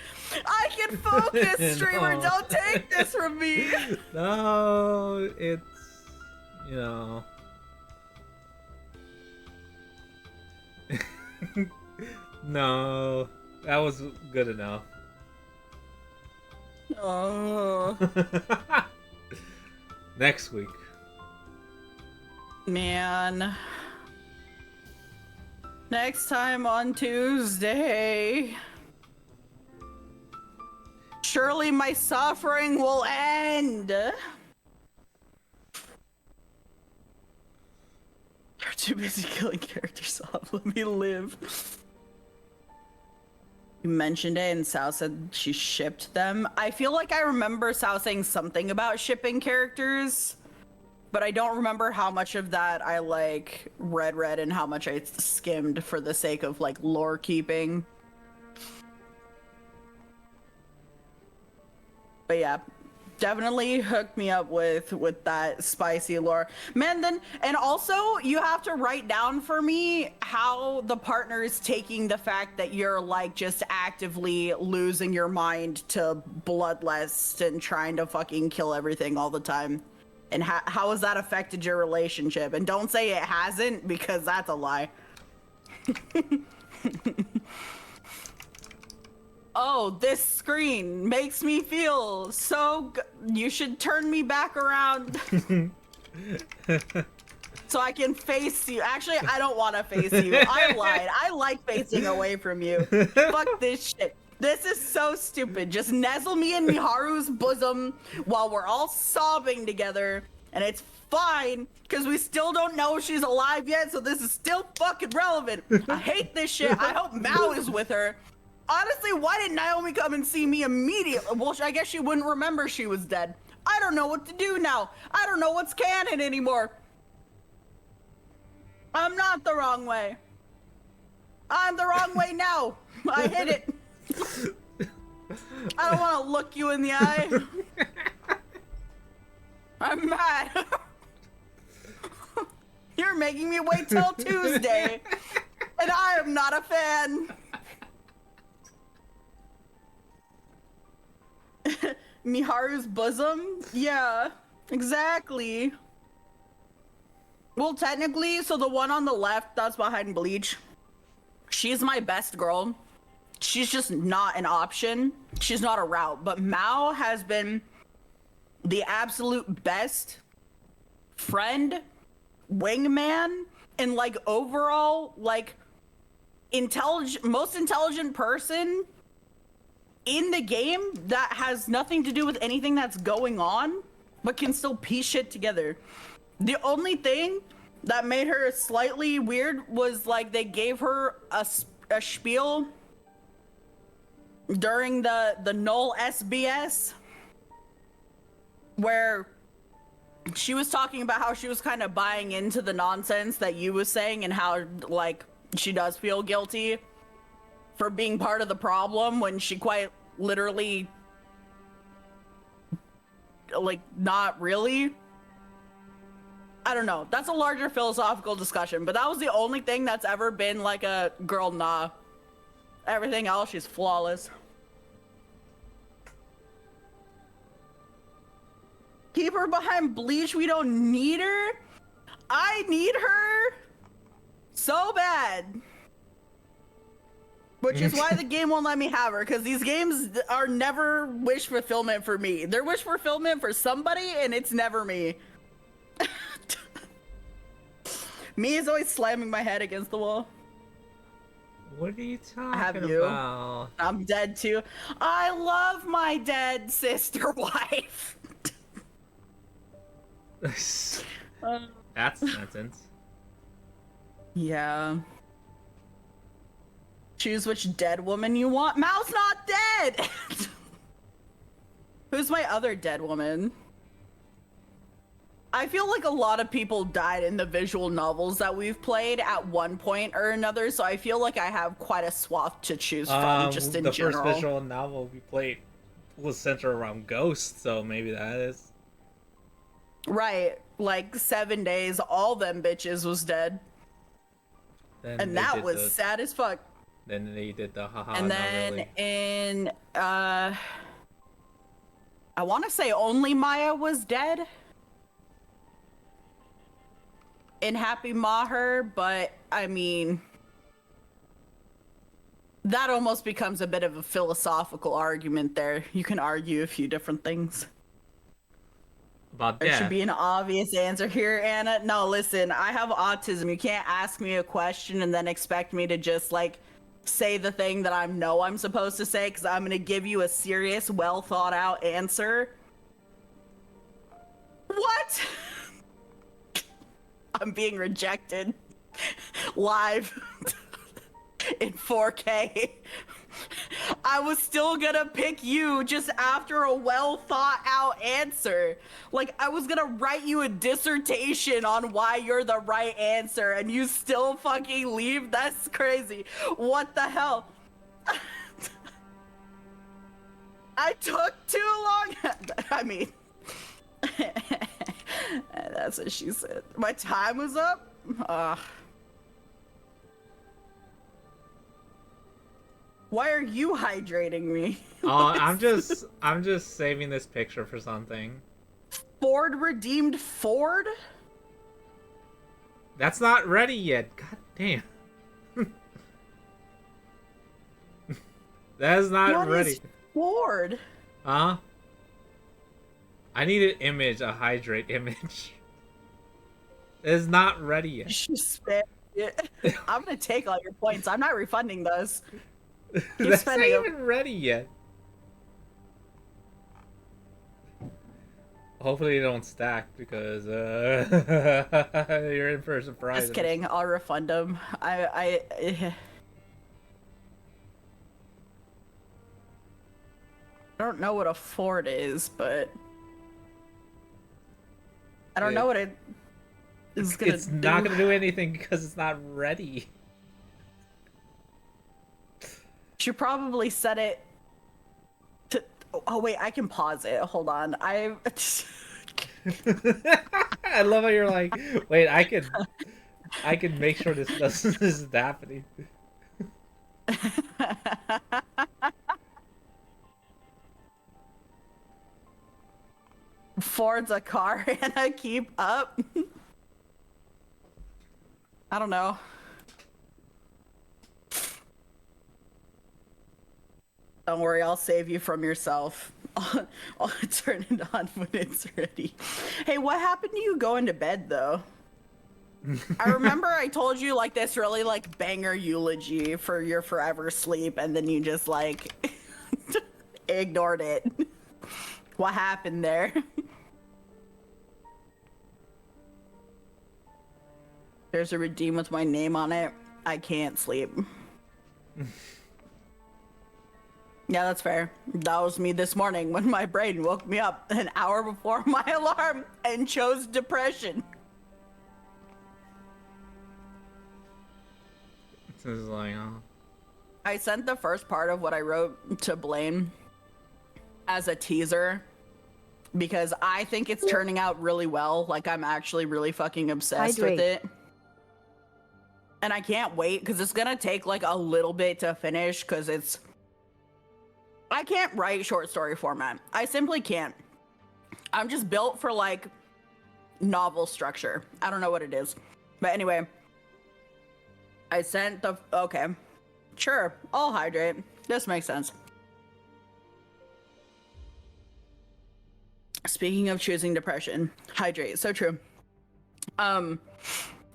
I can focus, streamer! No. Don't take this from me! No, it's, you know. No, that was good enough. Oh, Next week. man. Next time on Tuesday. Surely my suffering will end. You're too busy killing characters off. Let me live. You mentioned it and Sao said she shipped them. I feel like I remember Sao saying something about shipping characters, but I don't remember how much of that I like read and how much I skimmed for the sake of like lore keeping. But yeah, definitely hook me up with that spicy lore, man. Then, and also you have to write down for me how the partner is taking the fact that you're like just actively losing your mind to bloodlust and trying to fucking kill everything all the time, and how has that affected your relationship. And don't say it hasn't, because that's a lie. Oh, this screen makes me feel so you should turn me back around so I can face you. Actually, I don't want to face you. I lied. I like facing away from you. Fuck this shit. This is so stupid. Just nestle me in Miharu's bosom while we're all sobbing together, and it's fine because we still don't know if she's alive yet, so this is still fucking relevant. I hate this shit. I hope Mao is with her. Honestly, why didn't Naomi come and see me immediately? Well, I guess she wouldn't remember she was dead. I don't know what to do now. I don't know what's canon anymore. I'm not the wrong way. I'm the wrong way now. I hit it. I don't want to look you in the eye. I'm mad. You're making me wait till Tuesday, and I am not a fan. Miharu's bosom? Yeah, exactly. Well, technically, so the one on the left that's behind Bleach, she's my best girl. She's just not an option. She's not a route. But Mao has been the absolute best friend, wingman, and like overall, like most intelligent person in the game that has nothing to do with anything that's going on, but can still piece shit together. The only thing that made her slightly weird was like they gave her a spiel during the Null SBS where she was talking about how she was kind of buying into the nonsense that you was saying and how like she does feel guilty for being part of the problem when she quite literally like not really. I don't know. That's a larger philosophical discussion, but that was the only thing that's ever been like a girl nah. Everything else, she's flawless. Keep her behind Bleach. We don't need her. I need her so bad. Which is why the game won't let me have her, because these games are never wish fulfillment for me. They're wish fulfillment for somebody, and it's never me. Me is always slamming my head against the wall. What are you talking Have you? about? I'm dead too. I love my dead sister wife. That's a sentence. Yeah. Choose which dead woman you want. Mao's not dead! Who's my other dead woman? I feel like a lot of people died in the visual novels that we've played at one point or another, so I feel like I have quite a swath to choose from just in the general. first visual novel we played was centered around ghosts, so maybe that is. Right. Like 7 days, all them bitches was dead. Then And they that did was the, sad as fuck. Then they did the haha. And Not then really. in I want to say only Maya was dead in Happy Maher, but I mean that almost becomes a bit of a philosophical argument there. You can argue a few different things. About There should death. be an obvious answer here, Anna. No, listen, I have autism. You can't ask me a question and then expect me to just like say the thing that I know I'm supposed to say, because I'm going to give you a serious, well thought out answer. What? I'm being rejected live in 4K. I was still gonna pick you just after a well thought out answer. Like, I was gonna write you a dissertation on why you're the right answer, and you still fucking leave? That's crazy. What the hell? I took too long. I mean, that's what she said. My time was up? Why are you hydrating me? Oh, I'm just saving this picture for something. Ford redeemed Ford? That's not ready yet. God damn. That is not What ready. is Ford? Huh? I need an image, a hydrate image. It is not ready yet. She spent it. I'm gonna take all your points. I'm not refunding those. Keep That's not spending them. even ready yet. Hopefully you don't stack because you're in for a surprise. Just kidding. I'll refund them. I don't know what a Ford is, but I don't know what it is gonna It's do. not gonna do anything because it's not ready. Should probably set it to. Oh wait, I can pause it. Hold on. I love how you're like, wait, I can make sure this isn't happening. Ford's a car and I keep up. I don't know. Don't worry, I'll save you from yourself. I'll turn it on when it's ready. Hey, what happened to you going to bed though? I remember I told you like this really like banger eulogy for your forever sleep, and then you just like ignored it. What happened there? There's a redeem with my name on it. I can't sleep. Yeah, that's fair. That was me this morning when my brain woke me up an hour before my alarm and chose depression. This is like, oh. I sent the first part of what I wrote to Blaine as a teaser because I think it's turning out really well. Like, I'm actually really fucking obsessed with it. And I can't wait because it's gonna take like a little bit to finish because I can't write short story format. I simply can't. I'm just built for like novel structure. I don't know what it is. But anyway, I sent the, okay, sure, I'll hydrate. This makes sense. Speaking of choosing depression, hydrate, so true. So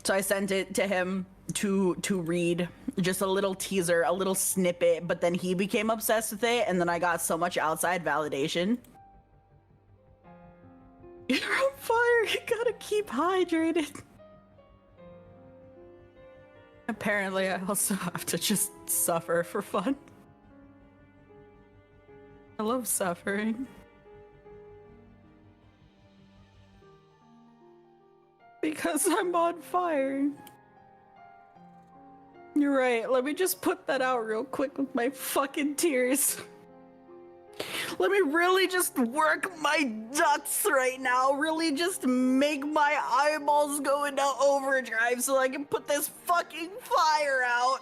I sent it to him to read, just a little teaser, a little snippet, but then he became obsessed with it, and then I got so much outside validation. You're on fire, you gotta keep hydrated. Apparently, I also have to just suffer for fun. I love suffering. Because I'm on fire. You're right. Let me just put that out real quick with my fucking tears. Let me really just work my ducts right now. Really just make my eyeballs go into overdrive so I can put this fucking fire out.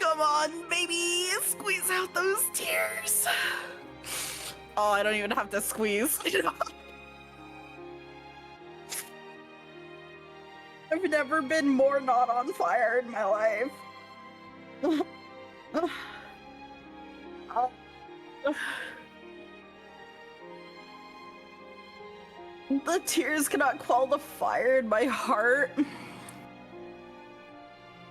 Come on, baby. Squeeze out those tears. Oh, I don't even have to squeeze. I've never been more not on fire in my life. The tears cannot quell the fire in my heart.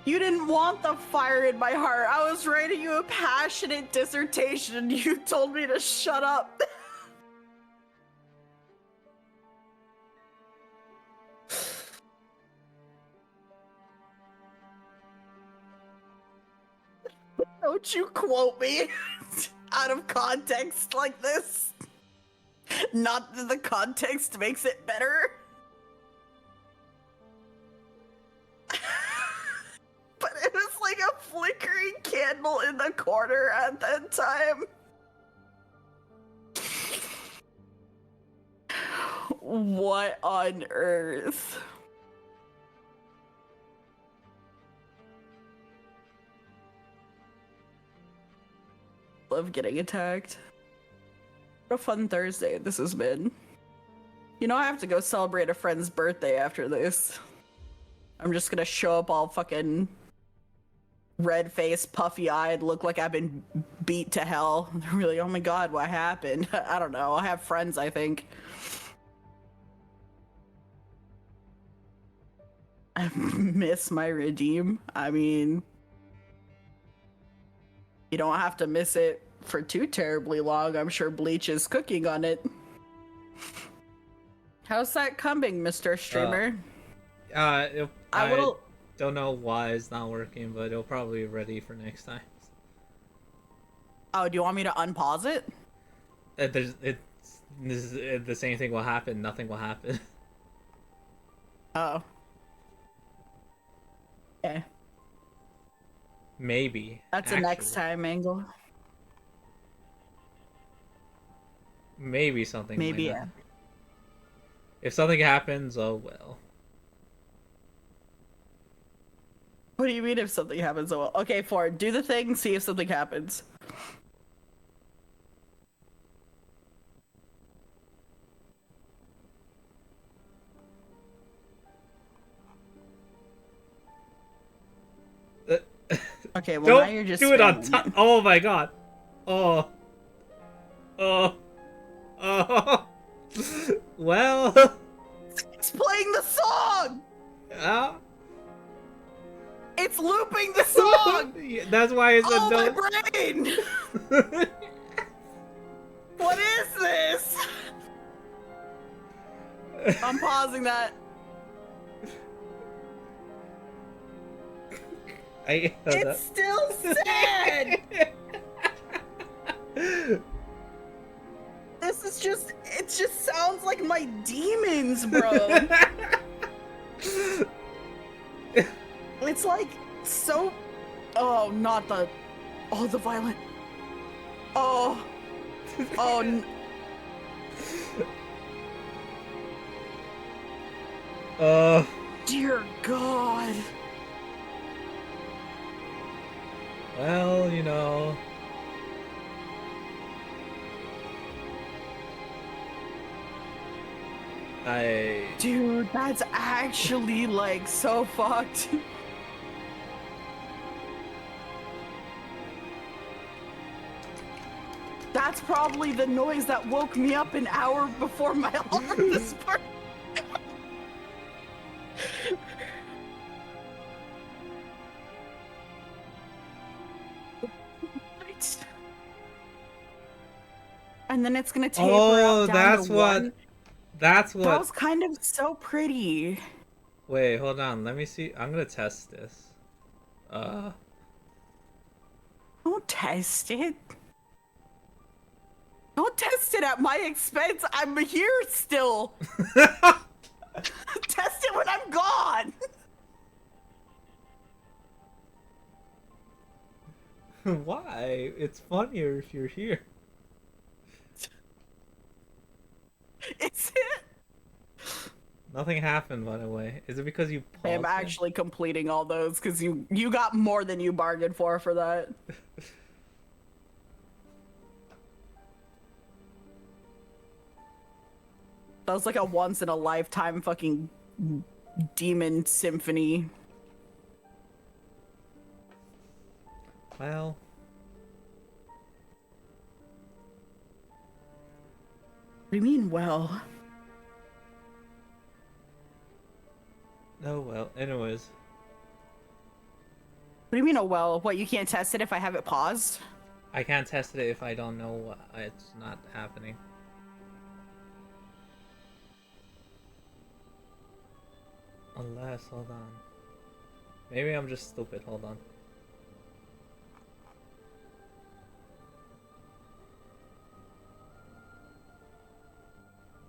You didn't want the fire in my heart. I was writing you a passionate dissertation and you told me to shut up. Don't you quote me out of context like this. Not that the context makes it better. But it was like a flickering candle in the corner at that time. What on earth? Love getting attacked. What a fun Thursday this has been. You know, I have to go celebrate a friend's birthday after this. I'm just gonna show up all fucking red-faced, puffy-eyed, look like I've been beat to hell. They're really, oh my god, what happened? I don't know. I have friends, I think. I miss my redeem. I mean, you don't have to miss it for too terribly long. I'm sure Bleach is cooking on it. How's that coming, Mr. Streamer? I will. don't know why it's not working, but it'll probably be ready for next time. Oh, do you want me to unpause it? The same thing will happen. Nothing will happen. Oh. Okay. Maybe. That's a next time angle. Maybe something. Maybe, like yeah. that. If something happens, oh well. What do you mean if something happens? Oh, well. Okay, Ford, do the thing, see if something happens. Okay, well now you're Don't just do it on spamming top. Oh my god. Oh. Oh. Oh. Well. It's playing the song! It's looping the song! That's why it's oh, a my don't. brain! What is this? I'm pausing that. It's still sad! This is just, it just sounds like my demons, bro. It's like so, oh, not the, oh, the violent, oh, oh. Dear God. Well, you know. Dude, that's actually like so fucked. That's probably the noise that woke me up an hour before my alarm this morning. And then it's gonna taper out down to one. That's what. That was kind of so pretty. Wait, hold on. Let me see. I'm gonna test this. Don't test it. Don't test it at my expense. I'm here still. Test it when I'm gone. Why? It's funnier if you're here. Is it? Nothing happened, by the way. Is it because you paused? I'm actually completing all those because you got more than you bargained for that. That was like a once in a lifetime fucking demon symphony. Well. What do you mean, well? Oh well. Anyways. What do you mean, oh well? What, you can't test it if I have it paused? I can't test it if I don't know it's not happening. Unless, hold on. Maybe I'm just stupid, hold on.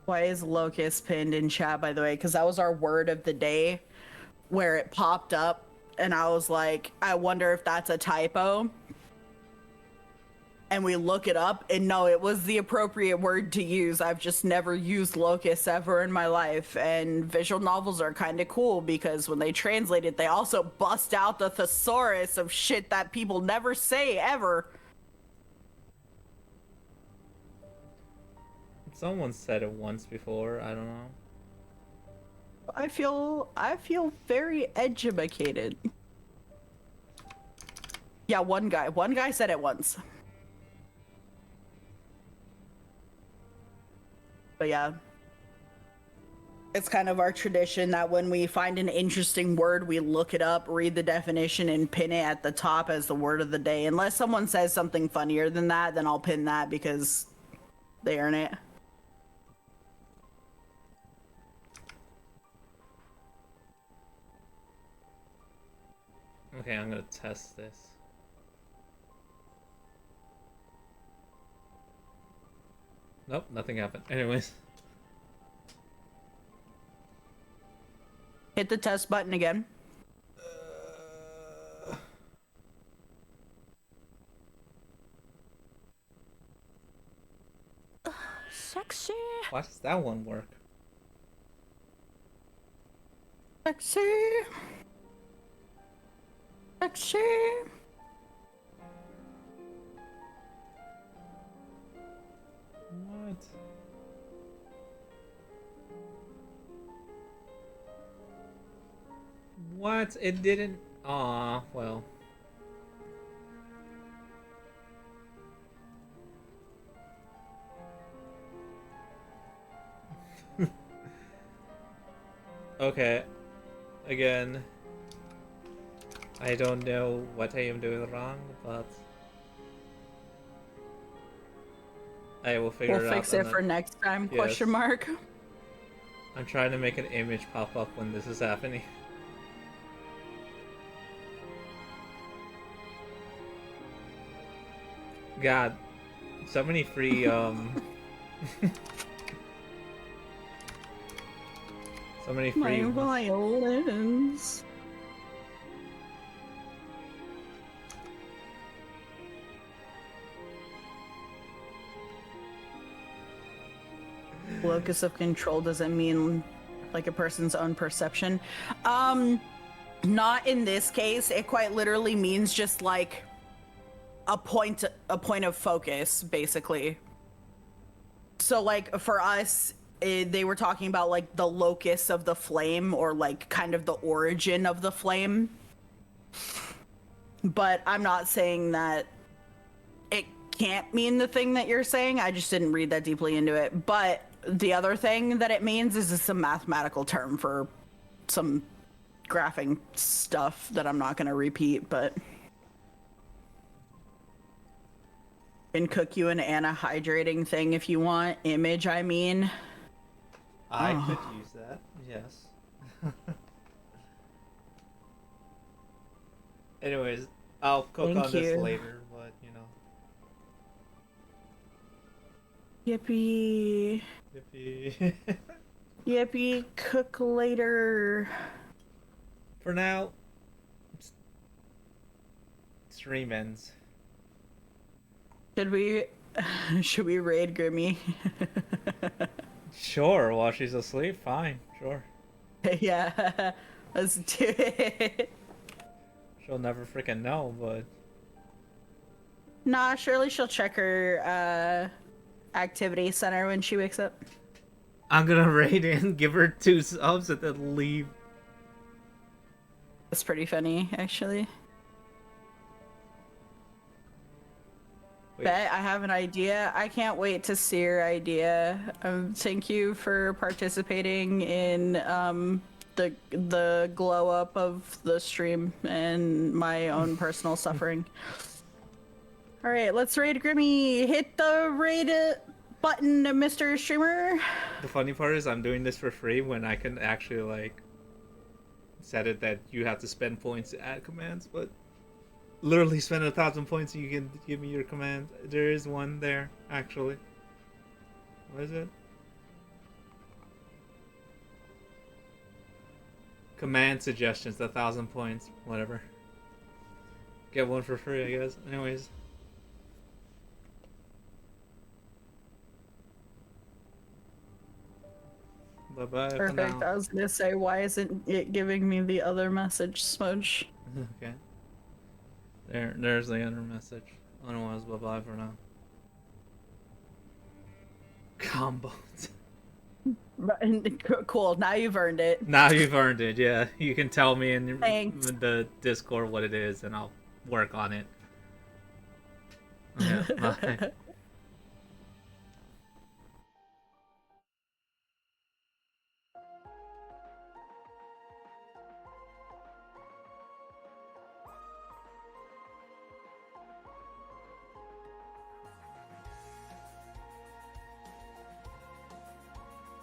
Why is locust pinned in chat, by the way? Because that was our word of the day where it popped up and I was like, I wonder if that's a typo. And we look it up and no, it was the appropriate word to use. I've just never used locust ever in my life. And visual novels are kind of cool because when they translate it, they also bust out the thesaurus of shit that people never say ever. Someone said it once before, I don't know. I feel very educated. Yeah, one guy said it once. But yeah, it's kind of our tradition that when we find an interesting word, we look it up, read the definition, and pin it at the top as the word of the day. Unless someone says something funnier than that, then I'll pin that because they earn it. Okay, I'm gonna test this. Nope, nothing happened. Anyways. Hit the test button again. Sexy. Why does that one work? Sexy. Sexy. What? What? It didn't. Aw, well. Okay. Again. I don't know what I am doing wrong, but I will figure it out. We'll fix it for next time, question mark. I'm trying to make an image pop up when this is happening. God, so many free, so many free My violins. Locus of control doesn't mean like a person's own perception. Not in this case. It quite literally means just like a point of focus, basically. So like for us, they were talking about like the locus of the flame, or like kind of the origin of the flame. But I'm not saying that it can't mean the thing that you're saying. I just didn't read that deeply into it. But the other thing that it means is it's a mathematical term for some graphing stuff that I'm not going to repeat, but can cook you an antihydrating thing if you want. Image, I mean. I could use that, yes. Anyways, I'll cook on this later, but you know. Yippee. Yippee. Yippee, cook later. For now, stream ends. Should we should we raid Grimmy? Sure, while she's asleep, fine, sure. Yeah, let's do it. She'll never freaking know, but Nah, surely she'll check her activity center when she wakes up. I'm gonna raid in, give her 2 subs, and then leave. That's pretty funny, actually. Wait. Bet I have an idea. I can't wait to see your idea. Thank you for participating in the glow up of the stream and my own personal suffering. All right, let's raid Grimmy. Hit the raid button, Mr. Streamer. The funny part is I'm doing this for free when I can actually, like, set it that you have to spend points to add commands, but literally spend 1,000 points and you can give me your command. There is one there, actually. What is it? Command suggestions, 1,000 points, whatever. Get one for free, I guess. Anyways. Bye-bye. Perfect. I was gonna say, why isn't it giving me the other message, Smudge? Okay. There's the other message. Otherwise, bye-bye for now. Combos. Cool, now you've earned it. Now you've earned it, yeah. You can tell me in Thanks. the Discord what it is, and I'll work on it. Yeah, bye.